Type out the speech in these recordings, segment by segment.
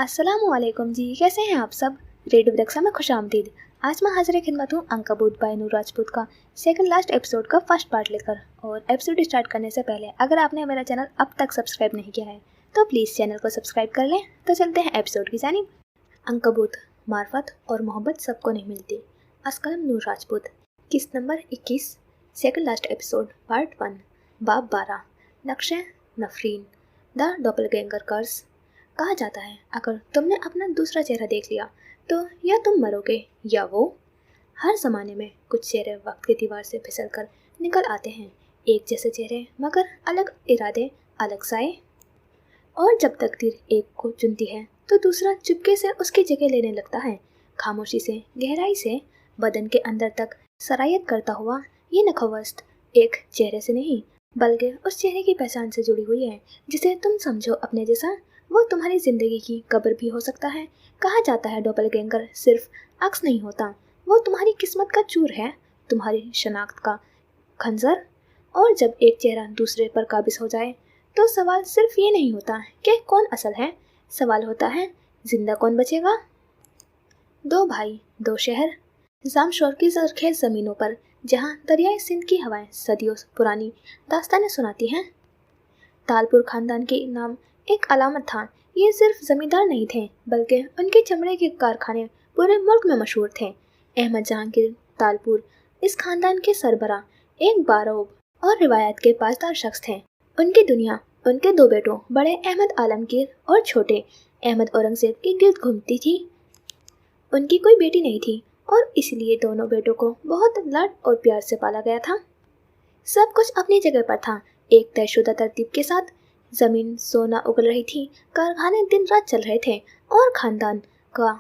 अस्सलाम वालेकुम जी, कैसे हैं आप सब। रेडियो रक्षा में खुश आमदीद। आज मैं हाजिर खिदमत हूँ अंकबूत बाय नूर राजपूत का सेकंड लास्ट एपिसोड का फर्स्ट पार्ट लेकर। और एपिसोड स्टार्ट करने से पहले अगर आपने मेरा चैनल अब तक सब्सक्राइब नहीं किया है तो प्लीज़ चैनल को सब्सक्राइब कर लें। तो चलते हैं एपिसोड की जानिब। अंकबूत, मार्फत और मोहब्बत सबको नहीं मिलती। अस्कलम नूर राजपूत, किस्त number 21, second last episode part 1, बाब 12, नक्शे नफरीन, द डॉपलगैंगर कर्स। कहा जाता है अगर तुमने अपना दूसरा चेहरा देख लिया तो या तुम मरोगे या वो। हर ज़माने में कुछ चेहरे वक्त की दीवार से फिसल कर निकल आते हैं, एक जैसे चेहरे मगर अलग इरादे, अलग साए। और जब तकदीर एक को चुनती है तो दूसरा चुपके से उसकी जगह लेने लगता है, खामोशी से, गहराई से, बदन के अंदर तक सरायत करता हुआ। ये नखवस्त एक चेहरे से नहीं बल्कि उस चेहरे की पहचान से जुड़ी हुई है जिसे तुम समझो अपने जैसा। वो तुम्हारी ज़िंदगी की कब्र भी हो सकता है। कहा जाता है डॉपलगैंगर सिर्फ अक्स नहीं होता, वो तुम्हारी किस्मत का चूर है, तुम्हारी शनाख्त का खंजर। और जब एक चेहरा दूसरे पर काबिज हो जाए तो सवाल सिर्फ ये नहीं होता कि कौन असल है, सवाल होता है जिंदा कौन बचेगा। दो भाई, दो शहर, जामशोर की जरखेज ज़मीनों पर जहाँ दरियाए सिंध की हवाएं सदियों पुरानी दास्तानें सुनाती हैं। तालपुर खानदान के नाम एक अलामत था। ये सिर्फ जमींदार नहीं थे बल्कि उनके चमड़े के कारखाने पूरे मुल्क में मशहूर थे। अहमद जहांगीर तालपुर इस खानदान के सरबरा, एक बारोब और रिवायत के पासदार शख्स थे। उनकी दुनिया उनके दो बेटों बड़े अहमद आलमगीर और छोटे अहमद औरंगजेब के गिर्द घूमती थी। उनकी कोई बेटी नहीं थी और इसलिए दोनों बेटों को बहुत लाड और प्यार से पाला गया था। सब कुछ अपनी जगह पर था, एक तयशुदा तरतीब के साथ। जमीन सोना उगल रही थी, कारखाने दिन रात चल रहे थे और खानदान का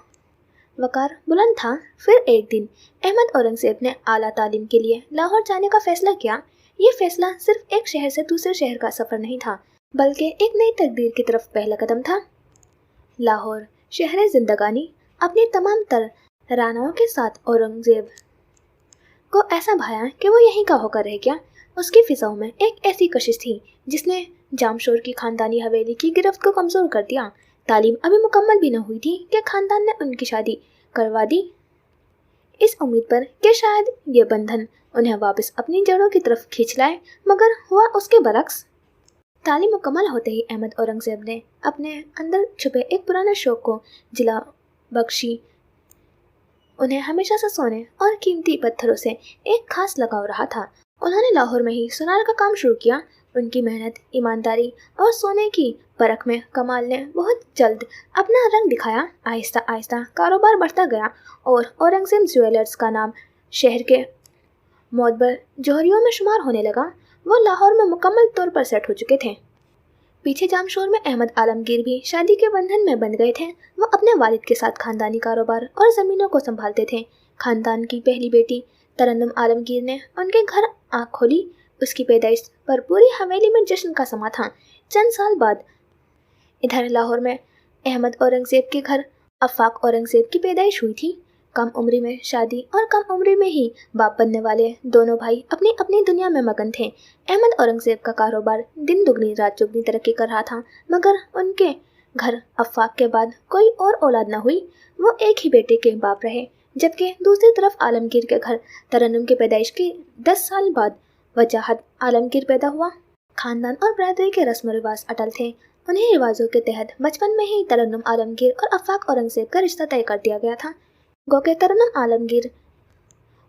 वकार बुलंद था। फिर एक दिन अहमद औरंगजेब ने आला तालीम के लिए लाहौर जाने का फैसला किया। ये फैसला सिर्फ एक शहर से दूसरे शहर का सफ़र नहीं था बल्कि एक नई तकदीर की तरफ पहला कदम था। लाहौर शहर जिंदगानी अपनी तमाम तर रानाओं के साथ औरंगजेब को ऐसा भाया कि वो यहीं का होकर रह गया। उसकी फिजाओं में एक ऐसी कशिश थी जिसने जामशोर की खानदानी हवेली की गिरफ्त को कमज़ोर कर दिया। तालीम अभी मुकम्मल भी न हुई थी कि खानदान ने उनकी शादी करवा दी, इस उम्मीद पर कि शायद ये बंधन उन्हें वापस अपनी जड़ों की तरफ खींच लाए, मगर हुआ उसके बरक्स। तालीम मुकम्मल होते ही अहमद औरंगजेब ने अपने अंदर छुपे एक पुराने शौक को जिला बख्शी। उन्हें हमेशा से सोने और कीमती पत्थरों से एक खास लगाव रहा था। उन्होंने लाहौर में ही सुनार का काम शुरू किया। उनकी मेहनत, ईमानदारी और सोने की परख में कमाल ने बहुत जल्द अपना रंग दिखाया। आहिस्ता आहिस्ता कारोबार बढ़ता गया और औरंगजेब ज्वेलर्स का नाम शहर के मोतबर जौहरियों में शुमार होने लगा। वो लाहौर में मुकम्मल तौर पर सेट हो चुके थे। पीछे जामशोर में अहमद आलमगीर भी शादी के बंधन में बंध गए थे। वो अपने वालिद के साथ खानदानी कारोबार और ज़मीनों को संभालते थे। खानदान की पहली बेटी तरन्नुम आलमगीर ने उनके घर आँख खोली। उसकी पैदाइश पर पूरी हवेली में जश्न का समा था। चंद साल बाद इधर लाहौर में अहमद औरंगजेब के घर अफाक औरंगजेब की पैदाइश हुई थी। कम उम्री में शादी और कम उम्री में ही बाप बनने वाले दोनों भाई अपनी अपनी दुनिया में मगन थे। अहमद औरंगजेब का कारोबार दिन दुगनी रात चौगनी तरक्की कर रहा था, मगर उनके घर अफाक के बाद कोई और औलाद न हुई। वो एक ही बेटे के बाप रहे, जबकि दूसरी तरफ आलमगीर के घर तरन्नुम की पैदाइश के 10 साल बाद वजाहत आलमगीर पैदा हुआ। खानदान और बरादरी के रस्म रिवाज अटल थे। उन्हीं रिवाजों के तहत बचपन में ही तरन्नुम आलमगीर और अफाक औरंगजेब का रिश्ता तय कर दिया गया था। गोके तरन्नुम आलमगीर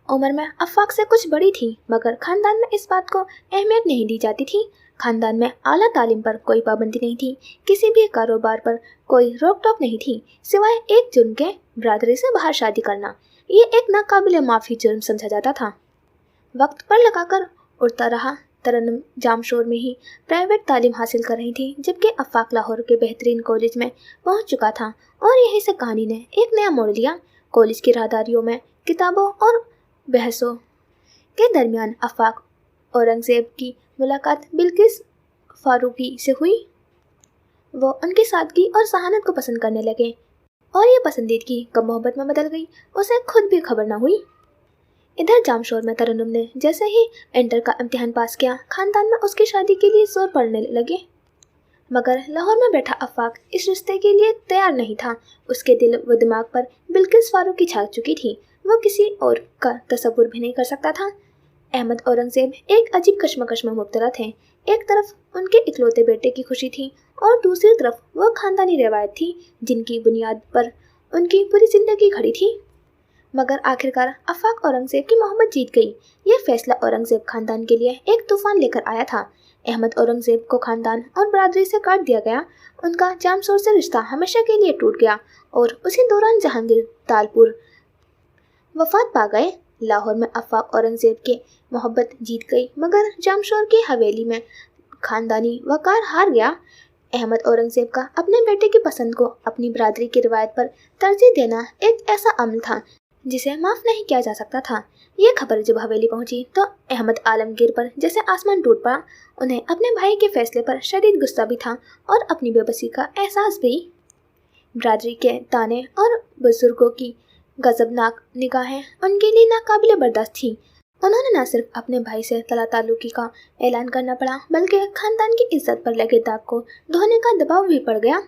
उम्र में अफाक से कुछ बड़ी थी, मगर खानदान में इस बात को अहमियत नहीं दी जाती थी। खानदान में आला तालीम पर कोई पाबंदी नहीं थी, किसी भी कारोबार पर कोई रोक टोक नहीं थी, सिवाय एक जुर्म के, बरादरी से बाहर शादी करना। ये एक नाकाबिले माफ़ी जुर्म समझा जाता था। वक्त पर लगाकर उड़ता रहा। तरन्नुम जामशोर में ही प्राइवेट तालीम हासिल कर रही थी, जबकि अफाक लाहौर के बेहतरीन कॉलेज में पहुंच चुका था। और यहीं से कहानी ने एक नया मोड़ लिया। कॉलेज की राहदारियों में किताबों और बहसों के दरमियान अफाक औरंगजेब की मुलाकात बिल्किस फारूकी से हुई। वो उनकी सादगी और सहानत को पसंद करने लगे और ये पसंदीदगी कब मोहब्बत में बदल गई, उसे खुद भी खबर न हुई। इधर जामशोर में तरन्नुम ने जैसे ही इंटर का इम्तिहान पास किया, खानदान में उसकी शादी के लिए जोर पड़ने लगे। मगर लाहौर में बैठा अफाक इस रिश्ते के लिए तैयार नहीं था। उसके दिल व दिमाग पर बिल्किस फारूकी छा चुकी थी। वो किसी और का तसव्वुर भी नहीं कर सकता था। अहमद औरंगजेब एक अजीब कश्मकश में मुब्तला थे। एक तरफ उनके इकलौते बेटे की खुशी थी और दूसरी तरफ वो खानदानी रिवायत थी जिनकी बुनियाद पर उनकी पूरी जिंदगी खड़ी थी। मगर आखिरकार अफाक औरंगजेब की मोहब्बत जीत गई। यह फैसला औरंगजेब खानदान के लिए एक तूफान लेकर आया था। अहमद औरंगजेब को खानदान और बरादरी से काट दिया गया। उनका जामशोर से रिश्ता हमेशा के लिए टूट गया और उसी दौरान जहांगीर तालपुर वफात पा गए। लाहौर में अफाक औरंगजेब के मोहब्बत जीत गई, मगर जामशोर की हवेली में खानदानी वकार हार गया। अहमद औरंगजेब का अपने बेटे की पसंद को अपनी बरादरी की रिवायत पर तरजीह देना एक ऐसा अमल था जिसे माफ नहीं किया जा सकता था। यह खबर जब हवेली पहुंची तो अहमद आलमगीर पर जैसे आसमान टूट पड़ा। उन्हें अपने भाई के फैसले पर शदीद गुस्सा भी था और अपनी बेबसी का एहसास भी। बरादरी के ताने और बुजुर्गों की गजबनाक निगाहें उनके लिए नाकाबिले बर्दाश्त थी। उन्होंने न सिर्फ अपने भाई से तला ताल्लुकी का ऐलान करना पड़ा, बल्कि खानदान की इज्जत पर लगे दाग को धोने का दबाव भी पड़ गया।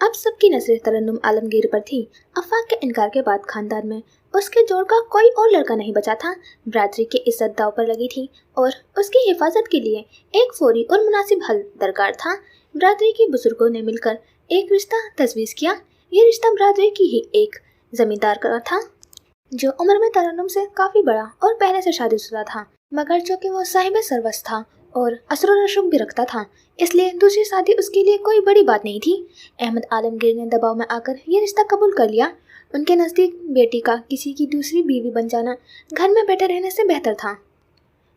अब सबकी नजरें तरन्नुम आलमगीर पर थी। अफाक के इनकार के बाद खानदान में उसके जोड़ का कोई और लड़का नहीं बचा था। बरादरी की इज्जत दाव पर लगी थी और उसकी हिफाजत के लिए एक फौरी और मुनासिब हल दरकार था। बरादरी के बुजुर्गों ने मिलकर एक रिश्ता तजवीज़ किया। ये रिश्ता बरादरी की ही एक जमींदार का था जो उम्र में तरन्नुम से काफ़ी बड़ा और पहले से शादीशुदा था, मगर चूँकि वो साहिब सरवस था और असर व रसूख भी रखता था, इसलिए दूसरी शादी उसके लिए कोई बड़ी बात नहीं थी। अहमद आलमगीर ने दबाव में आकर ये रिश्ता कबूल कर लिया। उनके नज़दीक बेटी का किसी की दूसरी बीवी बन जाना घर में बैठे रहने से बेहतर था।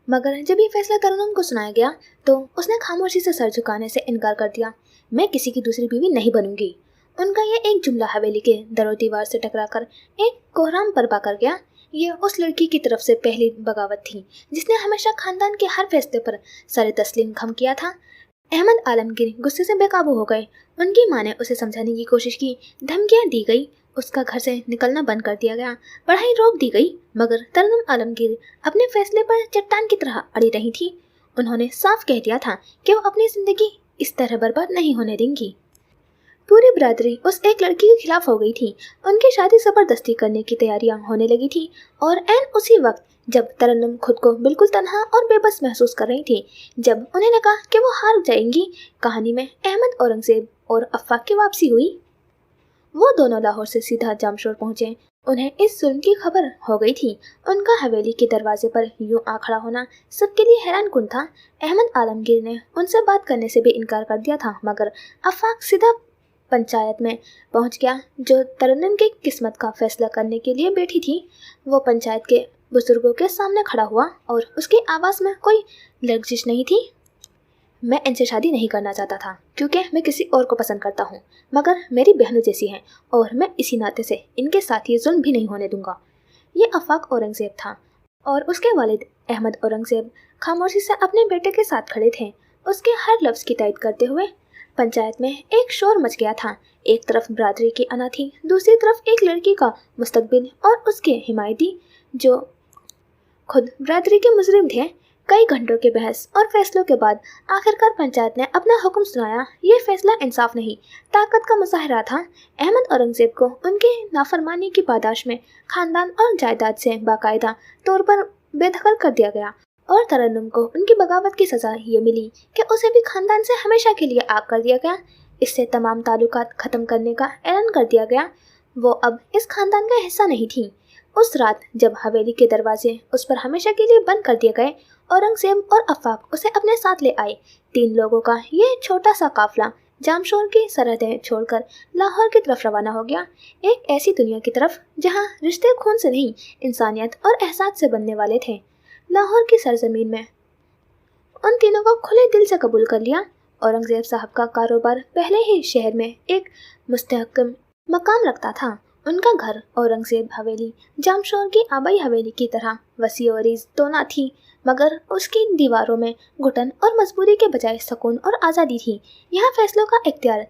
मगर जब ये फैसला तरन्नुम को सुनाया गया तो उसने खामोशी से सर झुकाने से इनकार कर दिया। मैं किसी की दूसरी बीवी नहीं बनूंगी। उनका यह एक जुमला हवेली के दरो दीवार से टकराकर एक कोहराम बर्पा कर गया। ये उस लड़की की तरफ से पहली बगावत थी जिसने हमेशा खानदान के हर फैसले पर सर तस्लीम खम किया था। अहमद आलमगीर गुस्से से बेकाबू हो गए। उनकी माँ ने उसे समझाने की कोशिश की, धमकियाँ दी गई, उसका घर से निकलना बंद कर दिया गया, पढ़ाई रोक दी गई, मगर तरन्नुम आलमगीर अपने फैसले पर चट्टान की तरह अड़ी रही थी। उन्होंने साफ कह दिया था कि वो अपनी जिंदगी इस तरह बर्बाद नहीं होने देंगी। पूरी बरादरी उस एक लड़की के खिलाफ हो गई थी। उनकी शादी जबरदस्ती करने की तैयारियां होने लगी थी और ऐन उसी वक्त जब तरन्नुम खुद को बिल्कुल तन्हा और बेबस महसूस कर रही थी, जब उन्हें लगा कि वो हार जाएंगी, कहानी में अहमद औरंगजेब और अफाक की वापसी हुई। वो दोनों लाहौर से सीधा जामशोर पहुंचे। उन्हें इस जुल्म की खबर हो गई थी। उनका हवेली के दरवाजे पर यूं आ खड़ा होना सबके लिए हैरान कुन था। अहमद आलमगीर ने उनसे बात करने से भी इनकार कर दिया था, मगर अफाक सीधा पंचायत में पहुंच गया जो तरन्नुम की किस्मत का फैसला करने के लिए बैठी थी। वो पंचायत के बुजुर्गों के सामने खड़ा हुआ और उसकी आवाज़ में कोई लर्जिश नहीं थी। मैं इनसे शादी नहीं करना चाहता था क्योंकि मैं किसी और को पसंद करता हूँ, मगर मेरी बहनों जैसी हैं और मैं इसी नाते से इनके साथ ये जुल्म भी नहीं होने दूंगा। ये अफाक औरंगजेब था और उसके वालिद अहमद औरंगजेब खामोशी से अपने बेटे के साथ खड़े थे, उसके हर लफ्ज़ की तायद करते हुए। पंचायत में एक शोर मच गया था। एक तरफ बरादरी की अना थी, दूसरी तरफ एक लड़की का मुस्तकबिल और उसके हिमायती जो खुद बरादरी के मुजरिम थे। कई घंटों के बहस और फैसलों के बाद आखिरकार पंचायत ने अपना हुक्म सुनाया। ये फैसला इंसाफ नहीं, ताकत का मुजाहरा था। अहमद औरंगजेब को उनकी नाफरमानी की पादाश में खानदान और जायदाद से बाकायदा तौर पर बेदखल कर दिया गया और तरन्नुम को उनकी बगावत की सज़ा ये मिली कि उसे भी खानदान से हमेशा के लिए आग कर दिया गया। इससे तमाम ताल्लुकात ख़त्म करने का ऐलान कर दिया गया। वो अब इस खानदान का हिस्सा नहीं थी। उस रात जब हवेली के दरवाजे उस पर हमेशा के लिए बंद कर दिए गए, औरंगजेब और अफाक उसे अपने साथ ले आए। 3 लोगों का ये छोटा सा काफिला जामशोर की सरहदें छोड़कर लाहौर की तरफ रवाना हो गया, एक ऐसी दुनिया की तरफ जहाँ रिश्ते खून से नहीं, इंसानियत और एहसास से बनने वाले थे। लाहौर की सरजमीन में उन तीनों को खुले दिल से कबूल कर लिया। औरंगजेब साहब का कारोबार पहले ही शहर में एक मुस्तहकम मकाम रखता था। उनका घर औरंगजेब हवेली जामशोर की आबाई हवेली की तरह वसी और रीज़ तो न थी, मगर उसकी दीवारों में घुटन और मजबूरी के बजाय सुकून और आज़ादी थी। यहाँ फैसलों का इख्तियार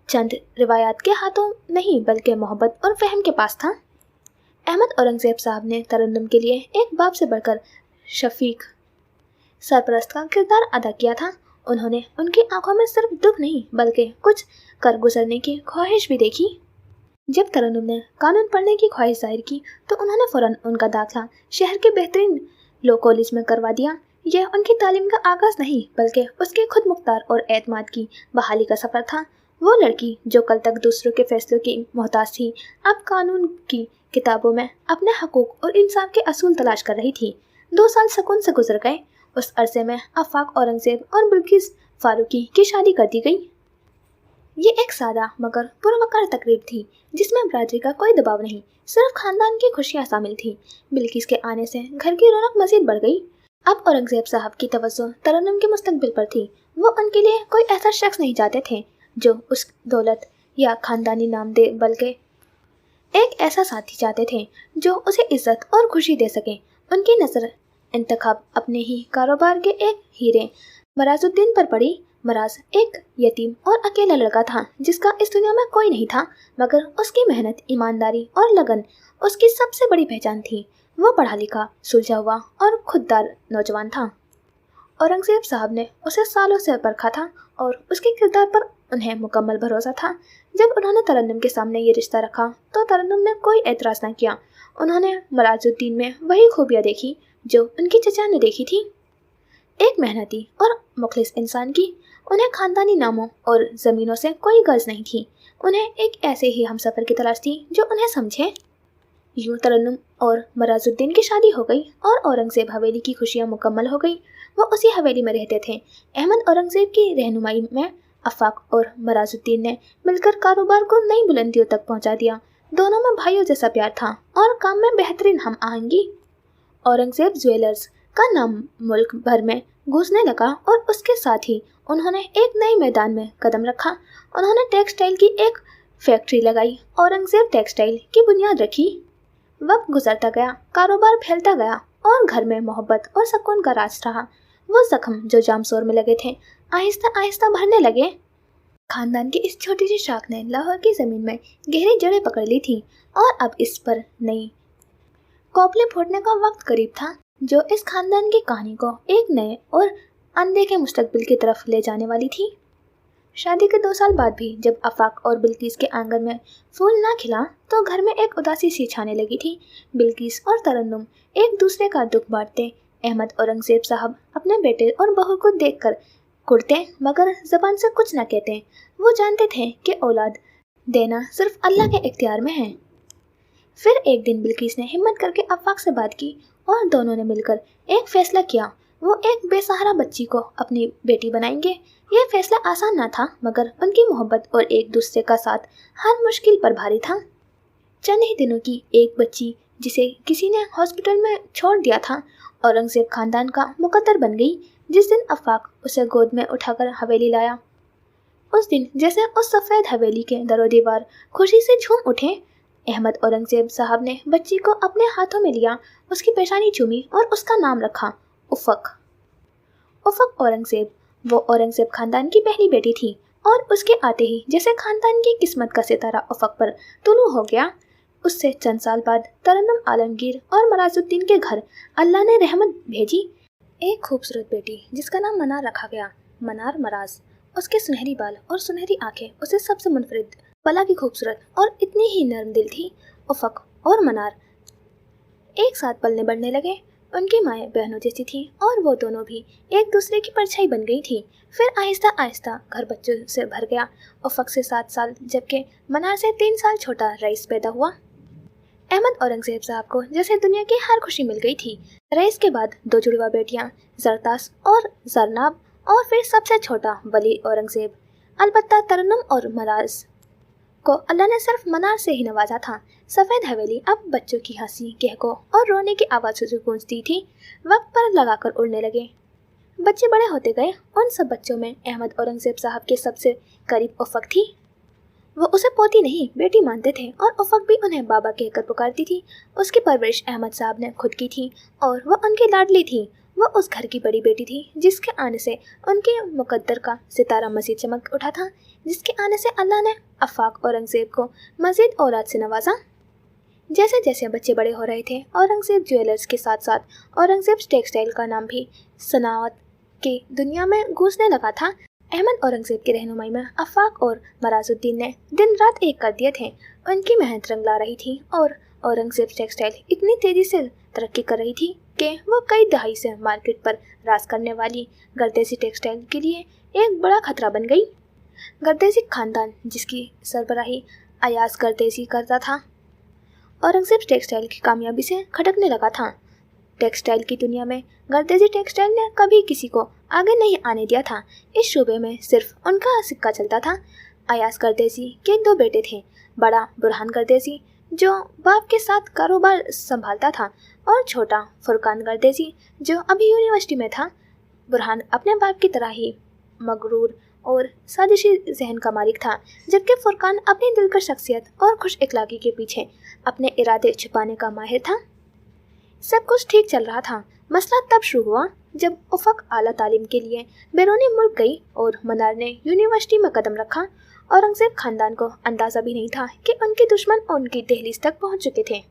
चंद रिवायात के हाथों नहीं बल्कि मोहब्बत और फहम के पास था। अहमद औरंगजेब साहब ने तरन्नुम के लिए एक बाप से बढ़कर शफीक सरपरस्त का किरदार अदा किया था। उन्होंने उनकी आंखों में सिर्फ दुख नहीं बल्कि कुछ कर गुजरने की ख्वाहिश भी देखी। जब तरन्नुम ने कानून पढ़ने की ख्वाहिश जाहिर की तो उन्होंने फौरन उनका दाखिला शहर के बेहतरीन लॉ कॉलेज में करवा दिया। यह उनकी तालीम का आगाज नहीं बल्कि उसके खुद मुख्तार और एतमाद की बहाली का सफर था। वो लड़की जो कल तक दूसरों के फैसलों की मोहताज थी, अब कानून की किताबों में अपने हकूक और इंसाफ के असूल तलाश कर रही थी। 2 साल सुकून से गुजर गए। उस अरसे में आफाक औरंगजेब और बिल्किस फारूकी की शादी कर दी गई। ये एक सादा मगर पुरवकार तकरीब थी जिसमें बरादरी का कोई दबाव नहीं, सिर्फ खानदान की खुशियां शामिल थी। बिल्किस के आने से घर की रौनक मजीद बढ़ गई। अब औरंगजेब साहब की तवज्जो तरन्नुम के मुस्तकबिल पर थी। वो उनके लिए कोई ऐसा शख्स नहीं चाहते थे जो उस दौलत या खानदानी नाम दे, बल्कि एक ऐसा साथी चाहते थे जो उसे इज्जत और खुशी दे सके। उनकी नजर इंतखाब अपने ही कारोबार के एक हीरे मराजुद्दीन पर पड़ी। मराज एक यतीम और अकेला लड़का था जिसका इस दुनिया में कोई नहीं था, मगर उसकी मेहनत, ईमानदारी और लगन उसकी सबसे बड़ी पहचान थी। वो पढ़ा लिखा, सुलझा हुआ और खुददार नौजवान था। औरंगजेब साहब ने उसे सालों से परखा था और उसके किरदार पर उन्हें मुकम्मल भरोसा था। जब उन्होंने तरन्नुम के सामने ये रिश्ता रखा तो तरन्नुम ने कोई एतराज़ न किया। उन्होंने मराजुद्दीन में वही खूबियाँ देखी जो उनकी चचा ने देखी थी, एक मेहनती और मुखलिस इंसान की। उन्हें खानदानी नामों और ज़मीनों से कोई गर्ज नहीं थी। उन्हें एक ऐसे ही हमसफ़र की तलाश थी जो उन्हें समझे। यूं तरन्नुम और मराजुद्दीन की शादी हो गई और औरंगजेब हवेली की खुशियां मुकम्मल हो गई। वो उसी हवेली में रहते थे। अहमद औरंगजेब की रहनुमाई में आफाक और मराजुद्दीन ने मिलकर कारोबार को नई बुलंदियों तक पहुंचा दिया। दोनों में भाइयों जैसा प्यार था और काम में बेहतरीन हम आहंगी। औरंगजेब ज्वेलर्स का नाम मुल्क भर में गूंजने लगा और उसके साथ ही उन्होंने एक नए मैदान में कदम रखा। उन्होंने टेक्सटाइल की एक फैक्ट्री लगाई। औरंगजेब टेक्सटाइल की बुनियाद रखी। वक्त गुजरता गया, कारोबार फैलता गया और घर में मोहब्बत और सुकून का राज रहा। वो जख्म जो जामसोर में लगे थे आहिस्ता आहिस्ता भरने लगे। खानदान की इस छोटी सी शाख ने लाहौर की जमीन में गहरी जड़ें पकड़ ली थी और अब इस पर नई कोपले फूटने का वक्त करीब था, जो इस खानदान की कहानी को एक नए और अनदेखे मुस्तकबिल की तरफ ले जाने वाली थी। शादी के 2 साल बाद भी जब आफाक और बिल्किस के आंगन में फूल ना खिला तो घर में एक उदासी सी छाने लगी थी। बिल्किस और तरन्नुम एक दूसरे का दुख बांटते। अहमद औरंगजेब साहब अपने बेटे और बहू को देखकर कुड़ते मगर जबान से कुछ न कहते। वो जानते थे कि औलाद देना सिर्फ अल्लाह के इख्तियार में है। फिर एक दिन बिल्किस ने हिम्मत करके आफाक से बात की और दोनों ने मिलकर एक फैसला किया। वो एक बेसहारा बच्ची को अपनी बेटी बनाएंगे। यह फैसला आसान ना था, मगर उनकी मोहब्बत और एक दूसरे का साथ हर मुश्किल पर भारी था। चंद ही दिनों की एक बच्ची जिसे किसी ने हॉस्पिटल में छोड़ दिया था, औरंगजेब खानदान का मुकद्दर बन गई। जिस दिन आफाक उसे गोद में उठाकर हवेली लाया, उस दिन जैसे उस सफ़ेद हवेली के दरो दीवार खुशी से झूम उठे। अहमद औरंगजेब साहब ने बच्ची को अपने हाथों में लिया, उसकी पेशानी चूमी और उसका नाम रखा उफ़क। उफ़क औरंगजेब वो औरंगजेब खानदान की पहली बेटी थी और उसके आते ही जैसे खानदान की किस्मत का सितारा उफ़क पर तुलू हो गया। उससे चंद साल बाद तरन्नुम आलमगीर और मराजुद्दीन के घर अल्लाह ने रहमत भेजी। एक खूबसूरत बेटी जिसका नाम मनार रखा गया। मनार मराज, उसके सुनहरी बाल और सुनहरी आंखें उसे सबसे मुनफरिद, पला की खूबसूरत और इतनी ही नरम दिल थी। उफ़क और मनार एक साथ पलने बढ़ने लगे। उनकी माएँ बहनों जैसी थी और वो दोनों भी एक दूसरे की परछाई बन गई थी। फिर आहिस्ता आहिस्ता घर बच्चों से भर गया। उफ़क से 7 साल जबकि मनार से 3 साल छोटा रईस पैदा हुआ। अहमद औरंगजेब साहब को जैसे दुनिया की हर खुशी मिल गई थी। रईस के बाद 2 जुड़वा बेटियां जरतास और जरनाब और फिर सबसे छोटा वली औरंगजेब। अलबत्ता तरन्नुम और मराज को अल्लाह ने सिर्फ मनार से ही नवाजा था। सफ़ेद हवेली अब बच्चों की हंसी, कहकों और रोने की आवाज़ों से गूंजती थी। वक्त पर लगाकर उड़ने लगे। बच्चे बड़े होते गए। उन सब बच्चों में अहमद औरंगजेब साहब के सबसे करीब उफ़क थी। वो उसे पोती नहीं बेटी मानते थे और उफ़क भी उन्हें बाबा कहकर पुकारती थी। उसकी परवरिश अहमद साहब ने खुद की थी और वो उनकी लाडली थी। वो उस घर की बड़ी बेटी थी जिसके आने से उनके मुकद्दर का सितारा मज़ीद चमक उठा था, जिसके आने से अल्लाह ने आफाक औरंगजेब को मज़ीद औलाद से नवाजा। जैसे जैसे बच्चे बड़े हो रहे थे, औरंगजेब ज्वेलर्स के साथ साथ औरंगजेब टेक्सटाइल का नाम भी सनावत की दुनिया में गूंजने लगा था। अहमद औरंगजेब की रहनुमाई में आफाक और मराजुद्दीन ने दिन रात एक कर दिए थे। उनकी मेहनत रंग ला रही थी और औरंगजेब टेक्सटाइल इतनी तेजी से तरक्की कर रही थी कि वो कई दहाई से मार्केट पर राज करने वाली गर्देसी टेक्सटाइल के लिए एक बड़ा खतरा बन गई। गर्देसी खानदान, जिसकी सरबराही अयाज गर्देसी करता था, औरंगजेब टेक्सटाइल की कामयाबी से खटकने लगा था। टेक्सटाइल की दुनिया में गर्देसी टेक्सटाइल ने कभी किसी को आगे नहीं आने दिया था। इस शोबे में सिर्फ उनका सिक्का चलता था। अयाज गर्देसी के 2 बेटे थे, बड़ा बुरहान गर्देसी जो बाप के साथ कारोबार संभालता था और छोटा फुरकान गर्देसी जो अभी यूनिवर्सिटी में था। बुरहान अपने बाप की तरह ही मगरूर और साजिशी जहन का मालिक था, जबकि फुरकान अपनी दिलकश शख्सियत और खुश इखलाकी के पीछे अपने इरादे छुपाने का माहिर था। सब कुछ ठीक चल रहा था। मसला तब शुरू हुआ जब उफक आला तालीम के लिए बैरूनी मुल्क गई और मनार ने यूनिवर्सिटी में कदम रखा। औरंगजेब खानदान को अंदाज़ा भी नहीं था कि उनके दुश्मन उनकी दहलीज तक पहुंच चुके थे।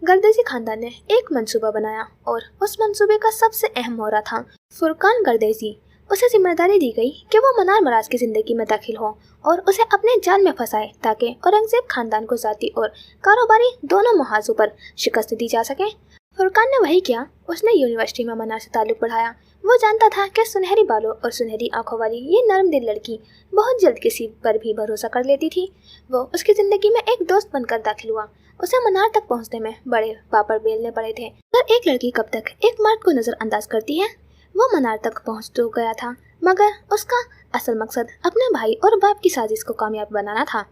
गर्देसी खानदान ने एक मंसूबा बनाया और उस मंसूबे का सबसे अहम मोहरा था फुरकान गर्देसी। उसे जिम्मेदारी दी गई कि वो मनार मराज की ज़िंदगी में दाखिल हो और उसे अपने जाल में फंसाए ताकि औरंगजेब खानदान को ज़ाती और कारोबारी दोनों महाजों पर शिकस्त दी जा सके। फुरकान ने वही किया। उसने यूनिवर्सिटी में मनार से ताल्लुक़ बढ़ाया। वो जानता था कि सुनहरी बालों और सुनहरी आंखों वाली ये नरम दिल लड़की बहुत जल्द किसी पर भी भरोसा कर लेती थी। वो उसकी ज़िंदगी में एक दोस्त बनकर दाखिल हुआ। उसे मनार तक पहुंचने में बड़े पापड़ बेलने पड़े थे। पर एक लड़की कब तक एक मर्द को नज़रअंदाज करती है। वो मनार तक पहुंच तो गया था, मगर उसका असल मकसद अपने भाई और बाप की साजिश को कामयाब बनाना था।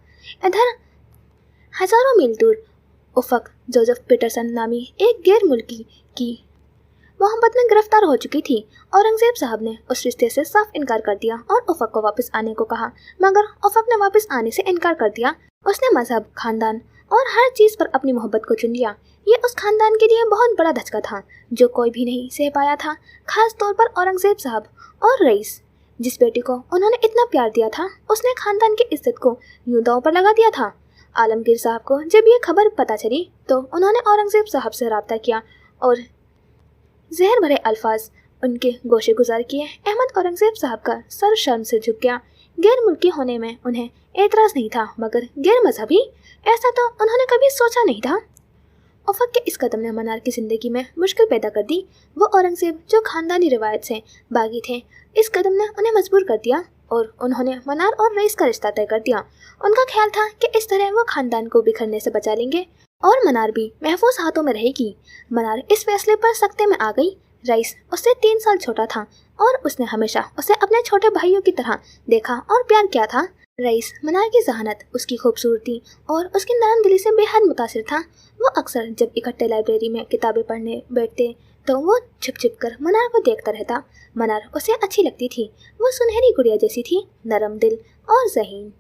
इधर हज़ारों मील दूर उफक जोसेफ पीटरसन नामी एक गैर मुल्की की मोहब्बत में गिरफ्तार हो चुकी थी। औरंगजेब साहब ने उस रिश्ते से साफ इनकार कर दिया और उफक को वापस आने को कहा, मगर उफक ने वापस आने से इनकार कर दिया। उसने मजहब, खानदान और हर चीज़ पर अपनी मोहब्बत को चुन लिया। ये उस खानदान के लिए बहुत बड़ा धचका था जो कोई भी नहीं सह पाया था, खास तौर पर औरंगजेब साहब और रईस। जिस बेटी को उन्होंने इतना प्यार दिया था, उसने खानदान की इज्जत को यूं दांव पर लगा दिया था। आलमगीर साहब को जब ये खबर पता चली तो उन्होंने औरंगजेब साहब से रब्ता किया और जहर भरे अल्फाज उनके गोशे गुजार किए। अहमद औरंगजेब साहब का सर शर्म से झुक गया। गैर मुल्की होने में उन्हें एतराज़ नहीं था, मगर गैर मजहबी, ऐसा तो उन्होंने कभी सोचा नहीं था। उफक के इस कदम ने मनार की ज़िंदगी में मुश्किल पैदा कर दी। वो औरंगजेब जो ख़ानदानी रिवायत से बागी थे, इस कदम ने उन्हें मजबूर कर दिया और उन्होंने मनार और रईस का रिश्ता तय कर दिया। उनका ख्याल था कि इस तरह वो खानदान को बिखरने से बचा लेंगे और मनार भी महफूज हाथों में रहेगी। मनार इस फैसले पर सख्ते में आ गई। रईस उससे 3 साल छोटा था और उसने हमेशा उसे अपने छोटे भाइयों की तरह देखा और प्यार किया था। रईस मनार की जहानत, उसकी खूबसूरती और उसकी नरम दिली से बेहद मुतासिर था। वो अक्सर जब इकट्ठे लाइब्रेरी में किताबें पढ़ने बैठते तो वो छिप छिप कर मनार को देखता रहता। मनार उसे अच्छी लगती थी। वो सुनहरी गुड़िया जैसी थी, नरम दिल और ज़हीन।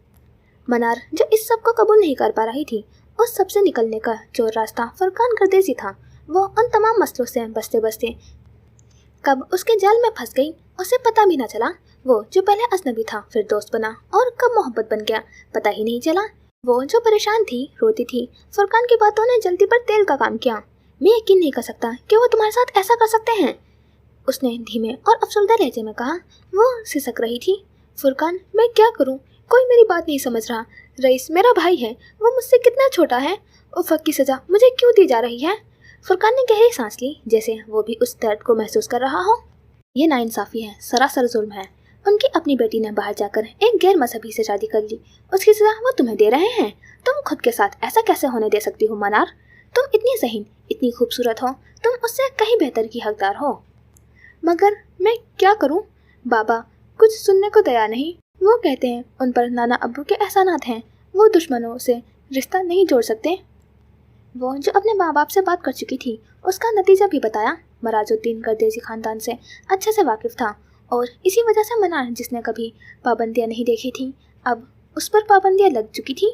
मनार जो इस सब को कबूल नहीं कर पा रही थी, उस सब से निकलने का जो रास्ता फुरकान गर्देसी था, वो उन तमाम मसलों से बचते बचते कब उसके जाल में फंस गई, उसे पता भी न चला। वो जो पहले अजनबी था फिर दोस्त बना और कब मोहब्बत बन गया पता ही नहीं चला। वो जो परेशान थी, रोती थी, फुरकान की बातों ने जल्दी पर तेल का काम किया। मैं यकीन नहीं कर सकता कि वो तुम्हारे साथ ऐसा कर सकते हैं, उसने धीमे और अफसरदा लहजे में कहा। वो सिसक रही थी। फुरकान, मैं क्या करूं? कोई मेरी बात नहीं समझ रहा। रईस मेरा भाई है, वो मुझसे कितना छोटा है। उफक की सजा मुझे क्यों दी जा रही है? फुरकान ने गहरी सांस ली, जैसे वो भी उस दर्द को महसूस कर रहा हो। ये नाइंसाफ़ी है, सरासर जुल्म है। उनकी अपनी बेटी ने बाहर जाकर एक गैर मजहबी से शादी कर ली, उसकी सजा वो तुम्हें दे रहे हैं। तुम खुद के साथ ऐसा कैसे होने दे सकती हो मनार? तुम इतनी ज़हीन, इतनी खूबसूरत हो, तुम उससे कहीं बेहतर की हकदार हो। मगर मैं क्या करूं? बाबा कुछ सुनने को तैयार नहीं। वो कहते हैं उन पर नाना अब्बू के एहसानात हैं, वो दुश्मनों से रिश्ता नहीं जोड़ सकते। वो जो अपने माँ बाप से बात कर चुकी थी, उसका नतीजा भी बताया। मराजुद्दीन गर्देसी खानदान से अच्छे से वाकिफ था और इसी वजह से मनार, जिसने कभी पाबंदियाँ नहीं देखी थी, अब उस पर पाबंदियाँ लग चुकी थी।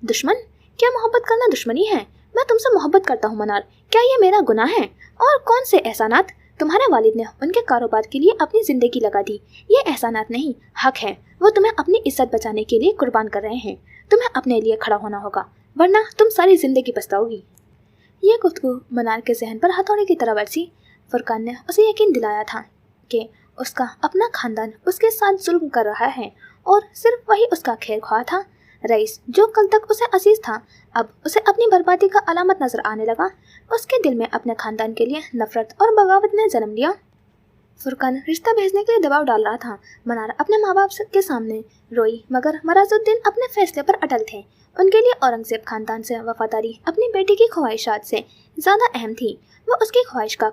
दुश्मन? क्या मोहब्बत करना दुश्मनी है? मैं तुमसे मोहब्बत करता हूँ मनार, क्या ये मेरा गुनाह है? और कौन से एहसानात? तुम्हारे वालिद ने उनके कारोबार के लिए अपनी ज़िंदगी लगा दी। ये एहसानात नहीं, हक है। वो तुम्हें अपनी इज्जत बचाने के लिए कुर्बान कर रहे हैं। तुम्हें अपने लिए खड़ा होना होगा, वरना तुम सारी ज़िंदगी पछताओगी। ये गुफ्तगू मनार के जहन पर हथौड़े की तरह बरसी। फुरकान ने उसे यकीन दिलाया था कि उसका अपना खानदान उसके साथ जुल्म कर रहा है और सिर्फ वही उसका खैर ख्वाह था। रईस जो कल तक उसे अजीज था, अब उसे अपनी बर्बादी का अलामत नजर आने लगा। उसके दिल में अपने खानदान के लिए नफरत और बगावत ने जन्म लिया। फुरकान रिश्ता भेजने के लिए दबाव डाल रहा था। मनार अपने माँ बाप के सामने रोई, मगर मराजुद्दीन अपने फैसले पर अटल थे। उनके लिए औरंगजेब खानदान से वफादारी अपनी बेटी की ख्वाहिशात से ज़्यादा अहम थी। वो उसकी ख्वाहिश का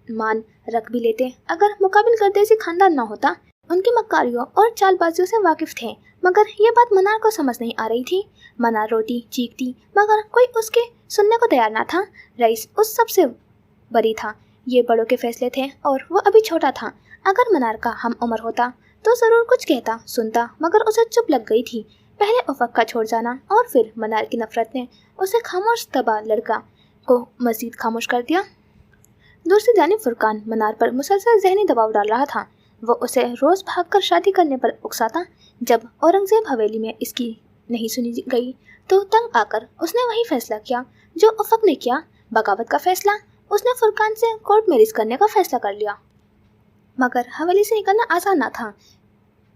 मान रख भी लेते अगर मुकाबिल गर्देजी खानदान न होता। उनकी मक्कारियों और चालबाजियों से वाकिफ थे, मगर ये बात मनार को समझ नहीं आ रही थी। मनार रोती चीखती, मगर कोई उसके सुनने को तैयार ना था। रईस उस सबसे बरी था। ये बड़ों के फैसले थे और वो अभी छोटा था। अगर मनार का हम उम्र होता तो ज़रूर कुछ कहता सुनता, मगर उसे चुप लग गई थी। पहले उफक का छोड़ जाना और फिर मनार की नफरत ने उसे खामोश तबाह लड़का को मजीद खामोश कर दिया। दूसरी जानिब फुरकान मनार पर मुसलसल जहनी दबाव डाल रहा था। वो उसे रोज़ भागकर शादी करने पर उकसाता। जब औरंगजेब हवेली में इसकी नहीं सुनी गई तो तंग आकर उसने वही फैसला किया जो उफक ने किया, बगावत का फैसला। उसने फुरकान से कोर्ट मैरिज करने का फैसला कर लिया। मगर हवेली से निकलना आसान ना था।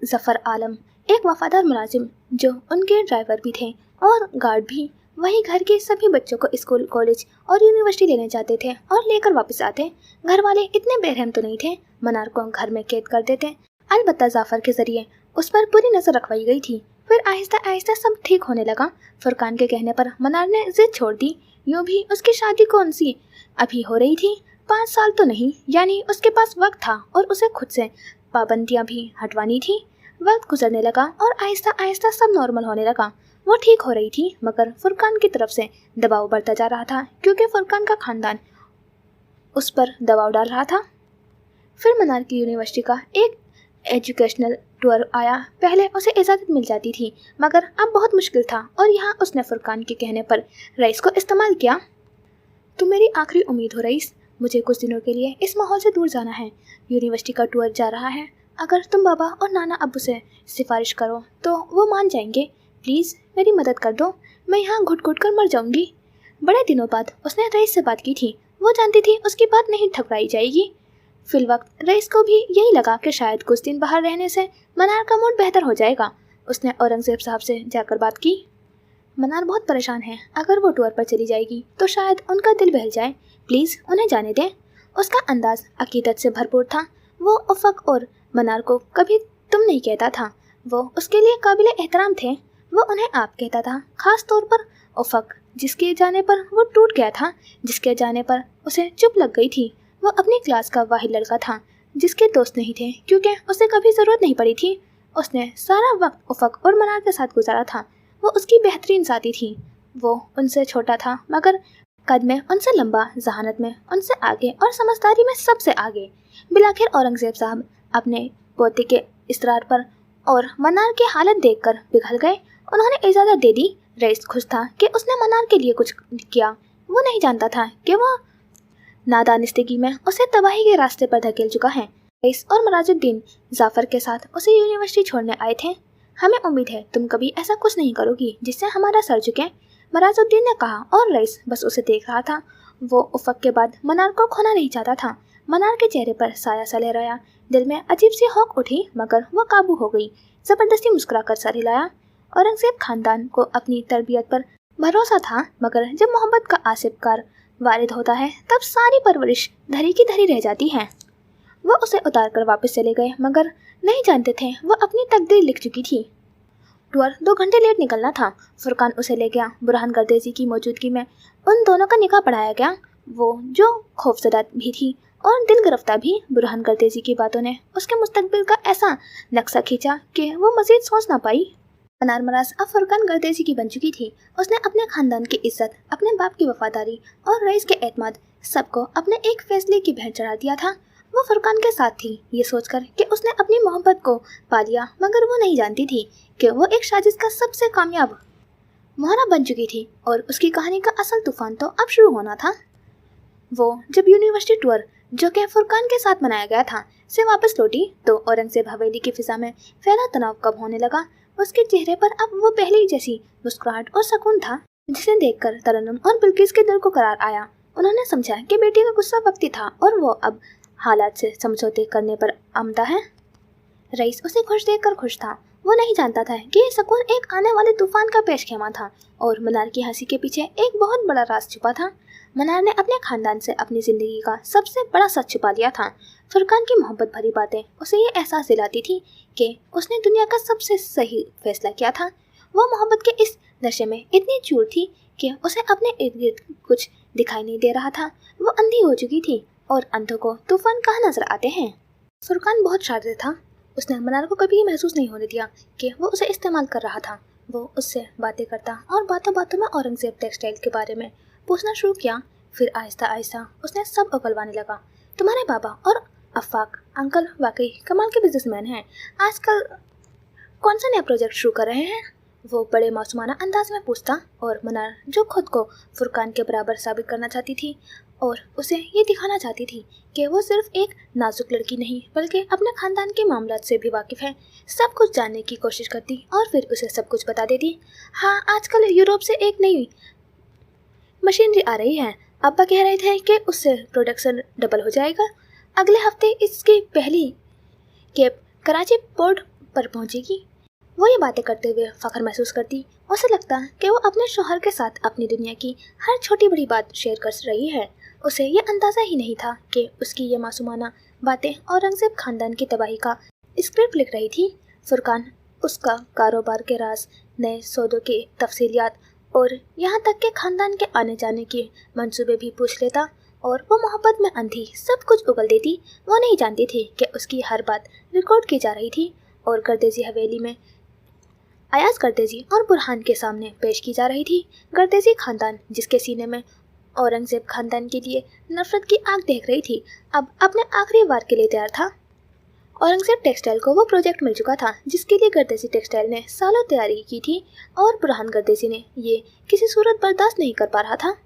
जफर आलम एक वफादार मुलाजिम जो उनके ड्राइवर भी थे और गार्ड भी, वही घर के सभी बच्चों को स्कूल, कॉलेज और यूनिवर्सिटी लेने जाते थे और लेकर वापस आते। घर वाले इतने बेरहम तो नहीं थे, मनार को घर में कैद कर देते। अलबत्ता जाफर के जरिए उस पर पूरी नजर रखवाई गई थी। फिर आहिस्ता आहिस्ता सब ठीक होने लगा। फुरकान के कहने पर मनार ने जिद छोड़ दी। यूँ भी उसकी शादी कौन सी अभी हो रही थी, 5 साल तो नहीं, यानी उसके पास वक्त था और उसे खुद से पाबंदियां भी हटवानी थी। वक्त गुजरने लगा और आहिस्ता आहिस्ता सब नॉर्मल होने लगा। वो ठीक हो रही थी, मगर फुरकान की तरफ से दबाव बढ़ता जा रहा था, क्योंकि फुरकान का खानदान उस पर दबाव डाल रहा था। फिर मनार की यूनिवर्सिटी का एक एजुकेशनल टूर आया। पहले उसे इजाज़त मिल जाती थी, मगर अब बहुत मुश्किल था और यहाँ उसने फुरकान के कहने पर रईस को इस्तेमाल किया। तुम मेरी आखिरी उम्मीद हो रईस, मुझे कुछ दिनों के लिए इस माहौल से दूर जाना है। यूनिवर्सिटी का टूर जा रहा है। अगर तुम बाबा और नाना अब्बू से सिफारिश करो तो वो मान जाएंगे। प्लीज़ मेरी मदद कर दो, मैं यहाँ घुट घुट कर मर जाऊँगी। बड़े दिनों बाद उसने रईस से बात की थी। वो जानती थी उसकी बात नहीं ठुकराई जाएगी। फिलवक्त रईस को भी यही लगा कि शायद कुछ दिन बाहर रहने से मनार का मूड बेहतर हो जाएगा। उसने औरंगजेब साहब से जाकर बात की। मनार बहुत परेशान है, अगर वो टूर पर चली जाएगी तो शायद उनका दिल बहल जाए। प्लीज़ उन्हें जाने दें। उसका अंदाज अकीदत से भरपूर था। वो उफक और मनार को कभी तुम नहीं कहता था। वो उसके लिए काबिल एहतराम थे। वो उन्हें आप कहता था, खास तौर पर उफक, जिसके जाने पर वो टूट गया था, जिसके जाने पर उसे चुप लग गई थी। वो अपनी क्लास का वाहिद लड़का था जिसके दोस्त नहीं थे, क्योंकि उसे कभी ज़रूरत नहीं पड़ी थी। उसने सारा वक्त उफक और मनार के साथ गुजारा था। वो उसकी बेहतरीन साथी थी। वो उनसे छोटा था, मगर कद में उनसे लंबा, जहानत में उनसे आगे और समझदारी में सबसे आगे। बिलाखिर औरंगजेब साहब अपने पोते के इसरार पर और मनार की हालत देखकर पिघल गए। उन्होंने इजाज़त दे दी। रईस खुश था कि उसने मनार के लिए कुछ किया। वो नहीं जानता था कि वो नादानिस्तगी में उसे तबाही के रास्ते पर धकेल चुका है। रईस और मराजुद्दीन जाफर के साथ उसे यूनिवर्सिटी छोड़ने आए थे। हमें उम्मीद है तुम कभी ऐसा कुछ नहीं करोगी जिससे हमारा सर झुके, मराजुद्दीन ने कहा, और रईस बस उसे देख रहा था। वो उफक के बाद मनार को खोना नहीं चाहता था। मनार के चेहरे पर साया सा लहराया। दिल में अजीब सी हौक उठी, मगर वो काबू हो गई। जबरदस्ती मुस्कुराकर सर हिलाया। औरंगजेब खानदान को अपनी तरबियत पर भरोसा था, मगर जब मोहब्बत का आसिफकार वारिद होता है तब सारी परवरिश धरी की धरी रह जाती है। वो उसे उतार कर वापस चले गए, मगर नहीं जानते थे वो अपनी तकदीर लिख चुकी थी। टूर 2 घंटे लेट निकलना था। फुरकान उसे ले गया। बुरहान गर्देजी की मौजूदगी में उन दोनों का निकाह पढ़ाया गया। वो जो खौफजदा भी थी और दिल गिरफ्तार भी। बुरहान गर्देजी की बातों ने उसके मुस्तकबिल का ऐसा नक्शा खींचा कि वो मजीद सोच ना पाई। मनार मराज अब फुरकान गर्देजी की बन चुकी थी। उसने अपने खानदान की इज्जत, अपने बाप की वफादारी और रईस के एतमाद सबको अपने एक फैसले की भेंट चढ़ा दिया था। वो फुरकान के साथ थी ये सोचकर कि उसने अपनी मोहब्बत को पा लिया, मगर वो नहीं जानती थी कि वो एक साजिश का सबसे कामयाब मोहरा बन चुकी थी और उसकी कहानी का असल तूफान तो अब शुरू होना था। वो जब यूनिवर्सिटी टूर, जो कि फुरकान के साथ मनाया गया था, से वापस लौटी तो औरंगजेब हवेली की फिजा में फैला तनाव कम होने लगा। उसके चेहरे पर अब वो पहले जैसी मुस्कुराहट और सुकून था, जिसे देखकर तरन्नुम और बिल्किस के दिल को करार आया। उन्होंने समझा कि बेटी का गुस्सा वक्ती था और वो अब हालात से समझौते करने पर आमदा है। रईस उसे खुश देखकर खुश था। वो नहीं जानता था कि ये सुकून एक आने वाले तूफान का पेशखेमा था और मनार की हंसी के पीछे एक बहुत बड़ा राज छुपा था। मनार ने अपने खानदान से अपनी जिंदगी का सबसे बड़ा सच छुपा लिया था। फुरकान की मोहब्बत भरी बातें उसे ये एहसास दिलाती थी कि उसने दुनिया का सबसे सही फैसला किया था। वो मोहब्बत के इस नशे में इतनी चूर थी कि उसे अपने इर्द गिर्द कुछ दिखाई नहीं दे रहा था। वो अंधी हो चुकी थी और अंधों को तूफान कहाँ नजर आते हैं। फुरकान बहुत शातिर था। उसने मनार को कभी महसूस नहीं होने दिया कि वो उसे इस्तेमाल कर रहा था। वो उससे बातें करता और बातों बातों में औरंगजेब टेक्सटाइल के बारे में पूछना शुरू किया। फिर आहिस्ता आहिस्ता उसने सब उगलवाने लगा। तुम्हारे बाबा और अफाक अंकल वाकई कमाल के बिजनेसमैन हैं। आजकल कौन सा नया प्रोजेक्ट शुरू कर रहे हैं? वो बड़े मासूमाना अंदाज में पूछता और मनार जो खुद को फुरकान के बराबर साबित करना चाहती थी और उसे ये दिखाना चाहती थी कि वो सिर्फ एक नाजुक लड़की नहीं बल्कि अपने खानदान के मामलात से भी वाकिफ़ है, सब कुछ जानने की कोशिश करती और फिर उसे सब कुछ बता देती। हाँ, आजकल यूरोप से एक नई मशीनरी आ रही है। अब्बा कह रहे थे कि उससे प्रोडक्शन डबल हो जाएगा। अगले हफ्ते इसकी पहली कैब कराची पोर्ट पर पहुंचेगी। वो ये बातें करते हुए फख्र महसूस करती। उसे लगता कि वो अपने शौहर के साथ अपनी दुनिया की हर छोटी बड़ी बात शेयर कर रही है। उसे ये अंदाज़ा ही नहीं था कि उसकी ये मासूमाना बातें औरंगजेब खानदान की तबाही का स्क्रिप्ट लिख रही थी। फुरकान उसका कारोबार के राज, नए सौदों की तफसीलियात और यहाँ तक कि खानदान के आने जाने के मंसूबे भी पूछ लेता और वो मोहब्बत में अंधी सब कुछ उगल देती। वो नहीं जानती थी कि उसकी हर बात रिकॉर्ड की जा रही थी और गर्देजी हवेली में अयाज गर्देजी और बुरहान के सामने पेश की जा रही थी। गर्देजी खानदान जिसके सीने में औरंगजेब खानदान के लिए नफरत की आग देख रही थी, अब अपने आखिरी वार के लिए तैयार था। औरंगजेब टेक्सटाइल को वो प्रोजेक्ट मिल चुका था जिसके लिए गर्देजी टेक्सटाइल ने सालों तैयारी की थी और बुरहान गर्देजी ने ये किसी सूरत बर्दाश्त नहीं कर पा रहा था।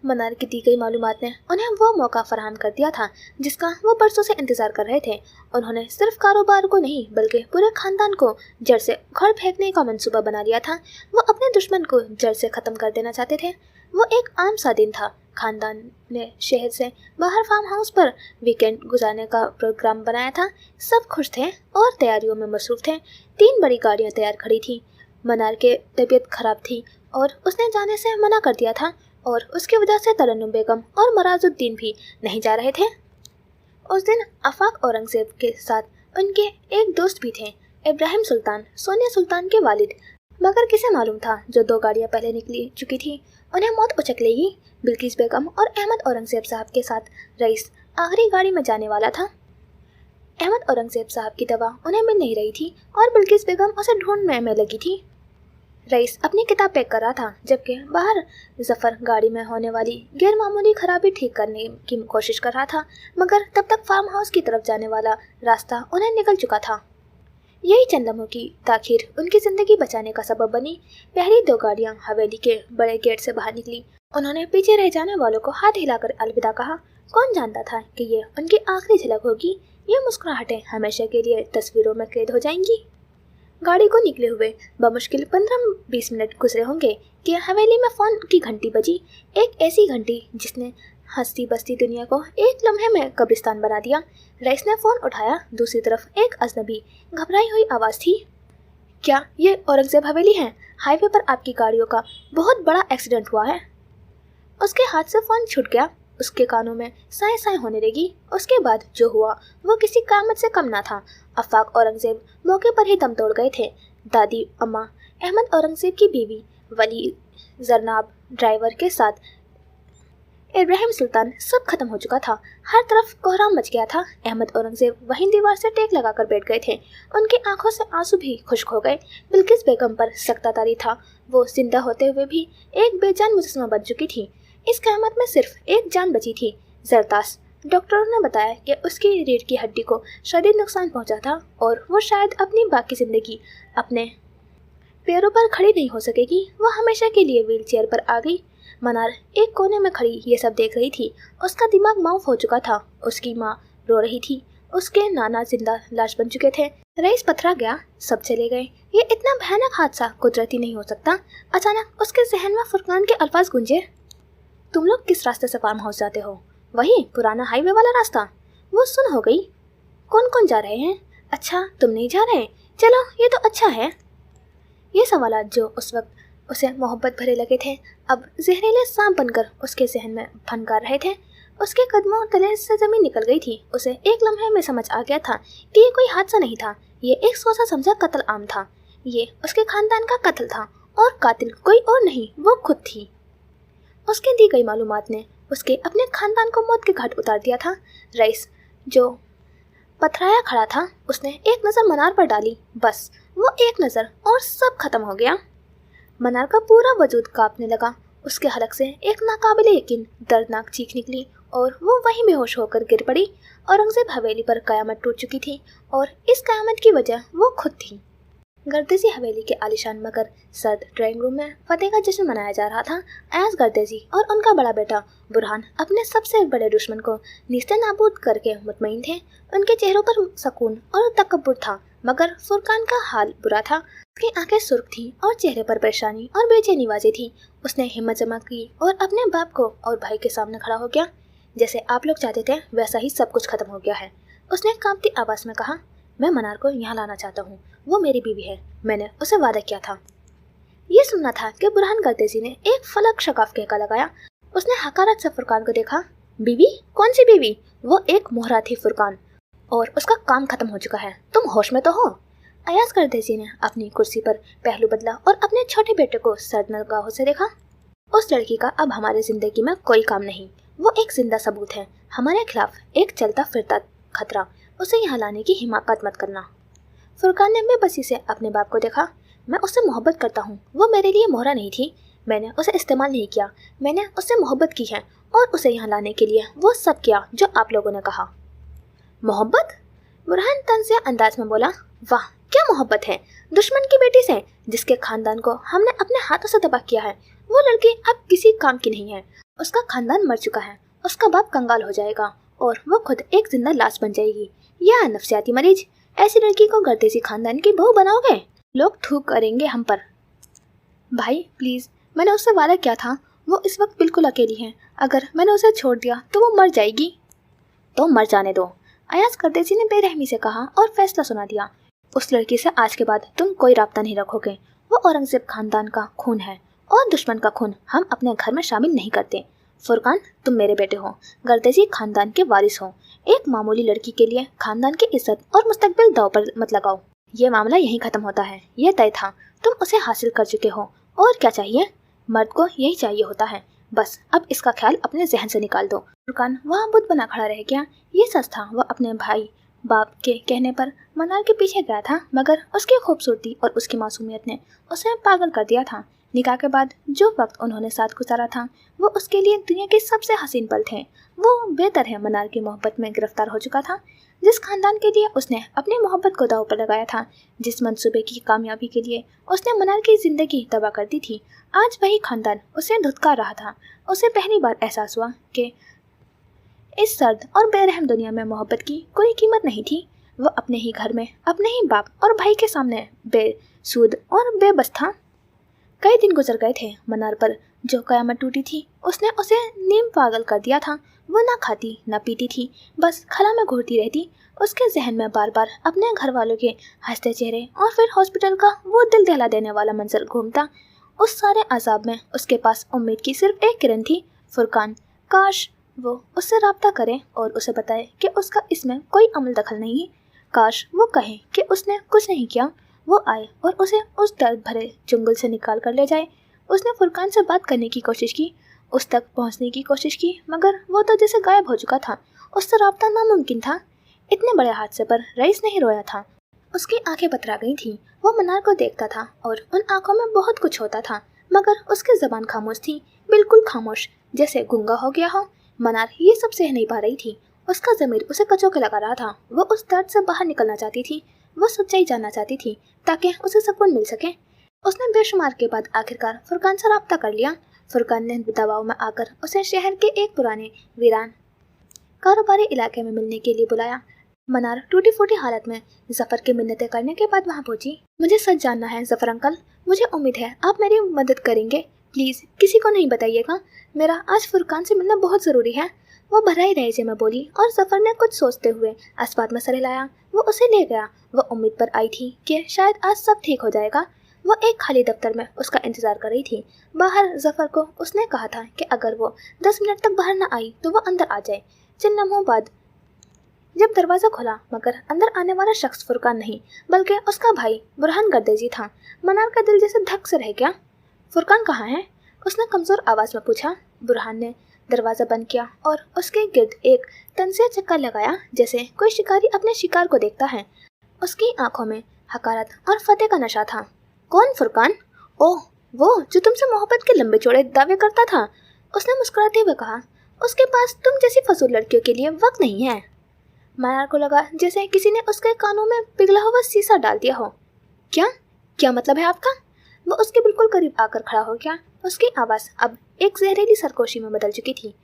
मनार की दी गई मालूमात ने उन्हें वो मौका फराहम कर दिया था जिसका वो बरसों से इंतजार कर रहे थे। उन्होंने सिर्फ कारोबार को नहीं बल्कि पूरे खानदान को जड़ से उखाड़ फेंकने का मंसूबा बना लिया था। वो अपने दुश्मन को जड़ से ख़त्म कर देना चाहते थे। वो एक आम सा दिन था। खानदान ने शहर से बाहर फार्म हाउस पर वीकेंड गुजारने का प्रोग्राम बनाया था। सब खुश थे और तैयारियों में मसरूफ थे। 3 बड़ी गाड़ियाँ तैयार खड़ी थी। मनार की तबीयत खराब थी और उसने जाने से मना कर दिया था और उसकी वजह से तरन्नुम बेगम और मराजुद्दीन भी नहीं जा रहे थे। उस दिन आफाक औरंगजेब के साथ उनके एक दोस्त भी थे, इब्राहिम सुल्तान, सोनिया सुल्तान के वालिद। मगर किसे मालूम था जो 2 गाड़ियां पहले निकली चुकी थी उन्हें मौत उचक लेगी। बिल्किस बेगम और अहमद औरंगजेब साहब के साथ रईस आखिरी गाड़ी में जाने वाला था। अहमद औरंगजेब साहब की दवा उन्हें मिल नहीं रही थी और बिल्किस बेगम उसे ढूंढने में लगी थी। रईस अपनी किताब पैक कर रहा था जबकि बाहर जफर गाड़ी में होने वाली गैर मामूली खराबी ठीक करने की कोशिश कर रहा था, मगर तब तक फार्म हाउस की तरफ जाने वाला रास्ता उन्हें निकल चुका था। यही चंद लम्हों की ताखीर उनकी जिंदगी बचाने का सबब बनी। पहली 2 गाड़ियां हवेली के बड़े गेट से बाहर निकली। उन्होंने पीछे रह जाने वालों को हाथ हिलाकर अलविदा कहा। कौन जानता था कि ये उनकी आखिरी झलक होगी। ये मुस्कुराहटें हमेशा के लिए तस्वीरों में कैद हो जाएंगी। गाड़ी को निकले हुए बमुश्किल 15-20 मिनट गुजरे होंगे कि हवेली में फ़ोन की घंटी बजी। एक ऐसी घंटी जिसने हंसती बसती दुनिया को एक लम्हे में कब्रिस्तान बना दिया। रईस ने फ़ोन उठाया। दूसरी तरफ एक अजनबी घबराई हुई आवाज़ थी। क्या ये औरंगजेब हवेली है? हाईवे पर आपकी गाड़ियों का बहुत बड़ा एक्सीडेंट हुआ है। उसके हाथ से फ़ोन छूट गया। उसके कानों में साए साए होने लगी। उसके बाद जो हुआ वो किसी कामत से कम ना था। आफाक औरंगजेब मौके पर ही दम तोड़ गए थे। दादी अम्मा, अहमद औरंगजेब की बीवी वली, जरनाब ड्राइवर के साथ इब्राहिम सुल्तान, सब खत्म हो चुका था। हर तरफ कोहराम मच गया था। अहमद औरंगजेब वहीं दीवार से टेक लगाकर बैठ गए थे। उनकी आंखों से आंसू भी खुश्क हो गए। बिल्किस बेगम पर सख्तातारी था। वो जिंदा होते हुए भी एक बेजान मुजस्समा बन चुकी थी। इस क़यामत में सिर्फ एक जान बची थी, जरतास। डॉक्टरों ने बताया कि उसकी रीढ़ की हड्डी को शदीद नुकसान पहुंचा था और वो शायद अपनी बाकी ज़िंदगी अपने पैरों पर खड़ी नहीं हो सकेगी। वो हमेशा के लिए व्हील चेयर पर आ गई। मनार एक कोने में खड़ी ये सब देख रही थी। उसका दिमाग माउफ हो चुका था। उसकी माँ रो रही थी। उसके नाना जिंदा लाश बन चुके थे। रईस पथरा गया। सब चले गए। ये इतना भयानक हादसा कुदरती नहीं हो सकता। अचानक उसके जहन में फुरकान के अल्फाज गूंजे। तुम लोग किस रास्ते से फार्म हाउस जाते हो? वही पुराना हाईवे वाला रास्ता? वो सुन हो गई। कौन कौन जा रहे हैं? अच्छा तुम नहीं जा रहे? चलो ये तो अच्छा है। ये सवालात जो उस वक्त उसे मोहब्बत भरे लगे थे अब जहरीले सांप बनकर उसके जहन में फनकार रहे थे। उसके कदमों तले से जमीन निकल गई थी। उसे एक लम्हे में समझ आ गया था कि ये कोई हादसा नहीं था, ये एक सोचा समझा कत्ल आम था। ये उसके खानदान का कत्ल था और कातिल कोई और नहीं, वो खुद थी। उसके दी गई मालूमात ने उसके अपने खानदान को मौत के घाट उतार दिया था। रईस जो पथराया खड़ा था, उसने एक नज़र मनार पर डाली, बस वो एक नज़र और सब खत्म हो गया। मनार का पूरा वजूद कांपने लगा। उसके हलक से एक नाकाबिले यकीन दर्दनाक चीख निकली और वो वहीं बेहोश होकर गिर पड़ी। औरंगजेब हवेली पर कयामत टूट चुकी थी और इस कयामत की वजह वो खुद थी। गर्देजी हवेली के आलिशान मगर सर्द ड्राइंग रूम में फतेह का जश्न मनाया जा रहा था। अयाज गर्देजी और उनका बड़ा बेटा बुरहान अपने सबसे बड़े दुश्मन को निस्ते नाबूद करके मुतमईन थे। उनके चेहरों पर सुकून और तकब्बुर था, मगर फुरकान का हाल बुरा था। उसकी आंखें सुर्ख थी और चेहरे पर परेशानी और बेचैनी वाज़ेह थी। उसने हिम्मत जमा की और अपने बाप को और भाई के सामने खड़ा हो गया। जैसे आप लोग चाहते थे वैसा ही सब कुछ खत्म हो गया है, उसने कांपती आवाज़ में कहा। मैं मनार को यहाँ लाना चाहता हूँ, वो मेरी बीवी है, मैंने उसे वादा किया था। ये सुनना था कि बुरहान गर्देजी ने एक फलक शकाफ कहका लगाया। उसने हकारत से फुरकान को देखा। बीवी? कौन सी बीवी? वो एक मोहरा थी फुरकान, और उसका काम खत्म हो चुका है। तुम होश में तो हो? अयाज गर्देजी ने अपनी कुर्सी पर पहलू बदला और अपने छोटे बेटे को सर्द निगाहों से देखा। उस लड़की का अब हमारी जिंदगी में कोई काम नहीं, वो एक जिंदा सबूत है हमारे खिलाफ, एक चलता फिरता खतरा। उसे यहाँ लाने की हिमाकत मत करना। फुरकान ने बेबसी से अपने बाप को देखा। मैं उससे मोहब्बत करता हूँ, वो मेरे लिए मोहरा नहीं थी, मैंने उसे इस्तेमाल नहीं किया, मैंने उससे मोहब्बत की है और उसे यहाँ लाने के लिए वो सब किया जो आप लोगों ने कहा। मोहब्बत? बुरहान तंज़िया अंदाज में बोला। वाह क्या मोहब्बत है दुश्मन की बेटी से, जिसके खानदान को हमने अपने हाथों से तबाह किया है। वो लड़की अब किसी काम की नहीं है, उसका खानदान मर चुका है, उसका बाप कंगाल हो जाएगा और वो खुद एक जिंदा लाश बन जाएगी। या नफसियाती मरीज, ऐसी लड़की को गर्देजी खानदान की बहू बनाओगे? लोग थूक करेंगे हम पर। भाई प्लीज़, मैंने उससे वादा किया था, वो इस वक्त बिल्कुल अकेली है, अगर मैंने उसे छोड़ दिया तो वो मर जाएगी। तो मर जाने दो, अयाज गर्देजी ने बेरहमी से कहा और फैसला सुना दिया। उस लड़की से आज के बाद तुम कोई राब्ता नहीं रखोगे। वो औरंगजेब खानदान का खून है और दुश्मन का खून हम अपने घर में शामिल नहीं करते। फुरकान तुम मेरे बेटे हो, गर्देजी खानदान के वारिस हो। एक मामूली लड़की के लिए खानदान की इज्जत और मुस्तकबिल दांव पर मत लगाओ। ये मामला यहीं खत्म होता है, ये तय था, तुम उसे हासिल कर चुके हो, और क्या चाहिए? मर्द को यही चाहिए होता है, बस अब इसका ख्याल अपने जहन से निकाल दो। फुरकान वहाँ बुत बना खड़ा रह गया। ये सच था, वह अपने भाई बाप के कहने पर मनार के पीछे गया था, मगर उसकी खूबसूरती और उसकी मासूमियत ने उसे पागल कर दिया था। निकाह के बाद जो वक्त उन्होंने साथ गुजारा था वो उसके लिए दुनिया के सबसे हसीन पल थे। वो बेहतर है मनार की मोहब्बत में गिरफ्तार हो चुका था। जिस खानदान के लिए उसने अपनी मोहब्बत को दांव पर लगाया था, जिस मंसूबे की कामयाबी के लिए उसने मनार की जिंदगी तबाह कर दी थी, आज वही खानदान उसे धुतकार रहा था। उसे पहली बार एहसास हुआ कि इस सर्द और बेरहम दुनिया में मोहब्बत की कोई कीमत नहीं थी। वो अपने ही घर में अपने ही बाप और भाई के सामने बेसूद और बेबस था। कई दिन गुजर गए थे। मनार पर जो कयामत टूटी थी उसने उसे नीम पागल कर दिया था। वो ना खाती ना पीती थी, बस खला में घूरती रहती। उसके जहन में बार बार अपने घर वालों के हंसते चेहरे और फिर हॉस्पिटल का वो दिल दहला देने वाला मंजर घूमता। उस सारे अजाब में उसके पास उम्मीद की सिर्फ एक किरण थी, फुरकान। काश वो उससे राब्ता करे और उसे बताए कि उसका इसमें कोई अमल दखल नहीं। काश वो कहे कि उसने कुछ नहीं किया। वो आए और उसे उस दर्द भरे जंगल से निकाल कर ले जाए। उसने फुरकान से बात करने की कोशिश की, उस तक पहुंचने की कोशिश की, मगर वो तो जैसे गायब हो चुका था। उससे राब्ता नामुमकिन था। इतने बड़े हादसे पर रईस नहीं रोया था। उसकी आंखें बतरा गई थीं। वो मनार को देखता था और उन आंखों में बहुत कुछ होता था, मगर उसकी जबान खामोश थी, बिल्कुल खामोश, जैसे गूंगा हो गया हो। मनार ये सब सह नहीं पा रही थी। उसका ज़मीर उसे कचोके लगा रहा था। वो उस दर्द से बाहर निकलना चाहती थी। वो सच्चाई जानना चाहती थी ताकि उसे सुकून मिल सके। उसने बेशुमार के बाद आखिरकार फुरकान से राब्ता कर लिया। फुरकान ने दबाव में आकर उसे शहर के एक पुराने वीरान कारोबारी इलाके में मिलने के लिए बुलाया। मनार टूटी फूटी हालत में जफर की मिन्नतें करने के बाद वहाँ पहुंची। मुझे सच जानना है जफर अंकल, मुझे उम्मीद है आप मेरी मदद करेंगे। प्लीज़ किसी को नहीं बताइएगा, मेरा आज फुरकान से मिलना बहुत ज़रूरी है। वो भराई लहजे में बोली और जफर ने कुछ सोचते हुए अस्पताल में सर हिलाया। वो उसे ले गया। वो उम्मीद पर आई थी कि शायद आज सब ठीक हो जाएगा। वो एक खाली दफ्तर में उसका इंतजार कर रही थी। बाहर जफर को उसने कहा था कि अगर वो 10 मिनट तक बाहर न आई तो वो अंदर आ जाए। चंद लम्हों बाद जब दरवाज़ा खुला मगर अंदर आने वाला शख्स फुरकान नहीं बल्कि उसका भाई बुरहान गर्देजी था। मनार का दिल जैसे धक से रह गया। फुरकान कहाँ है? उसने कमज़ोर आवाज़ में पूछा। बुरहान ने दरवाज़ा बंद किया और उसके गिर्द एक तनसिया चक्कर लगाया जैसे कोई शिकारी अपने शिकार को देखता है। उसकी आंखों में हकारत और फतेह का नशा था। कौन फुरकान? ओह, वो जो तुमसे मोहब्बत के लंबे चौड़े दावे करता था, उसने मुस्कुराते हुए कहा। उसके पास तुम जैसी फजूल लड़कियों के लिए वक्त नहीं है। मनार को लगा जैसे किसी ने उसके कानों में पिघला हुआ शीशा डाल दिया हो। क्या क्या मतलब है आपका? वो उसके बिल्कुल करीब आकर खड़ा हो गया। उसकी आवाज़ अब एक जहरीली सरगोशी में बदल चुकी थी।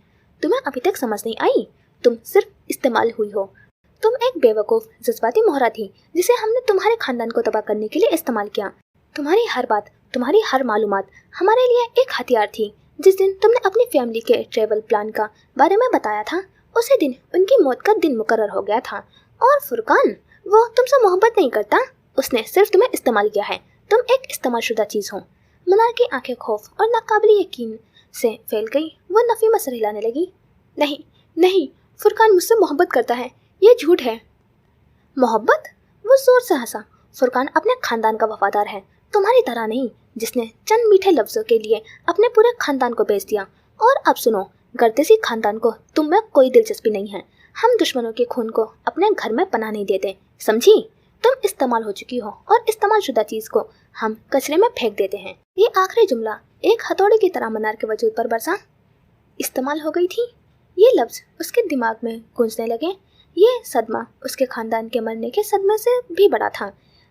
तुम्हें अभी तक समझ नहीं आई? तुम सिर्फ इस्तेमाल हुई हो। तुम एक बेवकूफ़ जज्बाती मोहरा थी जिसे हमने तुम्हारे खानदान को तबाह करने के लिए इस्तेमाल किया। तुम्हारी हर बात, तुम्हारी हर मालूमात हमारे लिए एक हथियार थी। जिस दिन तुमने अपनी फैमिली के ट्रेवल प्लान का बारे में बताया था उसी दिन उनकी मौत का दिन मुकर्रर हो गया था। और फुरकान, वो तुमसे मोहब्बत नहीं करता, उसने सिर्फ तुम्हें इस्तेमाल किया है। तुम एक इस्तेमालशुदा चीज़ हो। मनार की आंखें खौफ और नाकाबिल यकीन से फैल गई। वो नफ़ी में सर हिलाने लगी। नहीं नहीं, फुरकान मुझसे मोहब्बत करता है, ये झूठ है। मोहब्बत? वो जोर से हंसा। फुरकान अपने खानदान का वफादार है, तुम्हारी तरह नहीं जिसने चंद मीठे लफ्ज़ों के लिए अपने पूरे खानदान को बेच दिया। और अब सुनो, गर्देसी खानदान को तुम में कोई दिलचस्पी नहीं है। हम दुश्मनों के खून को अपने घर में पनाह नहीं देते, समझी? तुम इस्तेमाल हो चुकी हो और इस्तेमालशुदा चीज़ को हम कचरे में फेंक देते हैं। ये आखिरी जुमला एक हथौड़े की तरह मनार के वजूद पर बरसा। इस्तेमाल हो गई थी, ये लफ्ज़ उसके दिमाग में गूंजने लगे। ये सदमा उसके खानदान के मरने के सदमे से भी बड़ा था।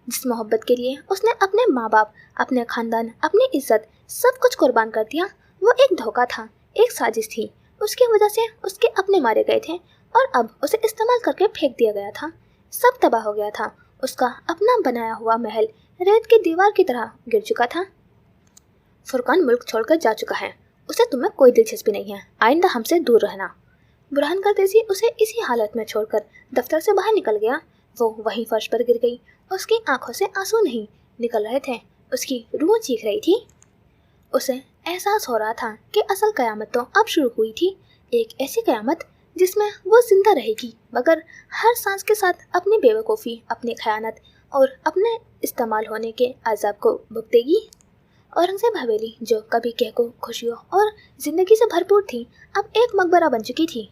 जिस मोहब्बत के लिए उसने अपने माँ बाप, अपने खानदान, अपनी इज्जत सब कुछ कुर्बान कर दिया, वो एक धोखा था, एक साजिश थी। उसकी वजह से उसके अपने मारे गए थे और अब उसे इस्तेमाल करके फेंक दिया गया था। सब तबाह हो गया था। उसका अपना बनाया हुआ महल रेत की दीवार की तरह गिर चुका था। फुरकान मुल्क छोड़कर जा चुका है, उसे तुम्हें कोई दिलचस्पी नहीं है। आइंदा हमसे दूर रहना। बुरहान गर्देजी उसे इसी हालत में छोड़कर दफ्तर से बाहर निकल गया। वो वहीं फर्श पर गिर गई। उसकी आंखों से आंसू नहीं निकल रहे थे, उसकी रूह चीख रही थी। उसे एहसास हो रहा था कि असल क़यामत तो अब शुरू हुई थी। एक ऐसी क़यामत जिसमें वो जिंदा रहेगी मगर हर सांस के साथ अपनी बेवकूफ़ी, अपनी खयानत और अपने इस्तेमाल होने के अज़ाब को भुगतेगी। औरंगज़ेब हवेली जो कभी कहको खुशियों और ज़िंदगी से भरपूर थी अब एक मकबरा बन चुकी थी।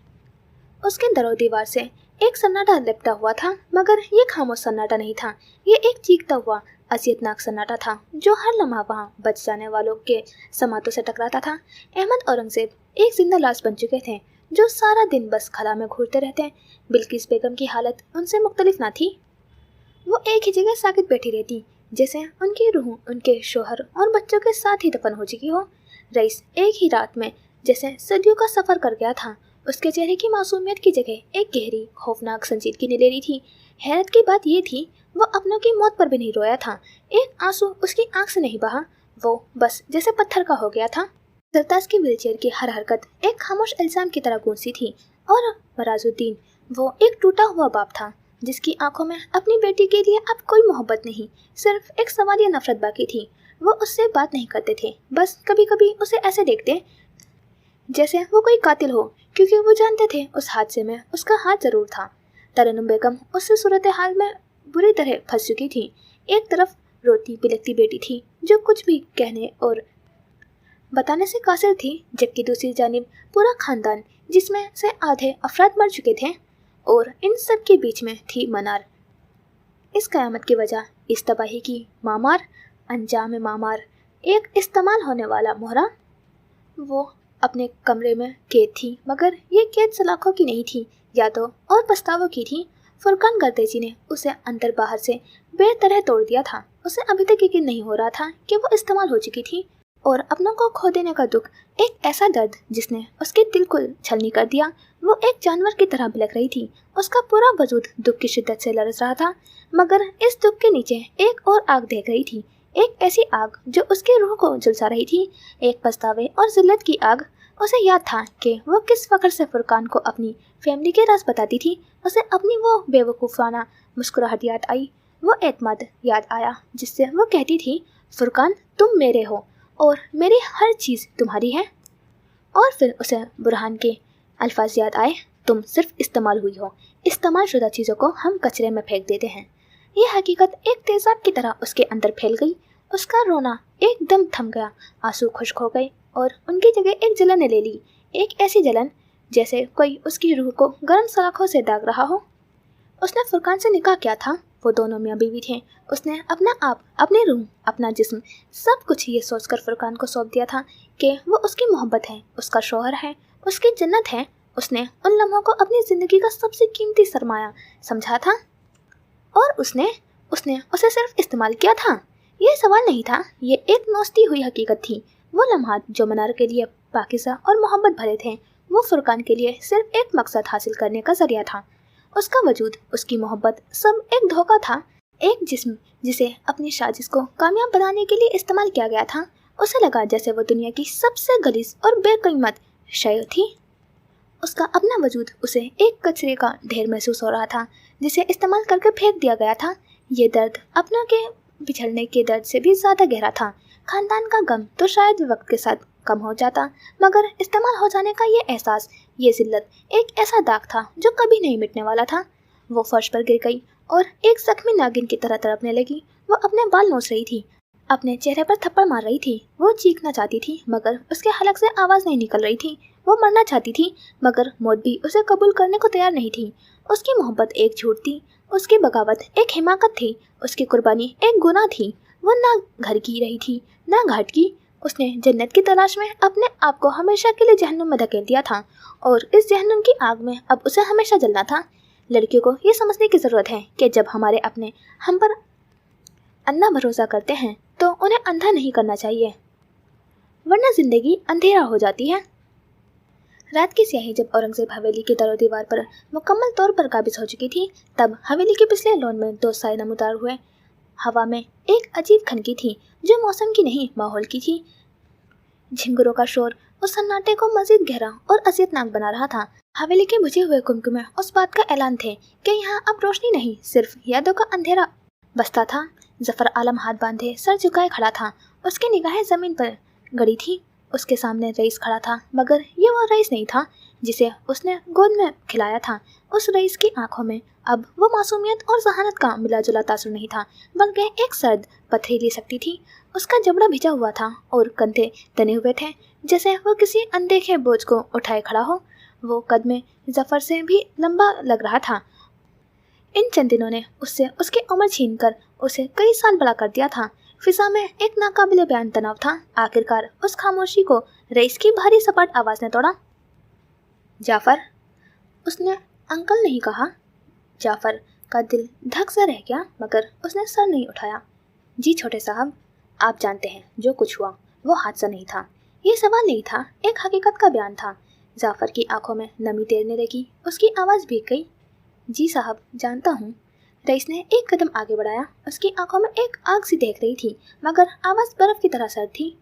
उसके दरो दीवार से एक सन्नाटा लिपटा हुआ था मगर ये खामोश सन्नाटा नहीं था, ये एक चीखता हुआ असियतनाक सन्नाटा था जो हर लम्हा वहाँ बच जाने वालों के समातों से टकराता था। अहमद औरंगज़ेब एक जिंदा लाश बन चुके थे जो सारा दिन बस खला में घूरते रहते। बिल्किस बेगम की हालत उनसे मुख्तलिफ ना थी। वो एक ही जगह साकित बैठी रहती जैसे उनकी रूह उनके शोहर और बच्चों के साथ ही दफन हो चुकी हो। रईस एक ही रात में जैसे सदियों का सफ़र कर गया था। उसके चेहरे की मासूमियत की जगह एक गहरी खौफनाक संजीदगी ले ली थी। हैरत की बात यह थी वो अपनों की मौत पर भी नहीं रोया था। एक आंसू उसकी आंख से नहीं बहा, वो बस जैसे पत्थर का हो गया था। सरताज की व्हीलचेयर की हर हरकत एक खामोश इल्जाम की तरह गूंजती थी। और मराजुद्दीन वो एक टूटा हुआ बाप था जिसकी आंखों में अपनी बेटी के लिए अब कोई मोहब्बत नहीं, सिर्फ एक सवालिया नफरत बाकी थी। वो उससे बात नहीं करते थे, बस कभी कभी उसे ऐसे देखते जैसे वो कोई कातिल हो, क्योंकि वो जानते थे उस हादसे में उसका हाथ जरूर था। तरन्नुम बेगम उससे सूरत हाल में बुरी तरह फंस चुकी थी। एक तरफ रोती बिलखती बेटी थी जो कुछ भी कहने और बताने से कासिर थी, जबकि दूसरी जानिब पूरा खानदान जिसमें से आधे अफराद मर चुके थे। और इन सब के बीच में थी मनार। इस क़यामत की वजह, इस तबाही की मामार, अंजाम मामार, एक इस्तेमाल होने वाला मोहरा। वो अपने कमरे में कैद थी मगर ये कैद सलाखों की नहीं थी, यादों और पछतावों की थी। फुरकान गर्देजी ने उसे अंदर बाहर से बेतरह तोड़ दिया था। उसे अभी तक यकीन नहीं हो रहा था कि वो इस्तेमाल हो चुकी थी और अपनों को खो देने का दुख एक ऐसा दर्द जिसने उसके दिल को छलनी कर दिया। वो एक जानवर की तरह बिलख रही थी। उसका पूरा वजूद दुख की शिद्दत से लरस रहा था मगर इस दुख के नीचे एक और आग देख रही थी, एक ऐसी आग जो उसकी रूह को झुलसा रही थी, एक पछतावे और जिल्लत की आग। उसे याद था कि वो किस फख्र से फुरकान को अपनी फैमिली के राज बताती थी। उसे अपनी वो बेवकूफ़ाना मुस्कुराहट याद आई, वो एतमाद याद आया जिससे वो कहती थी, फुरकान तुम मेरे हो और मेरी हर चीज़ तुम्हारी है। और फिर उसे बुरहान के अल्फाज याद आए, तुम सिर्फ इस्तेमाल हुई हो, इस्तेमाल शुदा चीज़ों को हम कचरे में फेंक देते हैं। यह हकीकत एक तेज़ाब की तरह उसके अंदर फैल गई। उसका रोना एकदम थम गया, आंसू खुश्क हो गए और उनकी जगह एक जलन ने ले ली, एक ऐसी जलन जैसे कोई उसकी रूह को गर्म सलाखों से दाग रहा हो। उसने फुरकान से निकाह किया था, वो दोनों मियाँ बीवी थे। उसने अपना आप, अपनी रूह, अपना जिस्म, सब कुछ ये सोचकर फुरकान को सौंप दिया था कि वो उसकी मोहब्बत है, उसका शौहर है, उसकी जन्नत है। उसने उन लम्हों को अपनी ज़िंदगी का सबसे कीमती सरमाया समझा था और उसने उसे सिर्फ इस्तेमाल किया था। ये सवाल नहीं था, ये एक नोचती हुई हकीकत थी। वो लम्हात जो मनार के लिए पाकिज़ा और मोहब्बत भरे थे, वो फुरकान के लिए सिर्फ एक मकसद हासिल करने का जरिया था। उसका वजूद, उसकी मोहब्बत, सब एक धोखा था, एक जिस्म जिसे अपनी साजिश को कामयाब बनाने के लिए इस्तेमाल किया गया था। उसे लगा जैसे वो दुनिया की सबसे गलीज़ और बेकीमत शय थी। उसका अपना वजूद उसे एक कचरे का ढेर महसूस हो रहा था जिसे इस्तेमाल करके फेंक दिया गया था। ये दर्द अपनों के बिछड़ने के दर्द से भी ज़्यादा गहरा था। खानदान का गम तो शायद वक्त के साथ कम हो जाता, मगर इस्तेमाल हो जाने का ये एहसास, ये जिल्लत एक ऐसा दाग था जो कभी नहीं मिटने वाला था। वो फर्श पर गिर गई और एक जख्मी नागिन की तरह तड़पने लगी। वो अपने बाल नोच रही थी, अपने चेहरे पर थप्पड़ मार रही थी। वो चीखना चाहती थी मगर उसके हलक से आवाज़ नहीं निकल रही थी। वो मरना चाहती थी मगर मौत भी उसे कबूल करने को तैयार नहीं थी। उसकी मोहब्बत एक झूठ थी, उसकी बगावत एक हिमाकत थी, उसकी कुर्बानी एक गुनाह थी। वो ना घर की रही थी ना घाट की। उसने जन्नत की तलाश में अपने आप को हमेशा के लिए जहन्नुम में धकेल दिया था और इस जहन्नुम की आग में अब उसे हमेशा जलना था। लड़कियों को ये समझने की ज़रूरत है कि जब हमारे अपने हम पर अंधा भरोसा करते हैं तो उन्हें अंधा नहीं करना चाहिए, वरना ज़िंदगी अंधेरा हो जाती है। रात की स्याही जब औरंगजेब हवेली की दरो दीवार पर मुकम्मल तौर पर काबिज हो चुकी थी, तब हवेली के पिछले लॉन में दो साए नमूदार हुए। हवा में एक अजीब खनकी थी जो मौसम की नहीं, माहौल की थी। झिंगुरों का शोर उस सन्नाटे को मजीद गहरा और अजियतनाक बना रहा था। हवेली के बुझे हुए कुमकुमे उस बात का ऐलान थे कि यहाँ अब रोशनी नहीं, सिर्फ यादों का अंधेरा बसता था। जफर आलम हाथ बांधे सर झुकाए खड़ा था, उसकी निगाहें जमीन पर गड़ी थी। उसके सामने रईस खड़ा था, मगर ये वो रईस नहीं था जिसे उसने गोद में खिलाया था। उस रईस की आंखों में अब वो मासूमियत और जहानत का मिला जुला तासुर नहीं था, बल्कि एक सर्द पथरीली शक्ति थी। उसका जबड़ा भिजा हुआ था और कंधे तने हुए थे जैसे वो किसी अनदेखे बोझ को उठाए खड़ा हो। वो कद में जफर से भी लंबा लग रहा था। इन चंद दिनों ने उससे उसकी उम्र छीनकर उसे कई साल बड़ा कर दिया था। फिजा में एक नाकाबिले बयान तनाव था। आखिरकार उस खामोशी को रईस की भारी सपाट आवाज़ ने तोड़ा। जाफर, उसने अंकल नहीं कहा। जाफर का दिल धक सा रह गया, मगर उसने सर नहीं उठाया। जी छोटे साहब, आप जानते हैं जो कुछ हुआ वो हादसा नहीं था। ये सवाल नहीं था, एक हकीकत का बयान था। जाफर की आंखों में नमी तैरने लगी, उसकी आवाज़ भीग गई। जी साहब, जानता हूँ। रईस ने एक कदम आगे बढ़ाया। उसकी आंखों में एक आग सी देख रही थी, मगर आवाज़ बर्फ की तरह सर्द थी।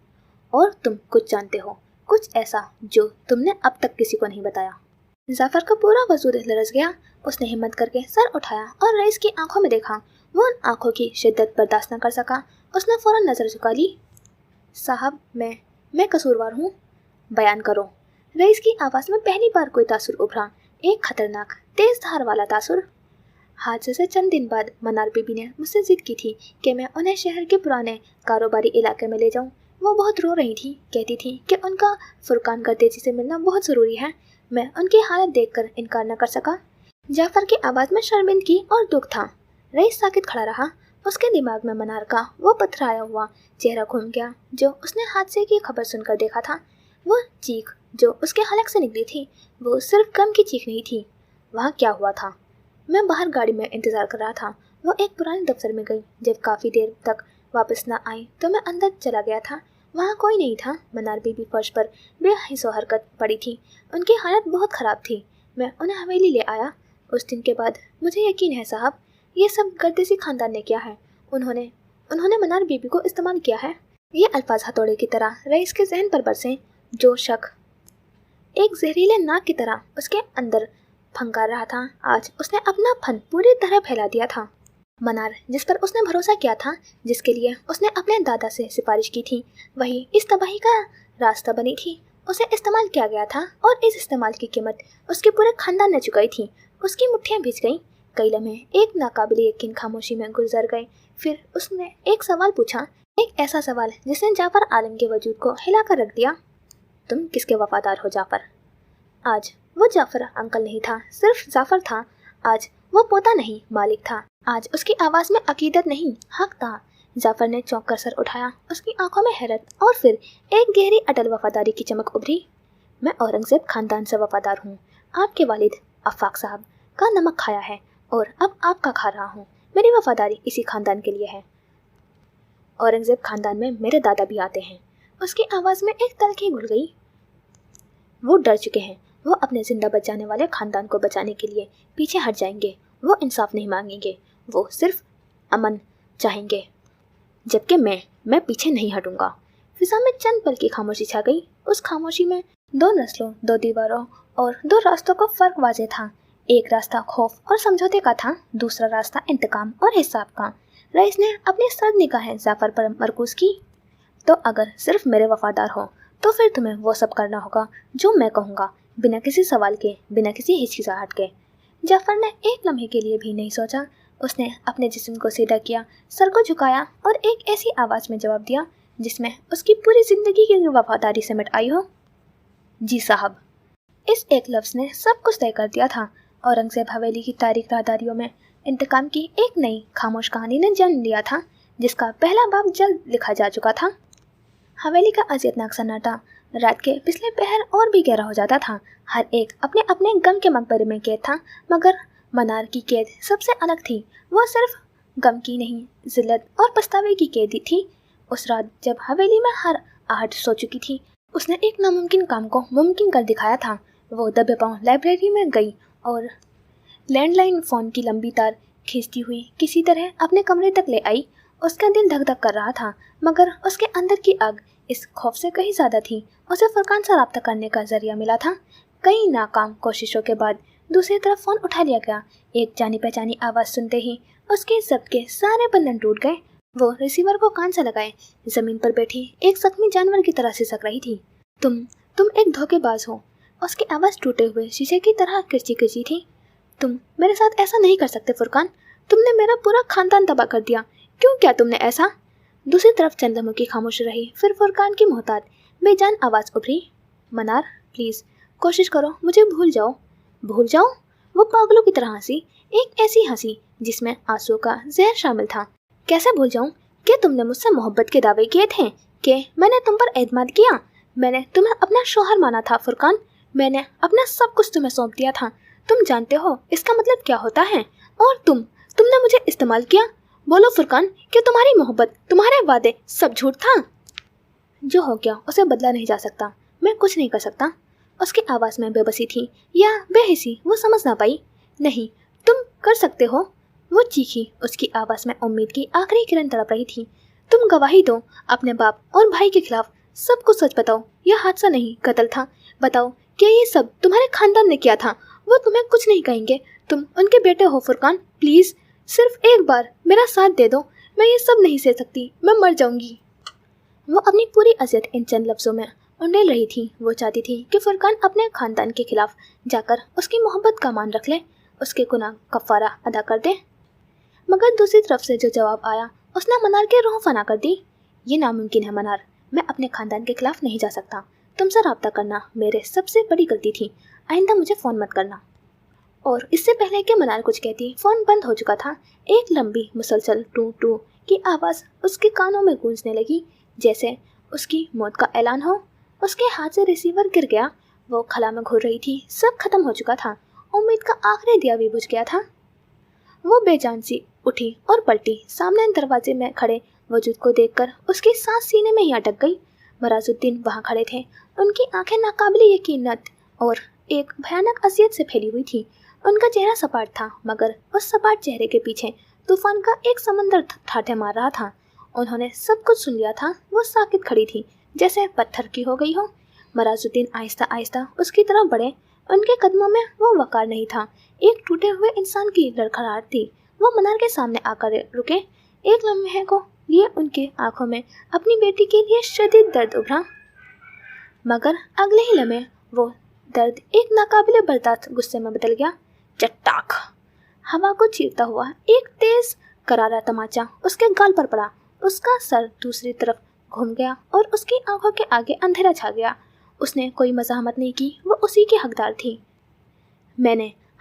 और तुम कुछ जानते हो, कुछ ऐसा जो तुमने अब तक किसी को नहीं बताया। जाफर का पूरा वजूद लरज़ गया। उसने हिम्मत करके सर उठाया और रईस की आंखों में देखा। वो उन आंखों की शिद्दत बर्दाश्त न कर सका। उसने फौरन नज़र झुका ली। साहब, मैं कसूरवार हूँ, बयान करो। रईस की आवाज़ में पहली बार कोई तासुर उभरा, एक खतरनाक तेज धार वाला तासुर। हादसे से चंद दिन बाद मनार बीबी ने मुझसे जिद की थी कि मैं उन्हें शहर के पुराने कारोबारी इलाके में ले जाऊं। वो बहुत रो रही थी, कहती थी कि उनका फुरकान गर्दे जी से मिलना बहुत ज़रूरी है। मैं उनकी हालत देखकर इनकार न कर सका। जाफर की आवाज़ में शर्मिंदगी और दुख था। रईस साकित खड़ा रहा। उसके दिमाग में मनार का वो पथराया हुआ चेहरा घूम गया जो उसने हादसे की खबर सुनकर देखा था। वो चीख जो उसके हलक से निकली थी, वो सिर्फ गम की चीख नहीं थी। वहाँ क्या हुआ था? मैं बाहर गाड़ी में इंतज़ार कर रहा था। वो एक पुराने दफ्तर में गई। जब काफ़ी देर तक वापस न आई तो मैं अंदर चला गया था। वहाँ कोई नहीं था। मनार बीबी फर्श पर बेहिस्सो हरकत पड़ी थी। उनकी हालत बहुत ख़राब थी। मैं उन्हें हवेली ले आया। उस दिन के बाद मुझे यकीन है साहब, ये सब गर्देसी खानदान ने किया है। उन्होंने मनार बीबी को इस्तेमाल किया है। ये अल्फाज हथौड़े की तरह रईस के जहन पर बरसे। जो शक एक जहरीले नाग की तरह उसके अंदर फंकार रहा था। आज उसने अपना फन पूरी तरह फैला दिया था। मनार, जिस पर उसने भरोसा किया था, जिसके लिए उसने अपने दादा से सिफारिश की थी, वही इस तबाही का रास्ता बनी थी। उसे इस्तेमाल किया गया था और इस इस्तेमाल की कीमत उसके पूरे खानदान ने चुकाई थी। उसकी मुट्ठियां भीज गईं। कई लम्हे एक नाकाबिले यकीन खामोशी में गुजर गए। फिर उसने एक सवाल पूछा, एक ऐसा सवाल जिसने जाफर आलम के वजूद को हिलाकर रख दिया। तुम किसके वफादार हो जाफर? आज वो जाफर अंकल नहीं था, सिर्फ जाफर था। आज वो पोता नहीं, मालिक था। आज उसकी आवाज़ में अकीदत नहीं, हक था। जाफर ने चौंक कर सर उठाया। उसकी आंखों में हैरत और फिर एक गहरी अटल वफादारी की चमक उभरी। मैं औरंगजेब खानदान से वफादार हूँ। आपके वालिद आफाक साहब का नमक खाया है और अब आपका खा रहा हूँ। मेरी वफादारी इसी खानदान के लिए है। औरंगजेब खानदान में मेरे दादा भी आते हैं। उसकी आवाज़ में एक तल्खी घुल गई। वो डर चुके हैं। वो अपने जिंदा बचाने वाले खानदान को बचाने के लिए पीछे हट जाएंगे। वो इंसाफ नहीं मांगेंगे, वो सिर्फ अमन चाहेंगे। जबकि मैं पीछे नहीं हटूंगा। फिजा में चंद पल की खामोशी छा गई। उस खामोशी में दो नस्लों, दो दीवारों और दो रास्तों का फर्क वाज़ेह था। एक रास्ता खौफ और समझौते का था, दूसरा रास्ता इंतकाम और हिसाब का। रईस ने अपनी सर्द निगाहें जाफर पर मरकूज की। तो अगर सिर्फ मेरे वफादार हो तो फिर तुम्हें वो सब करना होगा जो मैं कहूँगा, बिना किसी सवाल के, बिना किसी हिचकिचाहट के। जाफर ने एक लम्हे के लिए भी नहीं सोचा। उसने अपने जिस्म को सीधा किया, सर को झुकाया और एक ऐसी आवाज़ में जवाब दिया जिसमें उसकी पूरी जिंदगी की वफादारी सिमट आई हो। जी साहब। इस एक लफ्ज़ ने सब कुछ तय कर दिया था। औरंगजेब हवेली की तारीख राहदारियों में इंतकाम की एक नई खामोश कहानी ने जन्म लिया था, जिसका पहला बाब जल्द लिखा जा चुका था। हवेली का अजियतनाक सन्नाटा रात के पिछले पहर और भी गहरा हो जाता था। हर एक अपने अपने गम के मकबरे में कैद था, मगर मनार की कैद सबसे अलग थी। वो सिर्फ गम की नहीं, जिल्लत और पछतावे की कैदी थी। उस रात जब हवेली में हर आहट सो चुकी थी, उसने एक नामुमकिन काम को मुमकिन कर दिखाया था। वो दबे पांव लाइब्रेरी में गई और लैंडलाइन फ़ोन की लंबी तार खींचती हुई किसी तरह अपने कमरे तक ले आई। उसका दिल धक धक कर रहा था, मगर उसके अंदर की आग इस खौफ से कहीं ज़्यादा थी। उसे फरकान से रब्ता करने का जरिया मिला था। कई नाकाम कोशिशों के बाद दूसरी तरफ फ़ोन उठा लिया गया। एक जानी पहचानी आवाज़ सुनते ही उसके जब्त के सारे बंधन टूट गए। वो रिसीवर को कान से लगाए ज़मीन पर बैठी एक जख्मी जानवर की तरह सिसक रही थी। तुम एक धोखेबाज हो। उसकी आवाज़ टूटे हुए शीशे की तरह किरची किरची थी। तुम मेरे साथ ऐसा नहीं कर सकते फुरकान। तुमने मेरा पूरा खानदान तबाह कर दिया। क्यों किया तुमने ऐसा? दूसरी तरफ चंद लम्हों की खामोश रही। फिर फुरकान की मोहताज बेजान आवाज़ उभरी, मनार प्लीज़ कोशिश करो, मुझे भूल जाओ। भूल जाओ? वो पागलों की तरह हंसी, एक ऐसी हंसी जिसमें आंसू का जहर शामिल था। कैसे भूल जाऊं? क्या तुमने मुझसे मोहब्बत के दावे किए थे? कि मैंने तुम पर एतमाद किया? मैंने तुम्हें अपना शौहर माना था फुरकान। मैंने अपना सब कुछ तुम्हें सौंप दिया था। तुम जानते हो इसका मतलब क्या होता है? और तुमने मुझे इस्तेमाल किया। बोलो फुरकान, क्या तुम्हारी मोहब्बत, तुम्हारे वादे सब झूठ था? जो हो गया उसे बदला नहीं जा सकता। मैं कुछ नहीं कर सकता। उसकी आवाज़ में बेबसी थी या बेहिसी, वो समझ ना पाई। नहीं, तुम कर सकते हो, वो चीखी। उसकी आवाज़ में उम्मीद की आखिरी किरण तड़प रही थी। तुम गवाही दो अपने बाप और भाई के खिलाफ। सब कुछ सच बताओ। यह हादसा नहीं, कत्ल था। बताओ क्या ये सब तुम्हारे खानदान ने किया था? वो तुम्हें कुछ नहीं कहेंगे। तुम उनके बेटे हो फुरकान। प्लीज़ सिर्फ एक बार मेरा साथ दे दो। मैं ये सब नहीं सह सकती, मैं मर जाऊंगी। वो अपनी पूरी अज़ियत इन चंद लफ्ज़ों में उंडेल रही थी। वो चाहती थी कि फुरकान अपने खानदान के खिलाफ जाकर उसकी मोहब्बत का मान रख ले, उसके गुनाह कफ़ारा अदा कर दे। मगर दूसरी तरफ से जो जवाब आया उसने मनार के रूह फना कर दी। ये नामुमकिन है मनार, मैं अपने खानदान के खिलाफ नहीं जा सकता। तुमसे रब्ता करना मेरे सबसे बड़ी गलती थी। आइंदा मुझे फ़ोन मत करना। और इससे पहले कि मनार कुछ कहती, फ़ोन बंद हो चुका था। एक लंबी मुसलसल टू टू की आवाज़ उसके कानों में गूंजने लगी, जैसे उसकी मौत का ऐलान हो। उसके हाथ से रिसीवर गिर गया। वो खला में घूर रही थी। सब खत्म हो चुका था। उम्मीद का आखिरी दिया भी बुझ गया था। वो बेजान सी उठी और पलटी। सामने दरवाजे में खड़े वजूद को देखकर उसकी सांस सीने में ही अटक गई। मराजुद्दीन वहाँ खड़े थे। उनकी आंखें नाकाबिले यकीनत और एक भयानक अजियत से फैली हुई थी। उनका चेहरा सपाट था, मगर उस सपाट चेहरे के पीछे तूफान का एक समंदर ठाठे मार रहा था। उन्होंने सब कुछ सुन लिया था। वो साकित खड़ी थी, जैसे पत्थर की हो गई हो। मराजुद्दीन आहिस्ता आहिस्ता उसकी तरफ बढ़े। उनके कदमों में वो वकार नहीं था, एक टूटे हुए इंसान की लड़खड़ाहट थी। वो मनार के सामने आकर रुके। एक लम्हे को लिए उनकी आंखों में अपनी बेटी के लिए शदीद दर्द उभरा, मगर अगले ही लम्हे वो दर्द एक नाकाबिले बर्दाश्त गुस्से में बदल गया। चट्टाक! हवा को चीरता हुआ एक तेज करारा तमाचा उसके गाल पर पड़ा। उसका सर दूसरी तरफ घूम गया और उसकी आंखों के आगे अंधेरा छा गया। उसने कोई मज़ाहमत नहीं की, वो उसी की हकदार थी।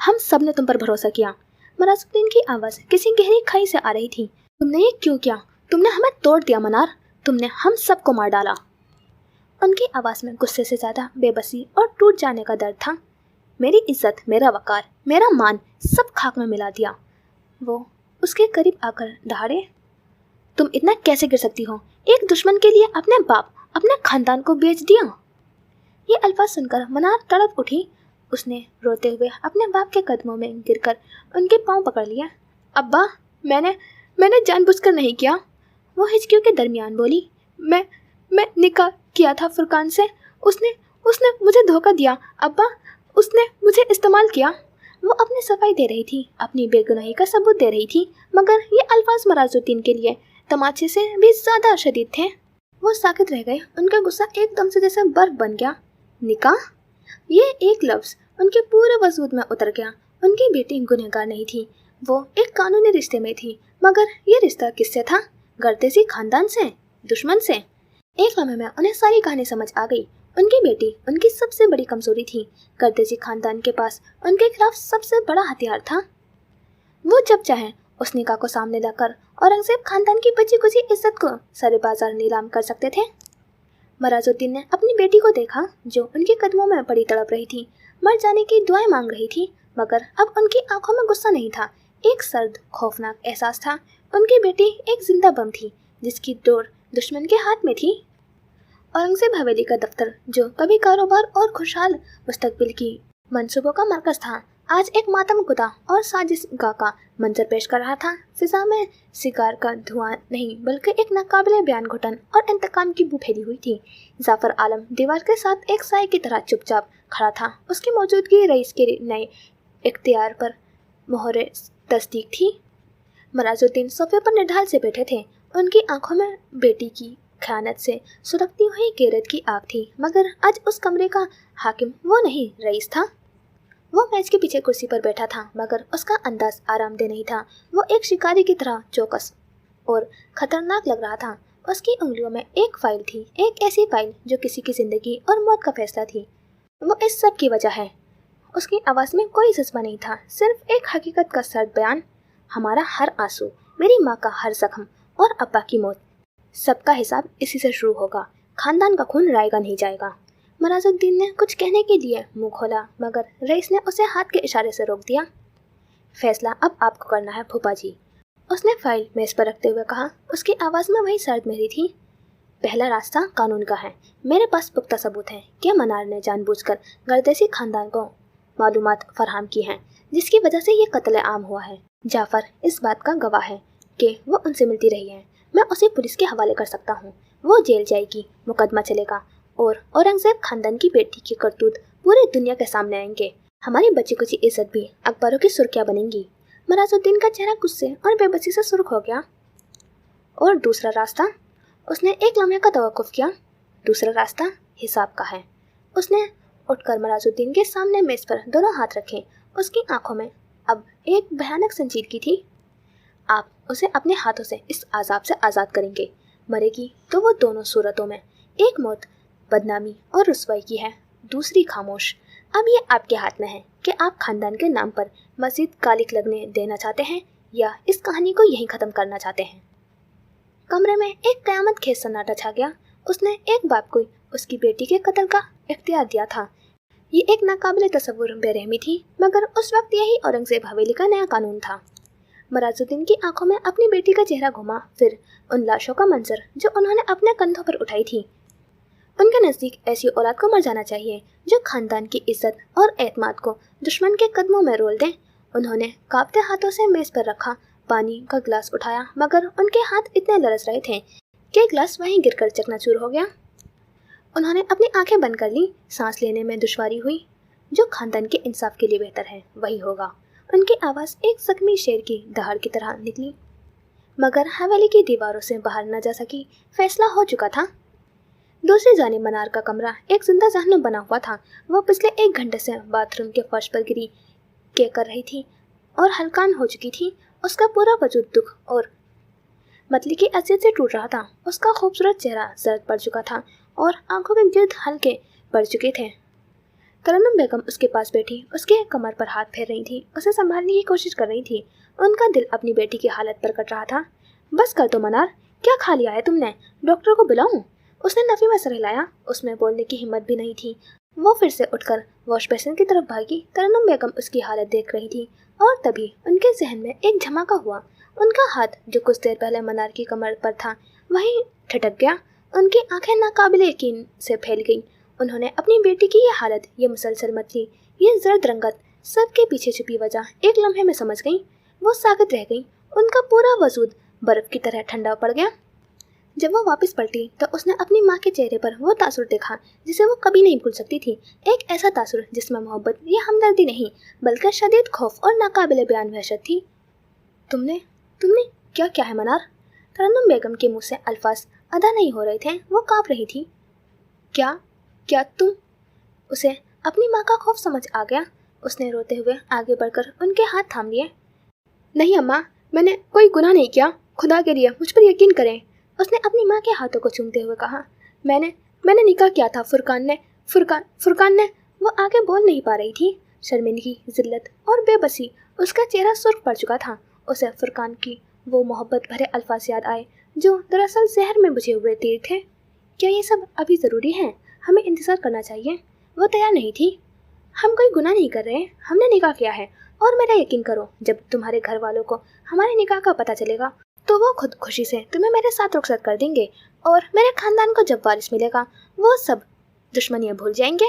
हम सब ने तुम पर भरोसा किया। मराजुद्दीन की आवाज़ किसी गहरी खाई से आ रही थी। तुमने ये क्यों किया? तुमने हमें तोड़ दिया मनार, तुमने हम सबको मार डाला। उनकी आवाज़ में गुस्से से ज़्यादा बेबसी और टूट जाने का दर्द था। मेरी इज्जत, मेरा वकार, मेरा मान सब खाक में मिला दिया। वो उसके करीब आकर दहाड़े। तुम इतना कैसे गिर सकती हो? एक दुश्मन के लिए अपने बाप, अपने खानदान को बेच दिया। ये अल्फाज सुनकर मनार तड़प उठी। उसने रोते हुए अपने बाप के कदमों में गिरकर उनके पांव पकड़ लिया। अब्बा, मैंने जानबूझकर नहीं किया। वो हिचकियों के दरमियान बोली। मैं निकाह किया था फुरकान से। उसने मुझे धोखा दिया अब्बा, उसने मुझे इस्तेमाल किया। वो अपनी सफाई दे रही थी, अपनी बेगुनाही का सबूत दे रही थी, मगर ये अल्फाज मराजुद्दीन के लिए तमाचे से भी ज़्यादा शदीद थे। वो साकित रह गए। उनका गुस्सा एकदम से जैसे बर्फ बन गया। निकाह? ये एक लफ्ज़ उनके पूरे वजूद में उतर गया। उनकी बेटी गुनहगार नहीं थी, वो एक कानूनी रिश्ते में थी, मगर ये रिश्ता किससे था? गर्देसी खानदान से, दुश्मन से। एक लम्हे में उन्हें सारी कहानी समझ आ गई। उनकी बेटी उनकी सबसे बड़ी कमजोरी थी। गर्देसी खानदान के पास उनके खिलाफ सबसे बड़ा हथियार था। वो जब चाहे उस निकाह को सामने लाकर औरंगजेब खानदान की बची कुची इज्जत को सरे बाजार नीलाम कर सकते थे। मराजुद्दीन ने अपनी बेटी को देखा, जो उनके कदमों में पड़ी तड़प रही थी, मर जाने की दुआएं मांग रही थी, मगर अब उनकी आंखों में गुस्सा नहीं था, एक सर्द खौफनाक एहसास था। उनकी बेटी एक जिंदा बम थी, जिसकी डोर दुश्मन के हाथ में थी। औरंगजेब हवेली का दफ्तर, जो कभी कारोबार और खुशहाल मुस्तकबिल की मंसूबों का मरकज था, आज एक मातमकुदा और साजिशगाह का मंजर पेश कर रहा था। फिजा में सिगार का धुआं नहीं, बल्कि एक नाकाबिले बयान घुटन और इंतकाम की बू फैली हुई थी। जाफर आलम दीवार के साथ एक साए की तरह चुपचाप खड़ा था। उसकी मौजूदगी रईस के नए इख्तियार पर मोहरे तस्दीक थी। मराजुद्दीन सोफे पर निढाल से बैठे थे। उनकी आंखों में बेटी की खयानत से सुलगती हुई गैरत की आग थी, मगर आज उस कमरे का हाकिम वो नहीं, रईस था। वो मेज के पीछे कुर्सी पर बैठा था, मगर उसका अंदाज आरामदेह नहीं था। वो एक शिकारी की तरह चौकस और खतरनाक लग रहा था। उसकी उंगलियों में एक फाइल थी, एक ऐसी फाइल जो किसी की जिंदगी और मौत का फैसला थी। वो इस सब की वजह है। उसकी आवाज़ में कोई जज्बा नहीं था, सिर्फ एक हकीकत का सर्द बयान। हमारा हर आंसू, मेरी माँ का हर जख्म और अब्बा की मौत, सबका हिसाब इसी से शुरू होगा। खानदान का खून रायगा नहीं जाएगा। मराजुद्दीन ने कुछ कहने के लिए मुंह खोला, मगर रईस ने उसे हाथ के इशारे से रोक दिया। फैसला अब आपको करना है फूफा जी, उसने फाइल मेज पर रखते हुए कहा। उसकी आवाज़ में वही सर्द मेहरी थी। पहला रास्ता कानून का है। मेरे पास पुख्ता सबूत है कि मनार ने जानबूझकर गर्देसी खानदान को मालूमात फराहम की हैं, जिसकी वजह से ये कत्ल आम हुआ है। जाफर इस बात का गवाह है कि वो उनसे मिलती रही है। मैं उसे पुलिस के हवाले कर सकता हूँ। वो जेल जाएगी, मुकदमा चलेगा और औरंगजेब खानदान की बेटी की करतूत पूरी दुनिया के सामने आएंगे। हमारी बच्ची कुची इज्जत भी अखबारों की सुर्खियाँ बनेंगी। मराजुद्दीन का चेहरा गुस्से और बेबसी से सुर्ख हो गया। और दूसरा रास्ता? उसने एक लम्हे का तवक्कुफ किया। दूसरा रास्ता हिसाब का है। उसने उठकर मराजुद्दीन के सामने मेज पर दोनों हाथ रखे। उसकी आंखों में अब एक भयानक संजीदगी थी। आप उसे अपने हाथों से इस आजाब से आज़ाद करेंगे। मरेगी तो वो दोनों सूरतों में, एक मौत बदनामी और रुसवाई की है, दूसरी खामोश। अब ये आपके हाथ में है कि आप खानदान के नाम पर मजीद कालिक लगने देना चाहते हैं या इस कहानी को यहीं ख़त्म करना चाहते हैं। कमरे में एक क़यामत खेज सन्नाटा छा गया। उसने एक बाप को उसकी बेटी के कत्ल का इख्तियार दिया था। ये एक नाकाबिले तसव्वुर बेरहमी थी, मगर उस वक्त यही औरंगजेब हवेली का नया कानून था। मराजुद्दीन की आंखों में अपनी बेटी का चेहरा घुमा, फिर उन लाशों का मंजर जो उन्होंने अपने कंधों पर उठाई थी। उनके नज़दीक ऐसी औलाद को मर जाना चाहिए जो खानदान की इज्जत और एतमाद को दुश्मन के कदमों में रोल दें। उन्होंने कांपते हाथों से मेज पर रखा पानी का गिलास उठाया, मगर उनके हाथ इतने लरस रहे थे कि गिलास वहीं गिरकर चकनाचूर हो गया। उन्होंने अपनी आंखें बंद कर ली। सांस लेने में दुश्वारी हुई। जो खानदान के इंसाफ के लिए बेहतर है वही होगा। उनकी आवाज़ एक जख्मी शेर की दहाड़ की तरह निकली, मगर हवेली की दीवारों से बाहर न जा सकी। फैसला हो चुका था। दूसरी जानिब मनार का कमरा एक जिंदा जहन्नुम बना हुआ था। वो पिछले 1 घंटे से बाथरूम के फर्श पर गिरी के कर रही थी और हलकान हो चुकी थी। उसका पूरा वजूद दुख और मतली की अजियत से टूट रहा था। उसका खूबसूरत चेहरा जर्द पड़ चुका था और आंखों के गिर्द हल्के पड़ चुके थे। तरन्नुम बेगम उसके पास बैठी उसके कमर पर हाथ फेर रही थी, उसे संभालने की कोशिश कर रही थी। उनका दिल अपनी बेटी की हालत पर कट रहा था। बस कर दो मनार, क्या खा लिया है तुमने? डॉक्टर को बुलाऊं? उसने नफी में सर हिलाया। उसमें बोलने की हिम्मत भी नहीं थी। वो फिर से उठकर वॉश बेसिन की तरफ भागी। तरन्नुम बेगम उसकी हालत देख रही थी और तभी उनके जहन में एक झमाका हुआ। उनका हाथ जो कुछ देर पहले मनार की कमर पर था वहीं ठटक गया। उनकी आंखें नाकाबिले यकीन से फैल गईं। उन्होंने अपनी बेटी की ये हालत, ये मुसलसल मतली, ये जर्द रंगत, सबके पीछे छुपी वजह एक लम्हे में समझ गईं। वो साकित रह गईं। उनका पूरा वजूद बर्फ की तरह ठंडा पड़ गया। जब वो वापस पलटी तो उसने अपनी माँ के चेहरे पर वो तासुर देखा जिसे वो कभी नहीं भूल सकती थी। एक ऐसा तासुर जिसमें मोहब्बत या हमदर्दी नहीं बल्कि शदीद खौफ और नाकाबिले बयान वहशत थी। तुमने तुमने क्या क्या है मनार? तरन्नुम बेगम के मुंह से अल्फाज अदा नहीं हो रहे थे। वो कांप रही थी। क्या क्या तुम? उसे अपनी माँ का खौफ समझ आ गया। उसने रोते हुए आगे बढ़कर उनके हाथ थाम लिए। नहीं अम्मा, मैंने कोई गुनाह नहीं किया। खुदा के लिए मुझ पर यकीन करें। उसने अपनी माँ के हाथों को चूमते हुए कहा। मैंने निकाह किया था फुरकान ने। वो आगे बोल नहीं पा रही थी। शर्मिंदगी, जिल्लत और बेबसी, उसका चेहरा सुर्ख पड़ चुका था। उसे फुरकान की वो मोहब्बत भरे अल्फाज याद आए जो दरअसल जहर में बुझे हुए तीर थे। क्या ये सब अभी ज़रूरी है? हमें इंतज़ार करना चाहिए। वो तैयार नहीं थी। हम कोई गुनाह नहीं कर रहे। हमने निकाह किया है और मेरा यकीन करो, जब तुम्हारे घर वालों को हमारे निकाह का पता चलेगा तो वो खुद खुशी से तुम्हें मेरे साथ रुखसत कर देंगे और मेरे खानदान को जब वारिस मिलेगा वो सब दुश्मनियाँ भूल जाएंगे।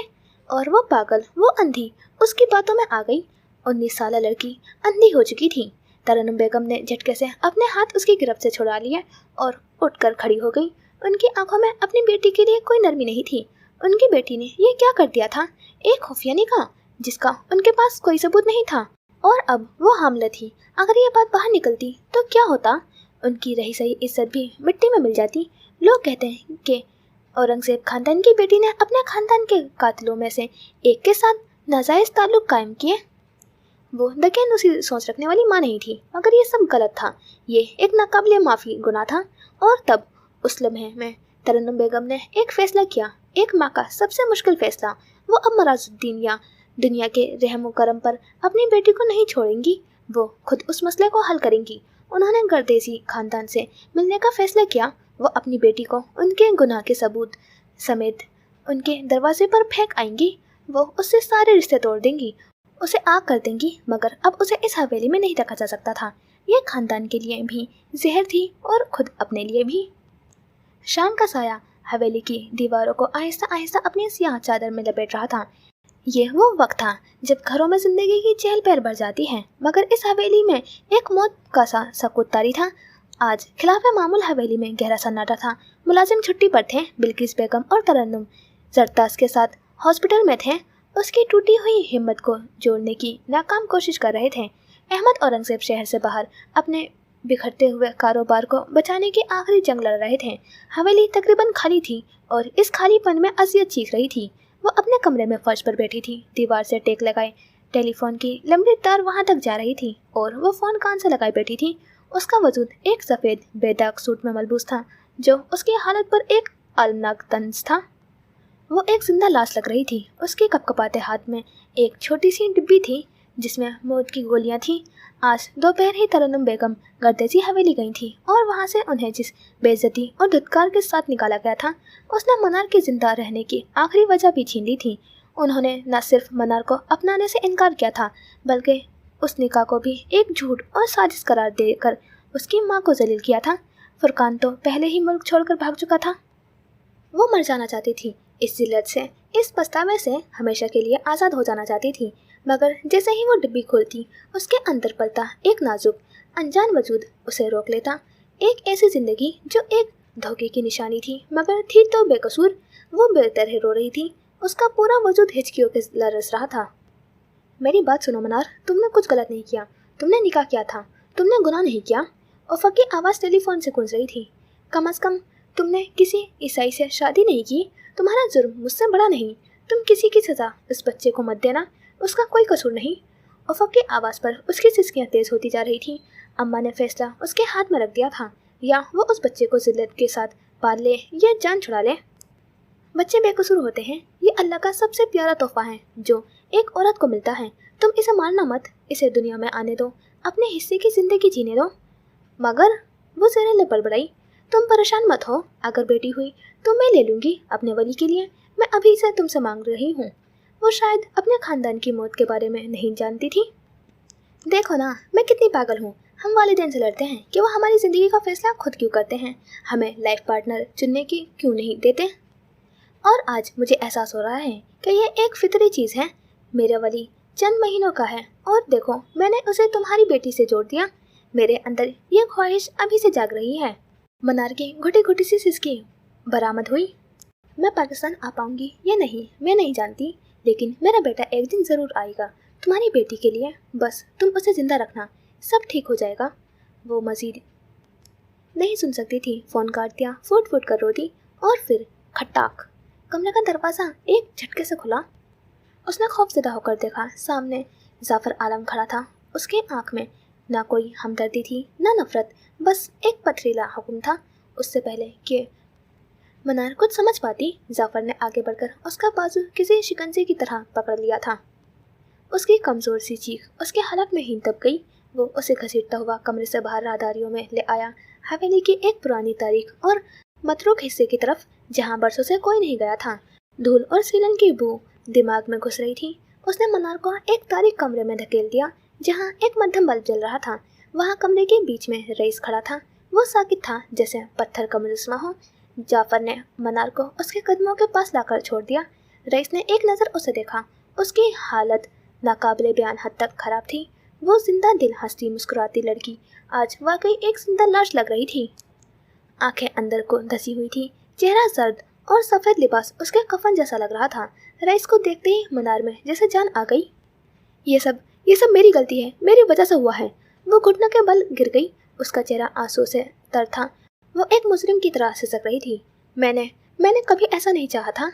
और वो पागल, वो अंधी उसकी बातों में आ गई। 19 साल लड़की अंधी हो चुकी थी। तरन्नुम बेगम ने झटके से अपने हाथ उसकी गिरफ्त से छुड़ा लिए और उठकर खड़ी हो गई। उनकी आंखों में अपनी बेटी के लिए कोई नरमी नहीं थी। उनकी बेटी ने ये क्या कर दिया था? एक खुफिया निकाह जिसका उनके पास कोई सबूत नहीं था और अब वो हामला थी। अगर ये बात बाहर निकलती तो क्या होता? उनकी रही सही इज्जत भी मिट्टी में मिल जाती। लोग कहते हैं कि औरंगजेब खानदान की बेटी ने अपने खानदान के कातिलों में से एक के साथ नाजायज़ ताल्लुक कायम किए। वो दकियानूसी सोच रखने वाली माँ नहीं थी, मगर ये सब गलत था। ये एक नाकाबिले माफ़ी गुनाह था। और तब उस लम्हे में तरन्नुम बेगम ने एक फ़ैसला किया, एक माँ का सबसे मुश्किल फ़ैसला। वो अब मराजुद्दीन या दुनिया के रहम करम पर अपनी बेटी को नहीं छोड़ेंगी। वो खुद उस मसले को हल करेंगी। उन्होंने गर्देसी खानदान से मिलने का फ़ैसला किया। वो अपनी बेटी को उनके गुनाह के सबूत समेत उनके दरवाजे पर फेंक आएंगी। वो उससे सारे रिश्ते तोड़ देंगी, उसे आग कर देंगी। मगर अब उसे इस हवेली में नहीं रखा जा सकता था। यह खानदान के लिए भी जहर थी और खुद अपने लिए भी। शाम का साया हवेली की दीवारों को आहिस्ता आहिस्ता अपनी सियाह चादर में लपेट रहा था। ये वो वक्त था जब घरों में जिंदगी की चहल पहल बढ़ जाती है, मगर इस हवेली में एक मौत का सा सकूत तारी था। आज खिलाफ मामूल हवेली में गहरा सन्नाटा था। मुलाजिम छुट्टी पर थे। बिल्किस बेगम और तरन्नुम जरताज के साथ हॉस्पिटल में थे। उसकी टूटी हुई हिम्मत को जोड़ने की नाकाम कोशिश कर रहे थे। अहमद औरंगजेब शहर से बाहर अपने बिखरते हुए कारोबार को बचाने की आखिरी जंग लड़ रहे थे। हवेली तकरीबन खाली थी और इस खालीपन में अजियत चीख रही थी। वो अपने कमरे में फर्श पर बैठी थी। दीवार से टेक लगाए टेलीफोन की लंबी तार वहां तक जा रही थी और वो फ़ोन कान से लगाई बैठी थी। उसका वजूद एक सफ़ेद बेदाग सूट में मलबूस था जो उसकी हालत पर एक अलमनाक तंज था। वो एक जिंदा लाश लग रही थी। उसके कपकपाते हाथ में एक छोटी सी डिब्बी थी जिसमें मौत की गोलियां थीं। आज दोपहर ही तरन्नुम बेगम गर्देसी हवेली गई थी और वहां से उन्हें जिस बेइज्जती और धुतकार के साथ निकाला गया था, उसने मनार के जिंदा रहने की आखिरी वजह भी छीन ली थी। उन्होंने न सिर्फ मनार को अपनाने से इनकार किया था, बल्कि उस निकाह को भी एक झूठ और साजिश करार देकर उसकी माँ को जलील किया था। फुरकान तो पहले ही मुल्क छोड़कर भाग चुका था। वो मर जाना चाहती थी। इस जिल्लत से, इस पछतावे से हमेशा के लिए आज़ाद हो जाना चाहती थी। मगर जैसे ही वो डिब्बी खोलती, उसके अंदर पलता एक नाजुक अनजान वजूद उसे रोक लेता। एक ऐसी जिंदगी जो एक धोखे की निशानी थी, मगर थी तो बेकसूर। वो बेतरह रो रही थी। उसका पूरा वजूद हिचकियों के लरस रहा था। मेरी बात सुनो मनार, तुमने कुछ गलत नहीं किया। तुमने निकाह किया था, तुमने गुनाह नहीं किया। उफ़ा की आवाज़ टेलीफोन से गूंज रही थी। कम अज़ कम तुमने किसी ईसाई से शादी नहीं की। तुम्हारा जुर्म मुझसे बड़ा नहीं। तुम किसी की सज़ा इस बच्चे को मत देना, उसका कोई कसूर नहीं। उफ़ा की आवाज़ पर उसकी सिसकियाँ तेज़ होती जा रही थीं। अम्मा ने फैसला उसके हाथ में रख दिया था, या वो उस बच्चे को जिल्लत के साथ पाल ले या जान छुड़ा ले। बच्चे बेकसूर होते हैं, ये अल्लाह का सबसे प्यारा तोहफा है जो एक औरत को मिलता है। तुम इसे मारना मत, इसे दुनिया में आने दो, अपने हिस्से की ज़िंदगी जीने दो। मगर वो ज़रा बड़बड़ाई। तुम परेशान मत हो, अगर बेटी हुई तो मैं ले लूँगी अपने वली के लिए। मैं अभी से तुमसे मांग रही हूँ। वो शायद अपने खानदान की मौत के बारे में नहीं जानती थी। देखो ना, मैं कितनी पागल हूँ। हम वालिदैन से लड़ते हैं कि वो हमारी ज़िंदगी का फैसला खुद क्यों करते हैं, हमें लाइफ पार्टनर चुनने की क्यों नहीं देते। और आज मुझे एहसास हो रहा है कि ये एक फितरी चीज़ है। मेरा वली चंद महीनों का है और देखो मैंने उसे तुम्हारी बेटी से जोड़ दिया। मेरे अंदर ये ख्वाहिश अभी से जाग रही है। मनार की घुटी घुटी सी सिसकी बरामद हुई। मैं पाकिस्तान आ पाऊंगी या नहीं मैं नहीं जानती, लेकिन मेरा बेटा एक दिन ज़रूर आएगा तुम्हारी बेटी के लिए। बस तुम उसे ज़िंदा रखना, सब ठीक हो जाएगा। वो मज़ीद नहीं सुन सकती थी। फ़ोन काट दिया, फुट फुट कर रोती और फिर खटाक कमरे का दरवाज़ा एक झटके से खुला। उसने खौफज़दा होकर देखा, सामने जाफ़र आलम खड़ा था। उसके आँख में ना कोई हमदर्दी थी ना नफ़रत, बस एक पथरीला हुक्म था। उससे पहले कि मनार कुछ समझ पाती, जाफ़र ने आगे बढ़कर उसका बाजू किसी शिकंजे की तरह पकड़ लिया था। उसकी कमज़ोर सी चीख उसके हलक में ही दब गई। वो उसे घसीटता हुआ कमरे से बाहर राहदारियों में ले आया, हवेली की एक पुरानी तारीख और मतरूक हिस्से की तरफ जहाँ बरसों से कोई नहीं गया था। धूल और सीलन की बू दिमाग में घुस रही थी। उसने मनार को एक तारीख कमरे में धकेल दिया जहाँ एक मध्यम बल्ब जल रहा था। वहाँ कमरे के बीच में रईस खड़ा था। वो साकित था जैसे पत्थर का मुजस्मा हो। जाफ़र ने मनार को उसके कदमों के पास लाकर छोड़ दिया। रईस ने एक नज़र उसे देखा। उसकी हालत नाकाबिले बयान हद तक खराब थी। वो जिंदा दिल हंसती मुस्कुराती लड़की आज वाकई एक जिंदा लाश लग रही थी। आंखें अंदर को धसी हुई थी, चेहरा सर्द और सफ़ेद लिबास उसके कफन जैसा लग रहा था। रईस को देखते ही मनार में जैसे जान आ गई। ये सब मेरी गलती है, मेरी वजह से हुआ है। वो घुटनों के बल गिर गई। उसका चेहरा आंसू से तर था। वो एक मुजरिम की तरह सिसक रही थी। मैंने कभी ऐसा नहीं चाहा था।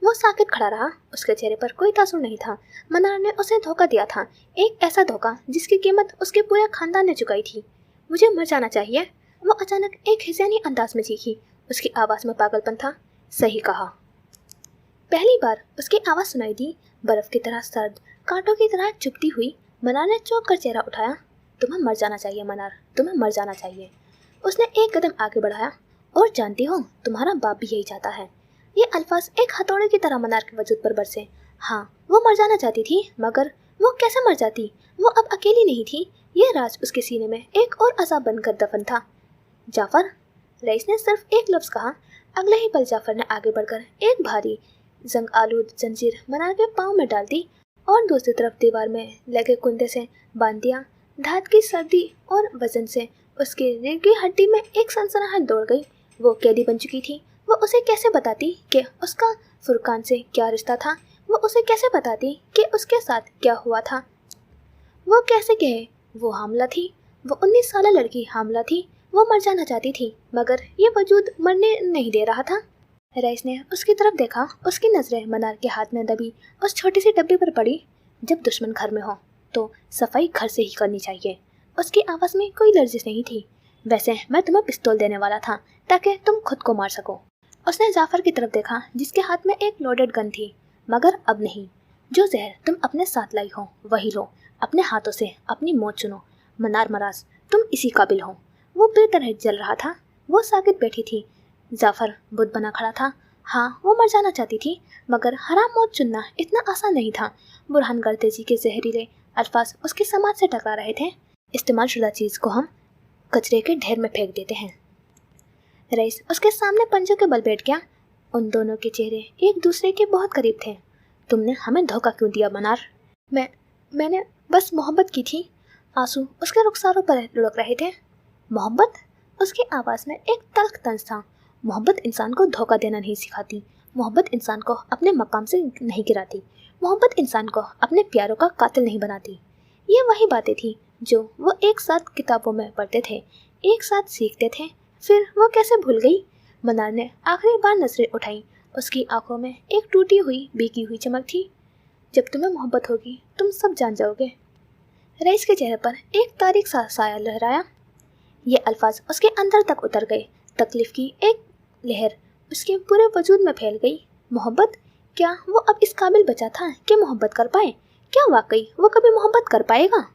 वो साकित खड़ा रहा। उसके चेहरे पर कोई तासुर नहीं था। मनार ने उसे धोखा दिया था, एक ऐसा धोखा जिसकी कीमत उसके पूरे खानदान ने चुकाई थी। मुझे मर जाना चाहिए। वो अचानक एक हिज़ानी अंदाज में चीखी। उसकी आवाज़ में पागलपन था। सही कहा। पहली बार उसकी आवाज़ सुनाई दी, बर्फ़ की तरह सर्द, कांटों की तरह चुभती हुई। मनार ने चौंक कर चेहरा उठाया। तुम्हें मर जाना चाहिए मनार, तुम्हें मर जाना चाहिए। उसने एक कदम आगे बढ़ाया। और जानती हो, तुम्हारा बाप भी यही चाहता है। ये अल्फाज एक हथौड़े की तरह मनार के वजूद पर बरसे। हाँ, वो मर जाना चाहती थी, मगर वो कैसे मर जाती? वो अब अकेली नहीं थी। ये राज उसके सीने में एक और अज़ाब बनकर दफन था। जाफ़र, रईस ने सिर्फ एक लफ्ज़ कहा। अगले ही पल जाफ़र ने आगे बढ़कर एक भारी जंग आलूद जंजीर मनार के पाँव में डाल दी और दूसरी तरफ दीवार में लगे कुंदे से बांध दिया। धात की सर्दी और वजन से उसकी रीढ़ की हड्डी में एक सनसनाहट दौड़ गई। वो कैदी बन चुकी थी। वो उसे कैसे बताती कि उसका फुरकान से क्या रिश्ता था? वो उसे कैसे बताती कि उसके साथ क्या हुआ था? वो कैसे कहे वो हामला थी? वो 19 साल लड़की हामला थी। वो मर जाना चाहती थी, मगर ये वजूद मरने नहीं दे रहा था। रईस ने उसकी तरफ देखा। उसकी नज़रें मनार के हाथ में दबी उस छोटी सी डब्बी पर पड़ी। जब दुश्मन घर में हो तो सफाई घर से ही करनी चाहिए। उसकी आवाज़ में कोई लर्जिश नहीं थी। वैसे मैं तुम्हें पिस्तौल देने वाला था ताकि तुम खुद को मार सको। उसने जाफ़र की तरफ देखा जिसके हाथ में एक लोडेड गन थी। मगर अब नहीं। जो जहर तुम अपने साथ लाई हो वही लो। अपने हाथों से अपनी मौत चुनो। मनार मराज, तुम इसी काबिल हो। वो बेतरह जल रहा था। वो साकित बैठी थी। जाफ़र बुत बना खड़ा था। हाँ, वो मर जाना चाहती थी, मगर हराम मौत चुनना इतना आसान नहीं था। बुरहान गर्तेजी के जहरीले अल्फाज उसकी समाज से टकरा रहे थे। इस्तेमाल शुदा चीज़ को हम कचरे के ढेर में फेंक देते हैं। रईस उसके सामने पंजों के बल बैठ गया। उन दोनों के चेहरे एक दूसरे के बहुत करीब थे। तुमने हमें धोखा क्यों दिया मनार? मैंने बस मोहब्बत की थी। आंसू उसके रुखसारों पर लुढ़क रहे थे। मोहब्बत? उसकी आवाज़ में एक तल्ख तंज था। मोहब्बत इंसान को धोखा देना नहीं सिखाती, मोहब्बत इंसान को अपने मकाम से नहीं गिराती, मोहब्बत इंसान को अपने प्यारों का कातिल नहीं बनाती। ये वही बातें थी जो वो एक साथ किताबों में पढ़ते थे, एक साथ सीखते थे। फिर वो कैसे भूल गई? मनार ने आखिरी बार नजरें उठाई। उसकी आंखों में एक टूटी हुई भीगी हुई चमक थी। जब तुम्हें मोहब्बत होगी तुम सब जान जाओगे। रईस के चेहरे पर एक तारीख सा साया लहराया। ये अल्फाज उसके अंदर तक उतर गए। तकलीफ की एक लहर उसके पूरे वजूद में फैल गई। मोहब्बत? क्या वो अब इस काबिल बचा था कि मोहब्बत कर पाए? क्या वाकई वो कभी मोहब्बत कर पाएगा?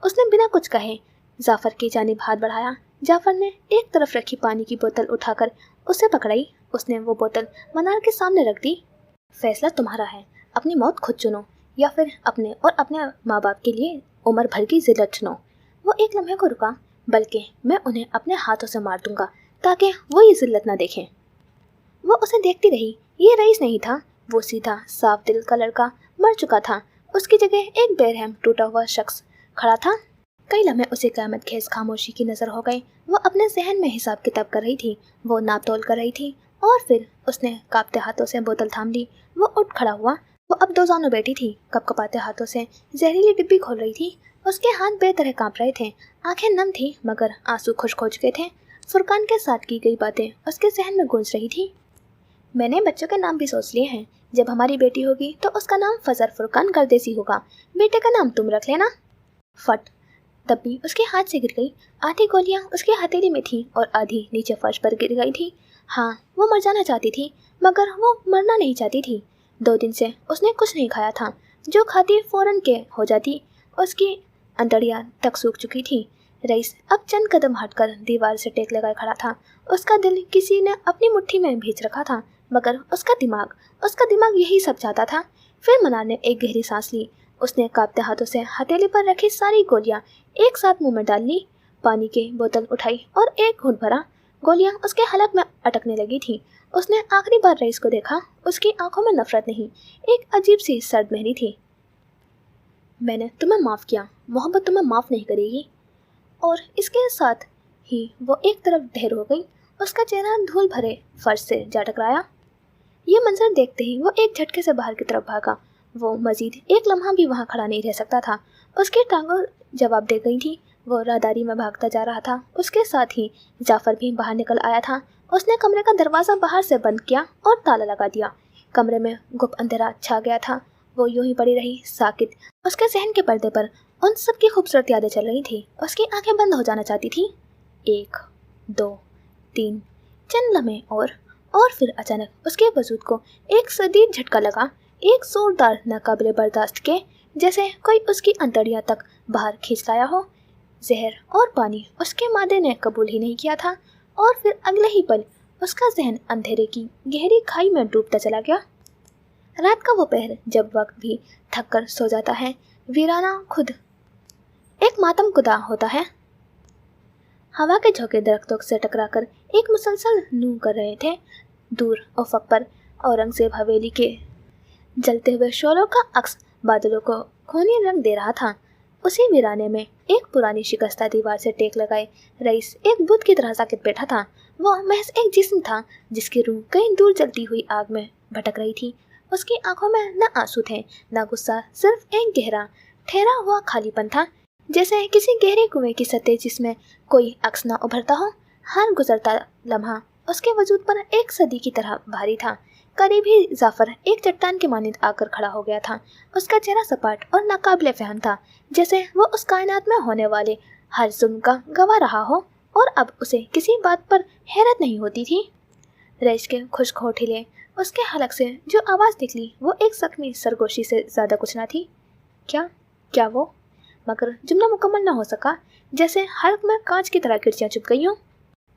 उसने बिना कुछ कहे जाफर की जानिब हाथ बढ़ाया। जाफर ने एक तरफ रखी पानी की बोतल उठाकर उसे पकड़ाई। उसने वो बोतल मनार के सामने रख दी। फैसला तुम्हारा है, अपनी मौत खुद चुनो या फिर अपने और अपने माँ बाप के लिए उम्र भर की जिल्लत चुनो। वो एक लम्हे को रुका। बल्कि मैं उन्हें अपने हाथों से मार दूंगा ताकि वो ये जिल्लत ना देखें। वो उसे देखती रही। ये रईस नहीं था, वो सीधा साफ दिल का लड़का मर चुका था। उसकी जगह एक बेरहम टूटा हुआ शख्स खड़ा था। कई लम्हे उसे क़यामत खेज खामोशी की नज़र हो गई। वो अपने जहन में हिसाब किताब कर रही थी, वो नाप तोल कर रही थी। और फिर उसने कांपते हाथों से बोतल थाम ली। वो उठ खड़ा हुआ। वो अब दो जानों बैठी थी, कपकपाते हाथों से जहरीली डिब्बी खोल रही थी। उसके हाथ बेतरह कांप रहे थे, आंखें नम थी मगर आंसू खुश्क हो चुके थे। फुरकान के साथ की गई बातें उसके जहन में गूंज रही थी। मैंने बच्चों के नाम भी सोच लिए हैं। जब हमारी बेटी होगी तो उसका नाम फजर फुरकान गर्देसी होगा। बेटे का नाम तुम रख लेना। फट! डब्बी उसके हाथ से गिर गई। आधी गोलियां उसकी हथेली में थी और आधी नीचे फर्श पर गिर गई थी। हाँ, वो मर जाना चाहती थी मगर वो मरना नहीं चाहती थी। 2 दिन से उसने कुछ नहीं खाया था। जो खाती फौरन के हो जाती। उसकी अंतड़ियाँ तक सूख चुकी थी। रईस अब चंद कदम हटकर दीवार से टेक लगाए खड़ा था। उसका दिल किसी ने अपनी मुट्ठी में भींच रखा था मगर उसका दिमाग यही सब चाहता था। फिर मनार ने एक गहरी सांस ली। उसने कांपते हाथों से हथेली पर रखी सारी गोलियां एक साथ मुंह में डाल ली। पानी की बोतल उठाई और एक घूंट भरा। गोलियां उसके हलक में अटकने लगी थी। उसने आखिरी बार रईस को देखा। उसकी आंखों में नफरत नहीं, एक अजीब सी सर्द मेहंदी थी। मैंने तुम्हें माफ़ किया, मोहब्बत तुम्हें माफ़ नहीं करेगी। और इसके साथ ही वो एक तरफ ढेर हो गई। उसका चेहरा धूल भरे फर्श से जा टकराया। ये मंजर देखते ही वो एक झटके से बाहर की तरफ भागा। वो मजीद एक लम्हा भी वहाँ खड़ा नहीं रह सकता था। उसकी टांगों जवाब दे गई थी। वो राहदारी में भागता जा रहा था। उसके साथ ही जाफर भी बाहर निकल आया था। उसने कमरे का दरवाज़ा बाहर से बंद किया और ताला लगा दिया। कमरे में गुप्त अंधेरा छा गया था। वो यूं ही पड़ी रही साकित। उसके जहन के पर्दे पर उन सब की खूबसूरत यादें चल रही थी। उसकी आंखें बंद हो जाना चाहती थी। 1, 2, 3 चंद लम्हे और फिर अचानक उसके वजूद को एक शदीद झटका लगा। एक जोरदार नाकाबिले बर्दाश्त के जैसे कोई उसकी अंतड़ियां तक बाहर खींच लाया हो। जहर और पानी उसके मादे ने कबूल ही नहीं किया था। और फिर अगले ही पल उसका जहन अंधेरे की गहरी खाई में डूबता चला गया। रात का वो पहर जब वक्त भी थक कर सो जाता है, वीराना खुद एक मातम कुदा होता है। हवा के झोंके दरख्तों से टकराकर एक मुसलसल नू कर रहे थे। दूर उफ़क़ पर औरंगज़ेब हवेली के जलते हुए शोलों का अक्स बादलों को खूनी रंग दे रहा था। उसी वीराने में एक पुरानी शिकस्ता दीवार से टेक लगाए रईस एक बुत की तरह साकित बैठा था। वो महज एक जिस्म था जिसकी रूह कहीं दूर जलती हुई आग में भटक रही थी। उसकी आंखों में न आंसू थे न गुस्सा, सिर्फ एक गहरा ठहरा हुआ खालीपन था, जैसे किसी गहरे कुएं की सतह जिसमें कोई अक्स न उभरता हो। हर गुजरता लम्हा उसके वजूद पर एक सदी की तरह भारी था। करीब ही जाफर एक चट्टान के मानिंद आकर खड़ा हो गया था। उसका चेहरा सपाट और नाकाबिले फहम था, जैसे वो उस कायनात में होने वाले हर जुल्म का गवाह रहा हो और अब उसे किसी बात पर हैरत नहीं होती थी। रईस के खुश्क होठ हिले। उसके हलक से जो आवाज़ निकली वो एक जख्मी सरगोशी से ज़्यादा कुछ ना थी। क्या वो? मगर जुमला मुकम्मल ना हो सका, जैसे हलक में कांच की तरह किरचियाँ चुप गई हों।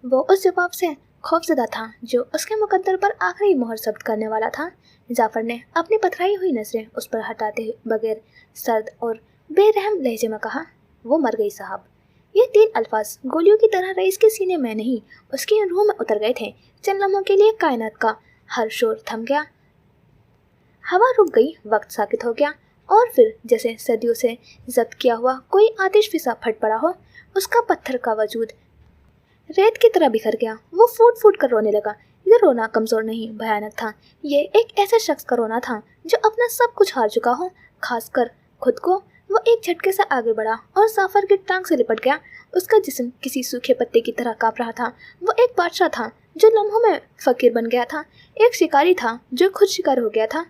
वो उस जवाब से खौफजदा था जो उसके मुकद्दर पर आखिरी मोहर जब्त करने वाला था। जाफर ने अपनी पथराई हुई नजरें उस पर हटाते बगैर सर्द और बेरहम लहजे में कहा, वो मर गई साहब। ये 3 अल्फाज गोलियों की तरह रईस के सीने में नहीं, उसकी रूह में उतर गए थे। चंद लम्हों के लिए कायनात का हर शोर थम गया। हवा रुक गई, वक्त साकित हो गया और फिर जैसे सदियों से जब्त किया हुआ कोई आतिश फिसा फट पड़ा हो, उसका पत्थर का वजूद रेत की तरह बिखर गया। वो फूट फूट कर रोने लगा। ये रोना कमजोर नहीं, भयानक था। ये एक ऐसे शख्स का रोना था जो अपना सब कुछ हार चुका हो, खासकर खुद को। वो एक झटके से आगे बढ़ा और जाफर की टांग से लिपट गया। उसका जिस्म किसी सूखे पत्ते की तरह कांप रहा था। वो एक बादशाह था जो लम्हों में फकीर बन गया था, एक शिकारी था जो खुद शिकार हो गया था।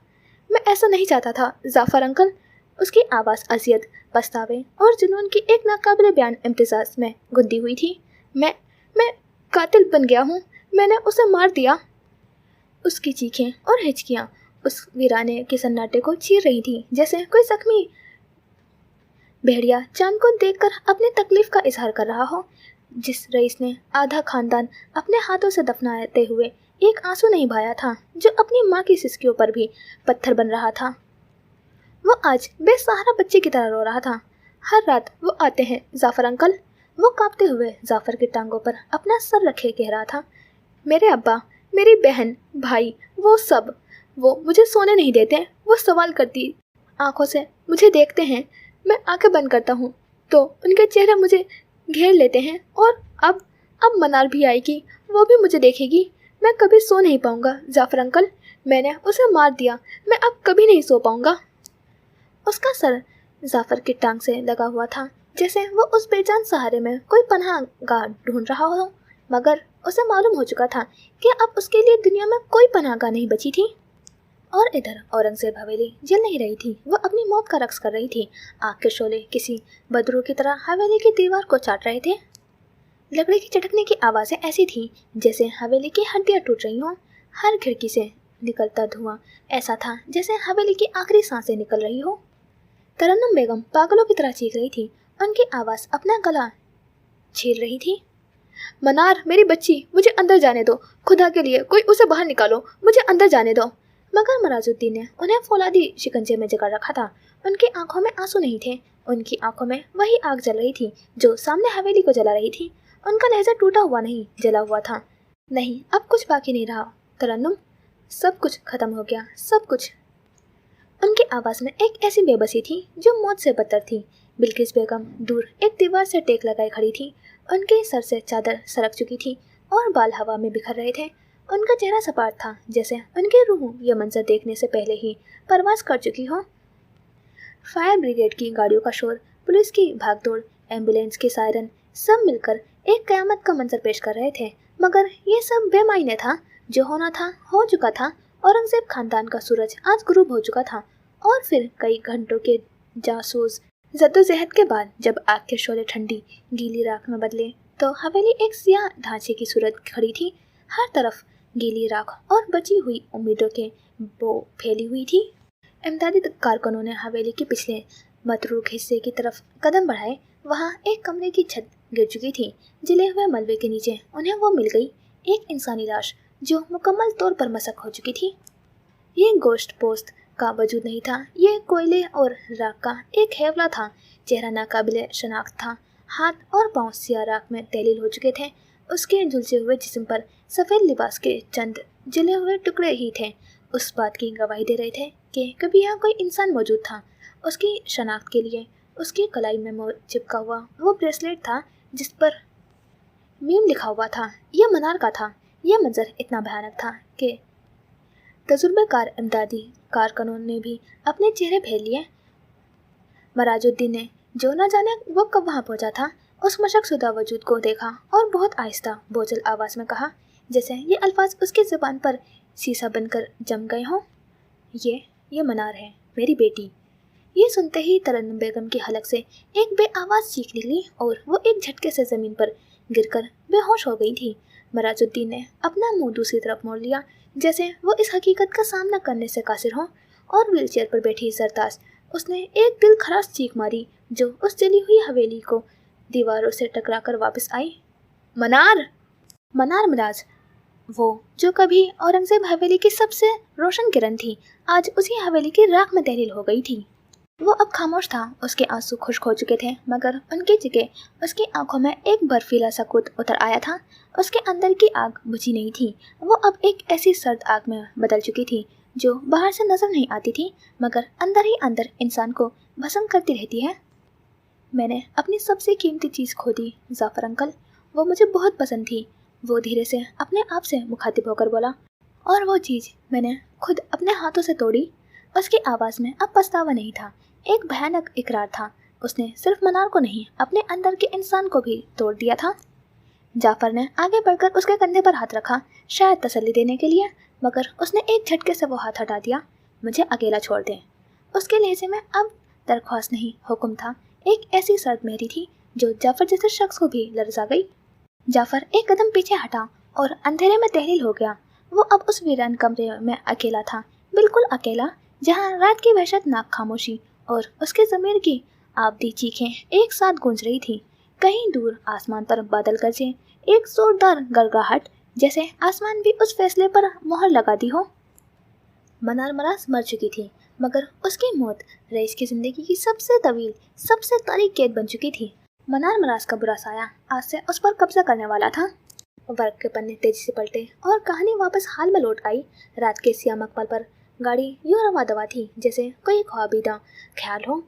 मैं ऐसा नहीं चाहता था जाफर अंकल। उसकी आवाज़ अजियत, पछतावे और जुनून की एक नाकाबिले बयान इम्तिजाज में गुंदी हुई थी। मैं कातिल बन गया हूँ, मैंने उसे मार दिया। उसकी चीखें और हिचकियाँ उस वीराने के सन्नाटे को चीर रही थी, जैसे कोई जख्मी भेड़िया चांद को देखकर अपनी तकलीफ का इजहार कर रहा हो। जिस रईस ने आधा खानदान अपने हाथों से दफनाते हुए एक आंसू नहीं बहाया था, जो अपनी माँ की सिसकियों पर भी पत्थर बन रहा था, वो आज बेसहारा बच्चे की तरह रो रहा था। हर रात वो आते हैं जाफर अंकल। वो कांपते हुए जाफर की टांगों पर अपना सर रखे कह रहा था, मेरे अब्बा, मेरी बहन, भाई, वो सब, वो मुझे सोने नहीं देते। वो सवाल करती आंखों से मुझे देखते हैं। मैं आंखें बंद करता हूँ तो उनके चेहरे मुझे घेर लेते हैं। और अब मनार भी आएगी, वो भी मुझे देखेगी। मैं कभी सो नहीं पाऊंगा जाफर अंकल। मैंने उसे मार दिया, मैं अब कभी नहीं सो पाऊंगा। उसका सर जाफर की टांग से लगा हुआ था, जैसे वो उस बेजान सहारे में कोई पनाह गाह ढूंढ रहा हो। मगर उसे मालूम हो चुका था कि अब उसके लिए दुनिया में कोई पनाह गाह नहीं बची थी। और इधर औरंगजेब हवेली जल नहीं रही थी। वो अपनी मौत का रक्स कर रही थी। आग के शोले किसी बदरू की तरह हवेली की दीवार को चाट रहे थे। लकड़ी की चटकने की आवाज़ें ऐसी थी जैसे हवेली की हड्डियां टूट रही हों। हर खिड़की से निकलता धुआं ऐसा था जैसे हवेली की आखिरी सांसें निकल रही हो। तरन्नुम बेगम पागलों की तरह चीख रही थी। उनकी आवाज़ अपना गला छील रही थी। मनार, मेरी बच्ची, मुझे अंदर जाने दो। खुदा के लिए कोई उसे बाहर निकालो, मुझे अंदर जाने दो। मगर मराजुद्दीन ने उन्हें फौलादी शिकंजे में जकड़ रखा था। उनकी आंखों में आंसू नहीं थे, उनकी आंखों में वही आग जल रही थी जो सामने हवेली को जला रही थी। उनका लहजा टूटा हुआ नहीं, जला हुआ था। नहीं, अब कुछ बाकी नहीं रहा तरन्नुम, सब कुछ खत्म हो गया, सब कुछ। उनकी आवाज़ में एक ऐसी बेबसी थी जो मौत से बदतर थी। बिल्किस बेगम दूर एक दीवार से टेक लगाए खड़ी थी। उनके सर से चादर सरक चुकी थी और बाल हवा में बिखर रहे थे। उनका चेहरा सपाट था, जैसे उनकी रूह यह मंजर देखने से पहले ही परवास कर चुकी हो। फायर ब्रिगेड की गाड़ियों का शोर, पुलिस की भागदौड़, एम्बुलेंस के सायरन, सब मिलकर एक कयामत का मंजर पेश कर रहे थे। मगर ये सब बेमायने था। जो होना था हो चुका था। औरंगजेब खानदान का सूरज आज गुरूब हो चुका था। और फिर कई घंटों के जासूस जद्दोजहद के बाद जब आग के शोले ठंडी गीली राख में बदले तो हवेली एक सियाह ढांचे की सूरत खड़ी थी। हर तरफ गीली राख और बची हुई उम्मीदों के बो फैली हुई थी। इमदादी कारकुनों ने हवेली के पिछले मतरूक हिस्से की तरफ कदम बढ़ाए। वहाँ एक कमरे की छत गिर चुकी थी। जले हुए मलबे के नीचे उन्हें वो मिल गई, एक इंसानी लाश जो मुकम्मल तौर पर मसक हो चुकी थी। ये गोश्त पोस्त का वजूद नहीं था, ये कोयले और राख का एक हैवला था। चेहरा नाकाबिले शनाख्त था, हाथ और पांव सियाह राख में तहलील हो चुके थे। उसके झुलसे हुए जिस्म पर सफ़ेद लिबास के चंद जले हुए टुकड़े ही थे। उस बात की गवाही दे रहे थे कि कभी यहाँ कोई इंसान मौजूद था। उसकी शनाख्त के लिए उसकी कलाई में चिपका हुआ वो ब्रेसलेट था जिस पर मीम लिखा हुआ था। यह मनार का था। यह मंजर इतना भयानक था कि तजुर्बेकार इमदादी कारकुनों ने भी अपने चेहरे फेर लिए। मराजुद्दीन ने जो न जाने वो कब वहाँ पहुँचा था, उस मशकशुदा वजूद को देखा और बहुत आहिस्ता बोझल आवाज़ में कहा, जैसे ये अल्फाज उसकी ज़ुबान पर सीसा बनकर जम गए हों, ये मनार है, मेरी बेटी। ये सुनते ही तरन्नुम बेगम की हलक से एक बेआवाज़ चीख निकली और वो एक झटके से ज़मीन पर गिरकर बेहोश हो गई थी। मराजुद्दीन ने अपना मुंह दूसरी तरफ मोड़ लिया, जैसे वो इस हकीकत का सामना करने से कासिर हो। और व्हीलचेयर पर बैठी सरताज उसने एक दिल खराश चीख मारी जो उस जली हुई हवेली को दीवारों से टकराकर वापस आई। मनार मिराज, वो जो कभी औरंगजेब हवेली की सबसे रोशन किरण थी, आज उसी हवेली की राख में तहलील हो गई थी। वो अब खामोश था। उसके आंसू खुश्क हो चुके थे, मगर उनकी जगह उसकी आंखों में एक बर्फीला सकूत उतर आया था। उसके अंदर की आग बुझी नहीं थी। वो अब एक ऐसी सर्द आग में बदल चुकी थी जो बाहर से नजर नहीं आती थी, मगर अंदर ही अंदर इंसान को भस्म करती रहती है। मैंने अपनी सबसे कीमती चीज़ खो दी जाफर अंकल। वो मुझे बहुत पसंद थी, वो धीरे से अपने आप से मुखातिब होकर बोला, और वो चीज़ मैंने खुद अपने हाथों से तोड़ी। उसकी आवाज़ में अब पछतावा नहीं था, एक भयानक इकरार था। उसने सिर्फ मनार को नहीं, अपने अंदर के इंसान को भी तोड़ दिया था। जाफर ने आगे बढ़कर उसके कंधे पर हाथ रखा, शायद तसल्ली देने के लिए, मगर उसने एक झटके से वो हाथ हटा दिया। मुझे अकेला छोड़ दें। उसके लहजे में अब दरख्वास्त नहीं, हुक्म था। एक ऐसी सर्द मेहरी थी जो जाफर जैसे शख्स को भी लर्जा गई। जाफर एक कदम पीछे हटा और अंधेरे में तहलील हो गया। वो अब उस वीरान कमरे में अकेला था, बिल्कुल अकेला, जहाँ रात की वहशतनाक खामोशी और उसके ज़मीर की आबदी चीखें एक साथ गूंज रही थी। कहीं दूर आसमान पर बादल गरजे, एक जोरदार गड़गड़ाहट, जैसे आसमान भी उस फैसले पर मोहर लगा दी हो। मनार मराज मर चुकी थी, मगर उसकी मौत रईस की जिंदगी की सबसे तवील, सबसे तारीक कैद बन चुकी थी। मनार मराज का बुरा साया आज से उस पर कब्जा करने वाला था। वर्क के पन्ने तेजी से पलटे और कहानी वापस हाल में लौट आई। रात के सियाह मकबल पर गाड़ी यूं रवा दवा थी जैसे कोई ख्वाबीदा ख्याल हो।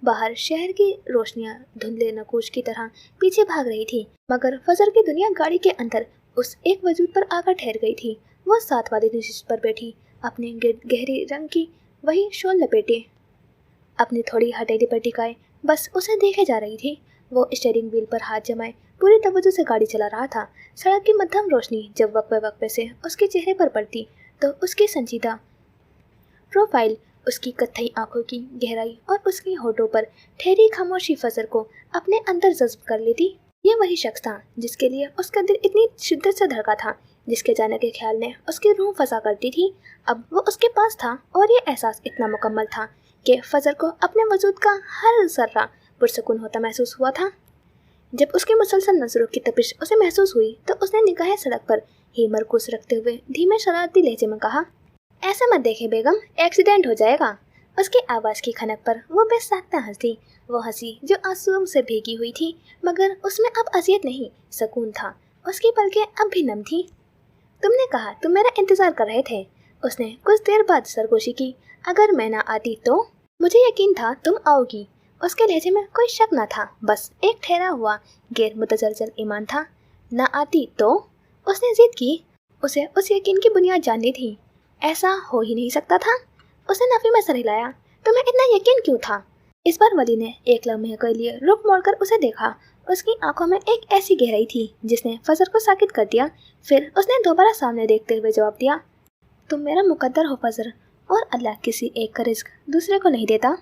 बाहर शहर की रोशनियां धुंधले नकूश की तरह पीछे भाग रही थी, मगर फजर की दुनिया गाड़ी के अंदर उस एक वजूद पर आकर ठहर गई थी। वो साथ वाली नशिस्त पर बैठी, अपने गहरी रंग की वही शॉल लपेटे, अपनी थोड़ी हथेली पर टिकाए बस उसे देखे जा रही थी। वो स्टीयरिंग व्हील पर हाथ जमाए पूरी तवज्जो से गाड़ी चला रहा था। सड़क की मध्यम रोशनी जब वक्फे से उसके चेहरे पर पड़ती तो उसकी संजीदा प्रोफाइल, उसकी कत्थई आंखों की गहराई और उसकी होठों पर ठहरी खामोशी फजर को अपने अंदर जज्ब कर लेती। ये वही शख्स था जिसके लिए उसका दिल इतनी शिद्दत से धड़का था, जिसके जाने के ख्याल ने उसकी रूह फंसा करती थी। अब वो उसके पास था और ये एहसास इतना मुकम्मल था कि फजर को अपने वजूद का हर जर्रा पुरसकून होता महसूस हुआ था। जब उसकी मुसलसल नजरों की तपिश उसे महसूस हुई तो उसने निगाहें सड़क पर ही मरकूज रखते हुए धीमे शरारती लहजे में कहा, ऐसे मत देखे बेगम, एक्सीडेंट हो जाएगा। उसकी आवाज़ की खनक पर वो बेसाख्ता हंसी, वो हंसी जो आंसुओं से भीगी हुई थी, मगर उसमें अब अजियत नहीं, सुकून था। उसकी पलकें अब भी नम थी। तुमने कहा तुम मेरा इंतजार कर रहे थे। उसने कुछ देर बाद सरगोशी की। अगर मैं ना आती तो? मुझे यकीन था तुम आओगी। उसके लहजे में कोई शक न था, बस एक ठहरा हुआ गैर मुतजलजल ईमान था। ना आती तो? उसने जिद की। उसे उस यकीन की बुनियाद जाननी थी। ऐसा हो ही नहीं सकता था। उसने नफी में सर हिलाया। तुम्हें इतना यकीन क्यों था? इस बार वली ने एक लम्हे के लिए रुक मोड़कर उसे देखा। उसकी आंखों में एक ऐसी गहराई थी जिसने फजर को साकित कर दिया। फिर उसने दोबारा सामने देखते हुए जवाब दिया, तुम मेरा मुकद्दर हो फजर, और अल्लाह किसी एक का रिज्क दूसरे को नहीं देता।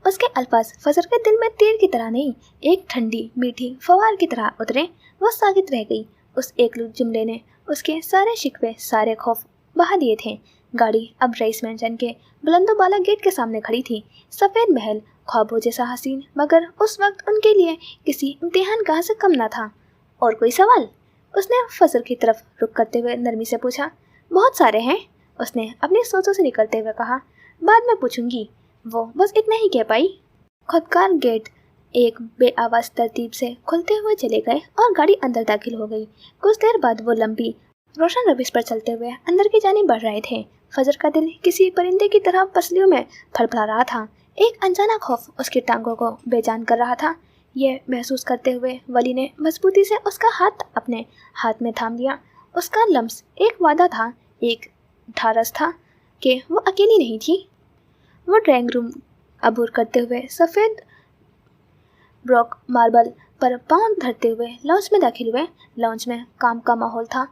उसके अल्फाज फजर के दिल में तीर की तरह नहीं, एक ठंडी मीठी फवार की तरह उतरे। वो साकित रह गई। उस एक जुमले ने उसके सारे शिकवे, सारे खौफ बहा दिए थे। गाड़ी अब रईस मैंशन के बुलंदो बाला गेट के सामने खड़ी थी। सफ़ेद महल ख्वाबों जैसा हसीन, मगर उस वक्त उनके लिए किसी इम्तिहान गाह से कम न था। और कोई सवाल? उसने फजर की तरफ रुख करते हुए नरमी से पूछा। बहुत सारे हैं, उसने अपनी सोचों से निकलते हुए कहा। बाद में पूछूंगी। वो बस इतना ही कह पाई। खुदकार गेट एक बेआवाज तरतीब से खुलते हुए चले गए और गाड़ी अंदर दाखिल हो गई। कुछ देर बाद वो लंबी रोशन रविश पर चलते हुए अंदर की जानिब बढ़ रहे थे। फजर का दिल किसी परिंदे की तरह पसलियों में फड़फड़ा रहा था। एक अनजाना खौफ उसकी टांगों को बेजान कर रहा था। यह महसूस करते हुए वली ने मजबूती से उसका हाथ अपने हाथ में थाम लिया। उसका लम्स एक वादा था, एक ढारस था कि वो अकेली नहीं थी। वो ड्राइंग रूम अबूर करते हुए सफ़ेद ब्रॉक मार्बल पर पाँव धरते हुए लॉन्च में दाखिल हुए। लॉन्च में काम का माहौल था।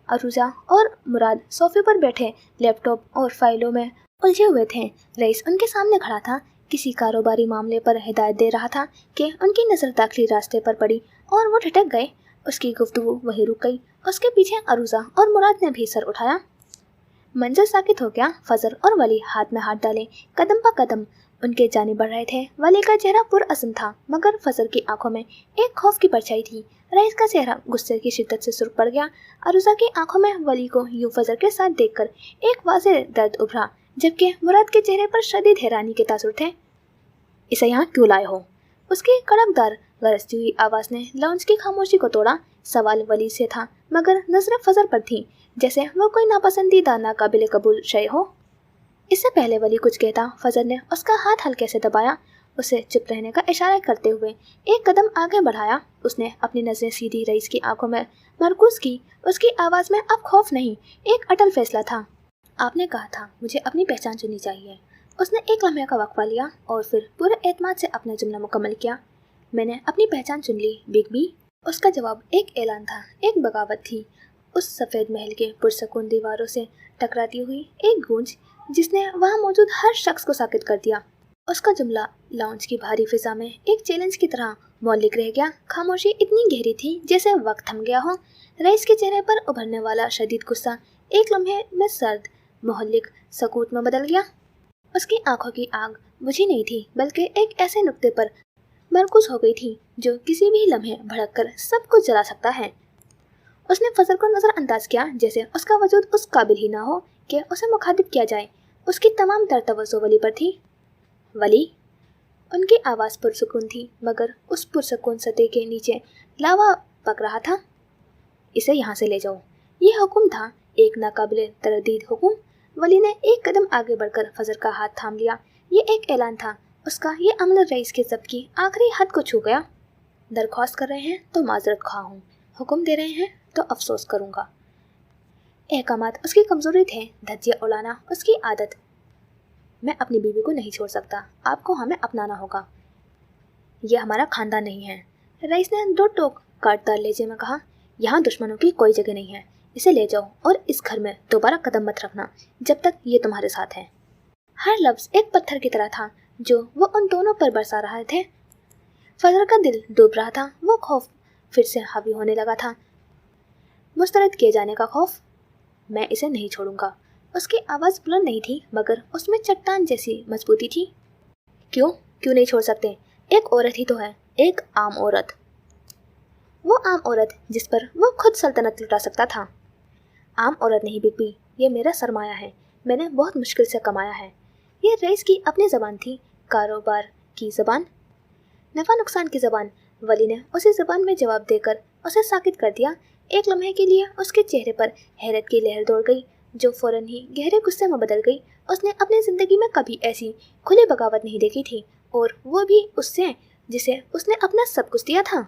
अरूजा और मुराद सोफे पर बैठे लैपटॉप और फाइलों में उलझे हुए थे। रईस उनके सामने खड़ा था, किसी कारोबारी मामले पर हिदायत दे रहा था कि उनकी नज़र दाखिली रास्ते पर पड़ी और वो ठिठक गए। उसकी गुफ्तगू वहीं रुक गई। उसके पीछे अरूजा और मुराद ने भी सर उठाया। मंजर साकित हो गया। फजर और वली हाथ में हाथ डाले कदम पर कदम उनके जाने बढ़ रहे थे। वली का चेहरा पुरअज़्म था, मगर फजर की आंखों में एक खौफ की परछाई थी। रईस का चेहरा गुस्से की शिद्दत से सुर्ख पड़ गया। अरूजा की आंखों में वली को यूं फजर के साथ देखकर एक वाज़ेह दर्द उभरा, जबकि मुराद के चेहरे पर शदीद हैरानी के तासुर थे। इसे यहाँ क्यों लाए हो? उसकी कड़कदार गरजती हुई आवाज़ ने लाउंज की खामोशी को तोड़ा। सवाल वली से था, मगर नजरें फजर पर थीं, जैसे वो कोई नापसंदीदा नाकाबिल कबूल शय हो। इससे पहले वली कुछ कहता, फजर ने उसका हाथ हल्के से दबाया। उसे चुप रहने का इशारा करते हुए एक कदम आगे बढ़ाया। उसने अपनी नजरें सीधी रईस की आंखों में मरकूज की। उसकी आवाज में अब खौफ नहीं, एक अटल फैसला था। आपने कहा था मुझे अपनी पहचान चुननी चाहिए। उसने एक लम्हे का वक्फा लिया और फिर पूरे एतमाद से अपना जुमला मुकम्मल किया। मैंने अपनी पहचान चुन ली, बिग। उसका जवाब एक ऐलान था, एक बगावत थी। उस सफ़ेद महल के पुरसकून दीवारों से टकराती हुई एक गूंज जिसने वहाँ मौजूद हर शख्स को साकित कर दिया। उसका जुमला लाउंज की भारी फिजा में एक चैलेंज की तरह मौलिक रह गया। खामोशी इतनी गहरी थी जैसे वक्त थम गया हो। रईस के चेहरे पर उभरने वाला शदीद गुस्सा एक लम्हे में सर्द मोहल्लिक सकूत में बदल गया। उसकी आंखों की आग बुझी नहीं थी, बल्कि एक ऐसे नुक्ते पर मरकूज हो गई थी जो किसी भी लम्हे भड़क कर सब कुछ जला सकता है। उसने फजल को नजरअंदाज किया, जैसे उसका वजूद उस काबिल ही ना हो कि उसे मुखातिब किया जाए। उसकी तमाम तवज्जो वली पर थी। वली, उनकी आवाज़ पुरसुकून थी, मगर उस पुरसुकून सतह के नीचे लावा पक रहा था। इसे यहाँ से ले जाओ, ये हुक्म था, एक नाकाबिले तरदीद हुक्म। वली ने एक कदम आगे बढ़कर फजल का हाथ थाम लिया। ये एक ऐलान था। उसका ये अमल रईस के ज़ब्त की आखिरी हद को छू गया। दरख्वास्त कर रहे हैं तो माजरत खा हूँ, हुक्म दे रहे हैं तो अफसोस करूँगा। अहकामात उसकी कमज़ोरी थे, धज्जियाँ उड़ाना उसकी आदत। मैं अपनी बीवी को नहीं छोड़ सकता, आपको हमें अपनाना होगा। यह हमारा खानदान नहीं है, रईस ने दो टोक काटदार लहजे में कहा। यहाँ दुश्मनों की कोई जगह नहीं है। इसे ले जाओ और इस घर में दोबारा कदम मत रखना जब तक ये तुम्हारे साथ है। हर लफ्ज़ एक पत्थर की तरह था जो वो उन दोनों पर बरसा रहे थे। फजल का दिल डूब रहा था। वो खौफ फिर से हावी होने लगा था, मुस्तरद किए जाने का खौफ। मैं इसे नहीं छोड़ूंगा। उसकी आवाज़ बुलंद नहीं थी, मगर उसमें चट्टान जैसी मजबूती थी। क्यों नहीं छोड़ सकते? एक औरत ही तो है, एक आम औरत। वो आम औरत जिस पर वो खुद सल्तनत लुटा सकता था। आम औरत नहीं बिग, ये मेरा सरमाया है, मैंने बहुत मुश्किल से कमाया है। ये रईस की अपनी ज़बान थी, कारोबार की ज़बान, नफ़ा नुकसान की ज़बान। वली ने उसी ज़बान में जवाब देकर उसे साकित कर दिया। एक लम्हे के लिए उसके चेहरे पर हैरत की लहर दौड़ गई, जो फ़ौरन ही गहरे गुस्से में बदल गई। उसने अपनी ज़िंदगी में कभी ऐसी खुली बगावत नहीं देखी थी, और वो भी उससे जिसे उसने अपना सब कुछ दिया था।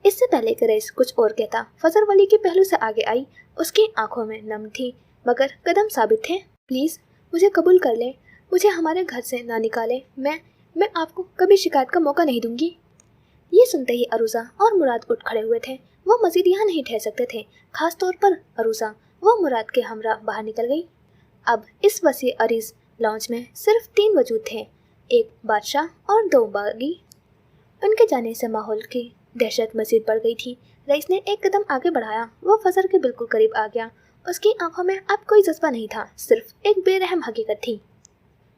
इससे पहले कि रईस कुछ और कहता, फजल वली के पहलू से आगे आई। उसकी आंखों में नम थी, मगर कदम साबित थे। प्लीज़ मुझे कबूल कर ले, मुझे हमारे घर से ना निकाले। मैं आपको कभी शिकायत का मौका नहीं दूंगी। ये सुनते ही अरूजा और मुराद उठ खड़े हुए थे। वो मजीद यहाँ नहीं ठहर सकते थे, खास तौर पर अरूजा। वो मुराद के हमरा बाहर निकल गई। अब इस वसी अरीज लॉन्च में सिर्फ 3 वजूद थे, एक बादशाह और 2 बागी। उनके जाने से माहौल की दहशत मजीद बढ़ गई थी। रईस ने एक कदम आगे बढ़ाया। वो फजल के बिल्कुल करीब आ गया। उसकी आंखों में अब कोई जज्बा नहीं था, सिर्फ एक बेरहम हकीकत थी।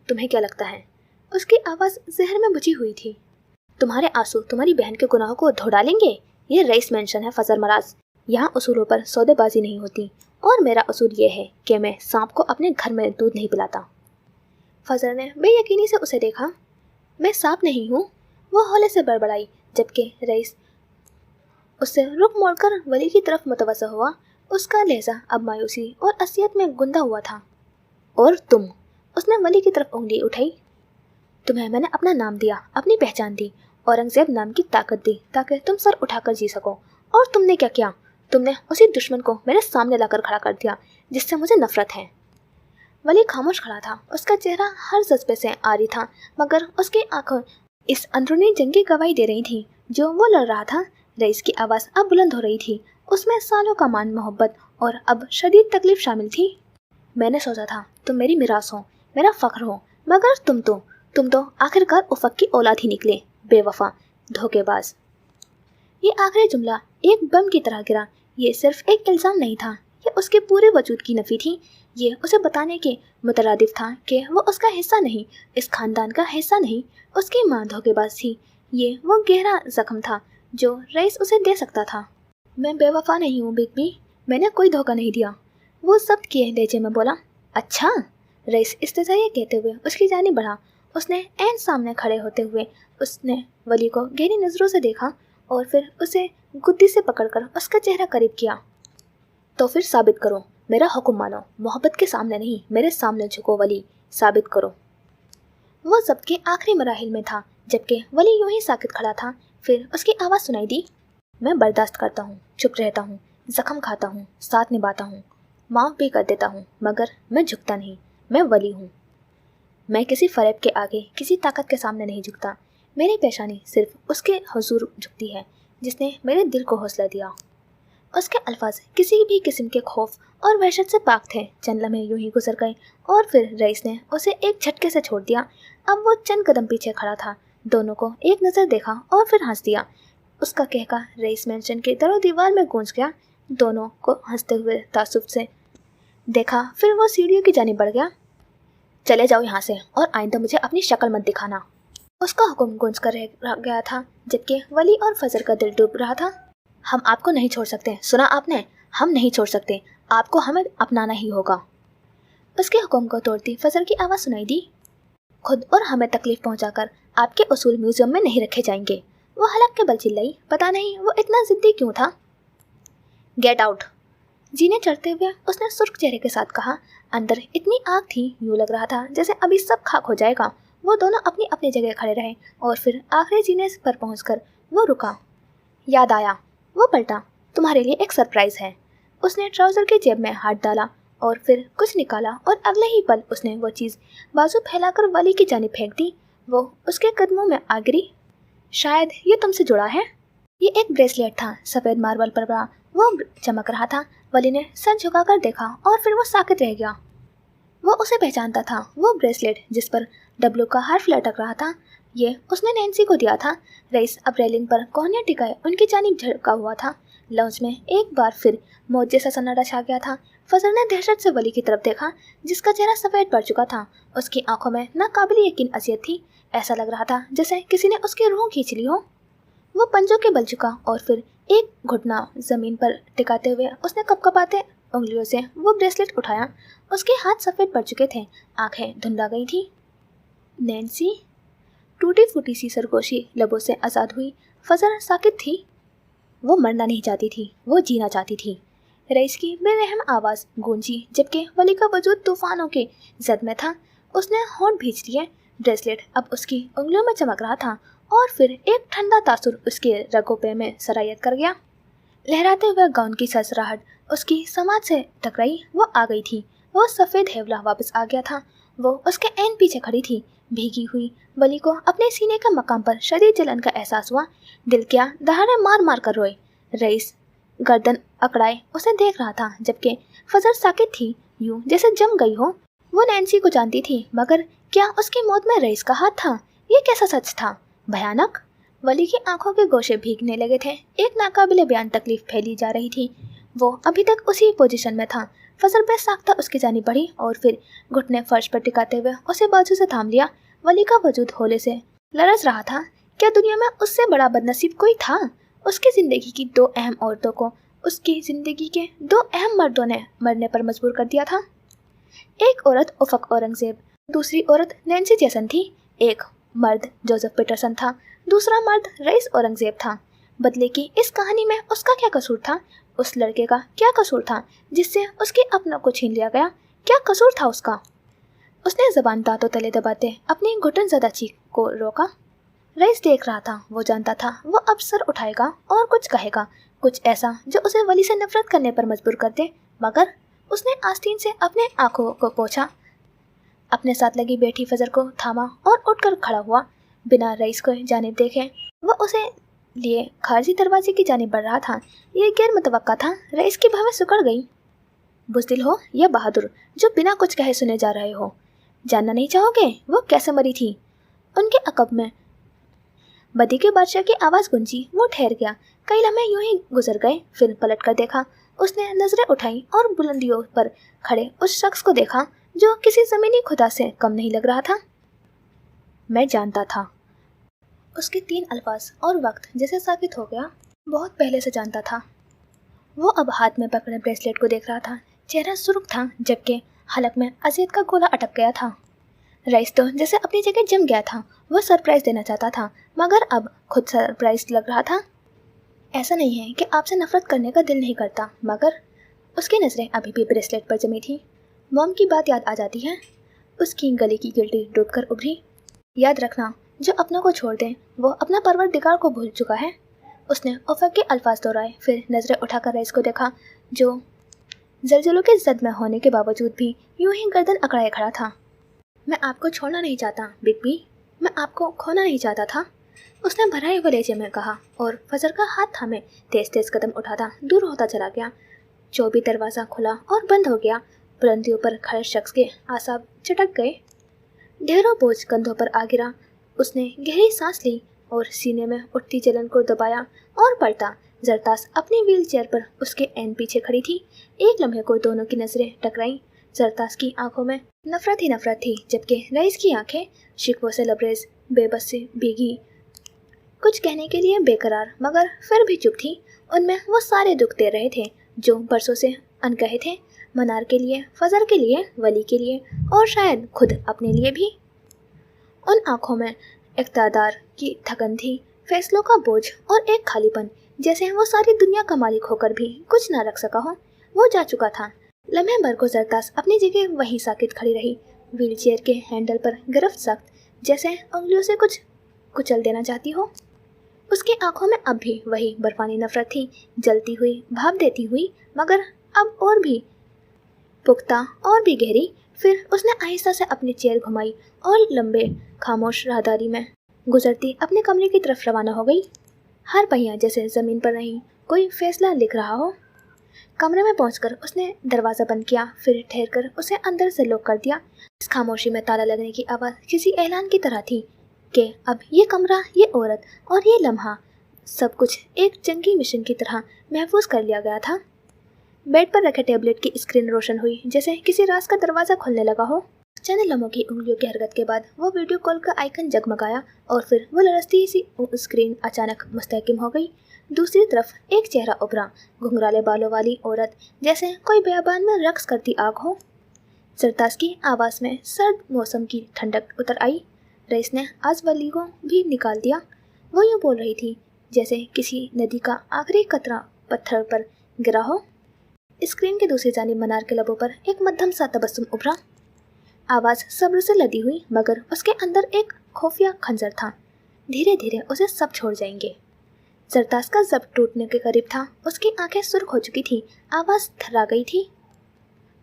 तुम्हें क्या लगता है? उसकी आवाज़ जहर में बुझी हुई थी। तुम्हारे आंसू तुम्हारी बहन के गुनाहों को धो डालेंगे। ये रईस मेंशन है फजल मराज। यहाँ उसूलों पर सौदेबाजी नहीं होती, और मेरा उसूल ये है कि मैं सांप को अपने घर में दूध नहीं पिलाता। फजल ने बेयकीनी से उसे देखा। मैं सांप नहीं हूँ, वो हौले से बड़बड़ाई, जबकि रईस उससे रुख मोड़कर वली की तरफ मुतवज्जह हुआ। उसका लहजा अब मायूसी और असलियत में गुंदा हुआ था। और तुम? उसने वली की तरफ उंगली उठाई। तुम्हें मैंने अपना नाम दिया, अपनी पहचान दी, औरंगजेब नाम की ताकत दी, ताकि तुम सर उठाकर जी सको। और तुमने क्या किया? तुमने उसी दुश्मन को मेरे सामने लाकर खड़ा कर दिया जिससे मुझे नफरत है। वली खामोश खड़ा था। उसका चेहरा हर जज्बे से आरी था, मगर उसकी आंखें इस अंदरूनी जंग की गवाही दे रही थी जो वो लड़ रहा था। रईस की आवाज़ अब बुलंद हो रही थी। उसमें सालों का मान, मोहब्बत और अब शदीद तकलीफ शामिल थी। मैंने सोचा था तुम मेरी मिरास हो, मेरा फ़ख्र हो, मगर तुम तो आखिरकार उफक की औलाद ही निकले, बेवफा, धोखेबाज। ये आखिरी जुमला एक बम की तरह गिरा। ये सिर्फ एक इल्ज़ाम नहीं था, ये उसके पूरे वजूद की नफ़ी थी। ये उसे बताने के मुतरादिफ था कि वो उसका हिस्सा नहीं, इस खानदान का हिस्सा नहीं। उसकी माँ धोखेबाज थी। ये वो गहरा ज़ख्म था जो रईस उसे दे सकता था। मैं बेवफा नहीं हूँ बिग, मैंने कोई धोखा नहीं दिया, वो सब किए लहजे में बोला। अच्छा? रईस इस्तेज़ाए कहते हुए उसकी जानिब बढ़ा। उसने ऐन सामने खड़े होते हुए उसने वली को गहरी नज़रों से देखा और फिर उसे गुद्दी से पकड़कर उसका चेहरा करीब किया। तो फिर साबित करो, मेरा हुक्म मानो, मोहब्बत के सामने नहीं, मेरे सामने झुको वली, साबित करो। वो ज़ब्त के आखिरी मराहिल में था जबकि वली यूं ही साकित खड़ा था। फिर उसकी आवाज़ सुनाई दी, मैं बर्दाश्त करता हूँ, चुप रहता हूँ, जख्म खाता हूँ, साथ निभाता हूँ, माफ़ भी कर देता हूँ, मगर मैं झुकता नहीं। मैं वली हूँ। मैं किसी फरेब के आगे, किसी ताकत के सामने नहीं झुकता। मेरी पेशानी सिर्फ उसके हुजूर झुकती है जिसने मेरे दिल को हौसला दिया। उसके अल्फाज किसी भी किस्म के खौफ और वहशत से पाक थे। चंद लम्हे यूं ही गुजर गए और फिर रईस ने उसे एक झटके से छोड़ दिया। अब वो चंद कदम पीछे खड़ा था। दोनों को एक नज़र देखा और फिर हंस दिया। उसका कहका रईस मैंशन के दरो दीवार में गूंज गया। दोनों को हंसते हुए तासुब से देखा। फिर वो सीढ़ियों की जानिब बढ़ गया। चले जाओ यहाँ से और आइंदा मुझे अपनी शक्ल मत दिखाना। उसका हुक्म गूंज कर रह गया था, जबकि वली और फजर का दिल डूब रहा था। हम आपको नहीं छोड़ सकते, सुना आपने? हम नहीं छोड़ सकते, आपको हमें अपनाना ही होगा। उसके हुक्म को तोड़ती फजर की आवाज़ सुनाई दी, खुद और हमें तकलीफ पहुंचाकर आपके उसूल म्यूजियम में नहीं रखे जाएंगे। वो हलक के बल चिल्लाई। पता नहीं वो इतना जिद्दी क्यों था। गेट आउट, जीने चढ़ते हुए उसने सुर्ख चेहरे के साथ कहा। अंदर इतनी आग थी, यूं लग रहा था जैसे अभी सब खाक हो जाएगा। वो दोनों अपनी अपनी जगह खड़े रहे और फिर आखिरी जीने पर पहुंचकर वो रुका। याद आया। वो पलटा। तुम्हारे लिए एक सरप्राइज है। उसने ट्राउज़र की जेब में हाथ डाला और फिर कुछ निकाला और अगले ही पल उसने वो चीज़ बाजू फैलाकर वली की जानिब फेंक दी। वो उसके कदमों में आ गिरी। शायद ये तुमसे जुड़ा है। ये एक ब्रेसलेट था, सफ़ेद मार्बल पर बड़ा। वो चमक रहा था। वली ने सर झुकाकर देखा और फिर वो साकित रह गया। वो उसे पहचानता था। वो ब्रेसलेट जिस पर डब्लू का हार्फ लटक रहा था, ये उसने नैन्सी को दिया था। रईस अब रेलिंग पर कोहनियाँ टिकाए उनकी जानिब झुका हुआ था। लॉन्च में एक बार फिर मौत जैसा सन्नाटा छा गया था। फजर ने दहशत से वली की तरफ देखा, जिसका चेहरा सफ़ेद पड़ चुका था। उसकी आंखों में नाकाबिल यकीन अज़ियत थी। ऐसा लग रहा था जैसे किसी ने उसकी रूह खींच ली हो। वो पंजों के बल झुका और फिर एक घुटना ज़मीन पर टिकाते हुए उसने कपकपाते उंगलियों से वो ब्रेसलेट उठाया। उसके हाथ सफ़ेद पड़ चुके थे, आंखें धुंधला गई थी। नैन्सी, टूटी फूटी सी सरगोशी लबों से आज़ाद हुई। फजर साकित थी। वो मरना नहीं चाहती थी, वो जीना चाहती थी। रईस की बेरहम आवाज़ गूंजी, जबकि वली का वजूद तूफानों के जद में था। उसने होंठ भींच लिए। ब्रेसलेट अब उसकी उंगलियों में चमक रहा था और फिर एक ठंडा तासुर उसके रगों पे में सरायत कर गया। लहराते हुए गाउन की सरसराहट उसकी समाज से टकराई। वो आ गई थी। वो सफ़ेद हेवला वापस आ गया था। वो उसके ऐन पीछे खड़ी थी। भीगी हुई वली को अपने सीने के मकाम पर शदीद जलन का एहसास हुआ। दिल क्या दहाड़े मार मार कर रोए। रईस गर्दन अकड़ाए उसे देख रहा था, जबकि फजर साकित थी, यूं जैसे जम गई हो। वो नैन्सी को जानती थी, मगर क्या उसकी मौत में रईस का हाथ था? ये कैसा सच था? भयानक। वली की आंखों के गोशे भीगने लगे थे। एक नाकाबिले बयान तकलीफ फैली जा रही थी। वो अभी तक उसी पोजीशन में था। फजर बेसाख्ता उसकी जानिब बढ़ी और फिर घुटने फर्श पर टिकाते हुए उसे बाजू से थाम लिया। वली का वजूद होले से लरज रहा था। क्या दुनिया में उससे बड़ा बदनसीब कोई था? उसकी ज़िंदगी की दो अहम औरतों को उसकी ज़िंदगी के दो अहम मर्दों ने मरने पर मजबूर कर दिया था। एक औरत उफक औरंगजेब, दूसरी औरत नैन्सी जेसन थी। एक मर्द जोसेफ पीटरसन था, दूसरा मर्द रईस औरंगजेब था। बदले की इस कहानी में उसका क्या कसूर था? उस लड़के का क्या कसूर था जिससे उसके अपनों को छीन लिया गया? क्या कसूर था उसका? उसने ज़बान दांतों तले दबाते अपनी घुटन ज़दा चीख को रोका। रईस देख रहा था। वो जानता था वो अब सर उठाएगा और कुछ कहेगा, कुछ ऐसा जो उसे वली से नफरत करने पर मजबूर कर दे। मगर उसने आस्तीन से अपने आंखों को पोंछा, अपने साथ लगी बैठी फजर को थामा और उठकर खड़ा हुआ। बिना रईस को जानिब देखे वो उसे लिए खारजी दरवाजे की जानिब बढ़ रहा था। ये गैर मुतवक्का था। रईस की भवें सुकड़ गई। बुज़दिल हो या बहादुर, जो बिना कुछ कहे सुने जा रहे हो? जानना नहीं चाहोगे वो कैसे मरी थी? उनके अकब में बदी के बादशाह की आवाज़ गूंजी। वो ठहर गया। कई लम्हे यूं ही गुजर गए। फिर पलट कर देखा। उसने नजरें उठाई और बुलंदियों पर खड़े उस शख्स को देखा जो किसी ज़मीनी खुदा से कम नहीं लग रहा था। मैं जानता था। उसके 3 अल्फाज और वक्त जैसे साबित हो गया। बहुत पहले से जानता था। वो अब हाथ में पकड़े ब्रेसलेट को देख रहा था। चेहरा सुर्ख था, जबकि हलक में अज़ियत का गोला अटक गया था। रईस तो जैसे अपनी जगह जम गया था। वो सरप्राइज़ देना चाहता था, मगर अब खुद सरप्राइज लग रहा था। ऐसा नहीं है कि आपसे नफरत करने का दिल नहीं करता, मगर उसकी नज़रें अभी भी ब्रेसलेट पर जमी थी। मॉम की बात याद आ जाती है। उसकी गले की गिल्टी डूब कर उभरी। याद रखना, जो अपनों को छोड़ दें वो अपना परवरदिगार को भूल चुका है। उसने उफ़क़ के अल्फाज दोहराए, फिर नज़रें उठाकर रईस को देखा जो जलजलों के जद में होने के बावजूद भी यूं ही गर्दन अकड़ाए खड़ा था। मैं आपको छोड़ना नहीं चाहता बिग बी, मैं आपको खोना नहीं चाहता था, उसने भराए हुए लहजे में कहा और फजर का हाथ थामे तेज तेज कदम उठाता दूर होता चला गया। जो भी दरवाज़ा खुला और बंद हो गया, बुलंदियों पर खड़े शख्स के आसाब चटक गए। ढेरों बोझ कंधों पर आ गिरा। उसने गहरी सांस ली और सीने में उठती जलन को दबाया और पलटा। जरतास अपनी व्हील चेयर पर उसके ऐन पीछे खड़ी थी। एक लम्हे को दोनों की नजरें टकराईं। जरतास की आंखों में नफरत ही नफरत थी, जबकि रईस की आंखें शिकवों से लबरेज, बेबस से भीगी, कुछ कहने के लिए बेकरार मगर फिर भी चुप थी। उनमें वो सारे दुख दे रहे थे जो बरसों से अनकहे थे, मनार के लिए, फजर के लिए, वली के लिए और शायद खुद अपने लिए भी। उन आंखों में इक़्तिदार की थकन थी, फैसलों का बोझ और एक खालीपन, जैसे वो सारी दुनिया का मालिक होकर भी कुछ न रख सका हो। वो जा चुका था। लम्हे भर को जरतास अपनी जगह वहीं साकित खड़ी रही, व्हील चेयर के हैंडल पर गिरफ्त सख्त, जैसे उंगलियों से कुछ कुचल देना चाहती हो। उसकी आंखों में अब भी वही बर्फानी नफरत थी, जलती हुई, भाप देती हुई, मगर अब और भी पुख्ता और भी गहरी। फिर उसने आहिस्ता से अपनी चेयर घुमाई और लंबे खामोश राहदारी में गुजरती अपने कमरे की तरफ रवाना हो गई। हर पहिया जैसे ज़मीन पर नहीं कोई फैसला लिख रहा हो। कमरे में पहुंचकर उसने दरवाज़ा बंद किया, फिर ठहरकर उसे अंदर से लॉक कर दिया। इस खामोशी में ताला लगने की आवाज़ किसी ऐलान की तरह थी कि अब ये कमरा, ये औरत और ये लम्हा, सब कुछ एक जंगी मिशन की तरह महफूज कर लिया गया था। बेड पर रखे टैबलेट की स्क्रीन रोशन हुई, जैसे किसी राज का दरवाज़ा खुलने लगा हो। चंद लम्हों की उंगलियों की हरकत के बाद वो वीडियो कॉल का आइकन जगमगाया और फिर वो लरसती सी स्क्रीन अचानक मुस्तहकम हो गई। दूसरी तरफ एक चेहरा उभरा, घुंघराले बालों वाली औरत, जैसे कोई बेयाबान में रक्स करती आग हो। जरतास की आवाज़ में सर्द मौसम की ठंडक उतर आई। रईस ने आज वली को भी निकाल दिया। वो यूँ बोल रही थी जैसे किसी नदी का आखिरी कतरा पत्थर पर गिरा हो। स्क्रीन के दूसरी जानिब मनार के लबों पर एक मध्यम सा तबस्सुम उभरा। आवाज़ सब्र से लदी हुई, मगर उसके अंदर एक खुफिया खंजर था। धीरे धीरे उसे सब छोड़ जाएंगे। जरतास का जब्त टूटने के करीब था। उसकी आंखें सुर्ख हो चुकी थी, आवाज़ थर्रा गई थी।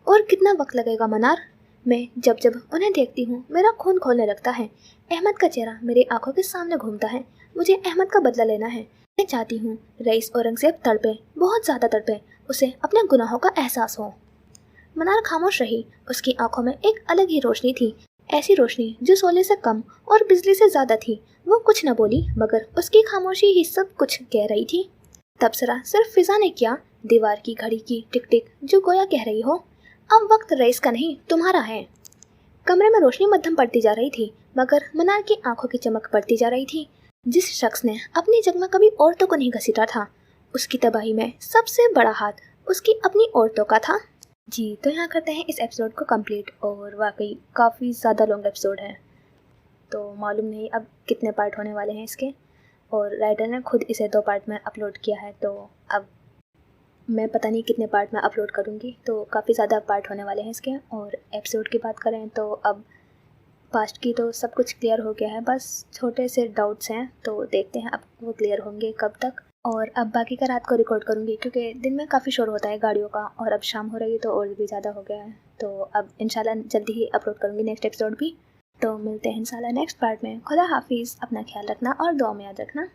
और कितना वक्त लगेगा मनार? मैं जब जब उन्हें देखती हूँ मेरा खून खोलने लगता है। अहमद का चेहरा मेरी आंखों के सामने घूमता है। मुझे अहमद का बदला लेना है। मैं चाहती हूँ रईस औरंगजेब तड़पे, बहुत ज़्यादा तड़पे, उसे अपने गुनाहों का एहसास हो। मनार खामोश रही। उसकी आंखों में एक अलग ही रोशनी थी, ऐसी रोशनी जो सोले से कम और बिजली से ज़्यादा थी। वो कुछ न बोली, मगर उसकी खामोशी ही सब कुछ कह रही थी। तबसरा सिर्फ फिजा ने किया, दीवार की घड़ी की टिक टिक जो गोया कह रही हो, अब वक्त रईस का नहीं तुम्हारा है। कमरे में रोशनी मध्यम पड़ती जा रही थी, मगर मनार की आंखों की चमक बढ़ती जा रही थी। जिस शख्स ने अपनी जग में कभी औरतों को नहीं घसीटा था, उसकी तबाही में सबसे बड़ा हाथ उसकी अपनी औरतों का था। जी, तो यहाँ करते हैं इस एपिसोड को कंप्लीट। और वाकई काफ़ी ज़्यादा लॉन्ग एपिसोड है, तो मालूम नहीं अब कितने पार्ट होने वाले हैं इसके। और राइटर ने खुद इसे 2 पार्ट में अपलोड किया है, तो अब मैं पता नहीं कितने पार्ट में अपलोड करूँगी। तो काफ़ी ज़्यादा पार्ट होने वाले हैं इसके। और एपिसोड की बात करें तो अब पास्ट की तो सब कुछ क्लियर हो गया है, बस छोटे से डाउट्स हैं, तो देखते हैं अब वो क्लियर होंगे कब तक। और अब बाकी का रात को रिकॉर्ड करूँगी, क्योंकि दिन में काफ़ी शोर होता है गाड़ियों का, और अब शाम हो रही है तो और भी ज़्यादा हो गया है। तो अब इंशाल्लाह जल्दी ही अपलोड करूँगी नेक्स्ट एपिसोड भी। तो मिलते हैं इंशाल्लाह नेक्स्ट पार्ट में। खुदा हाफिज़, अपना ख्याल रखना और दुआ में याद रखना।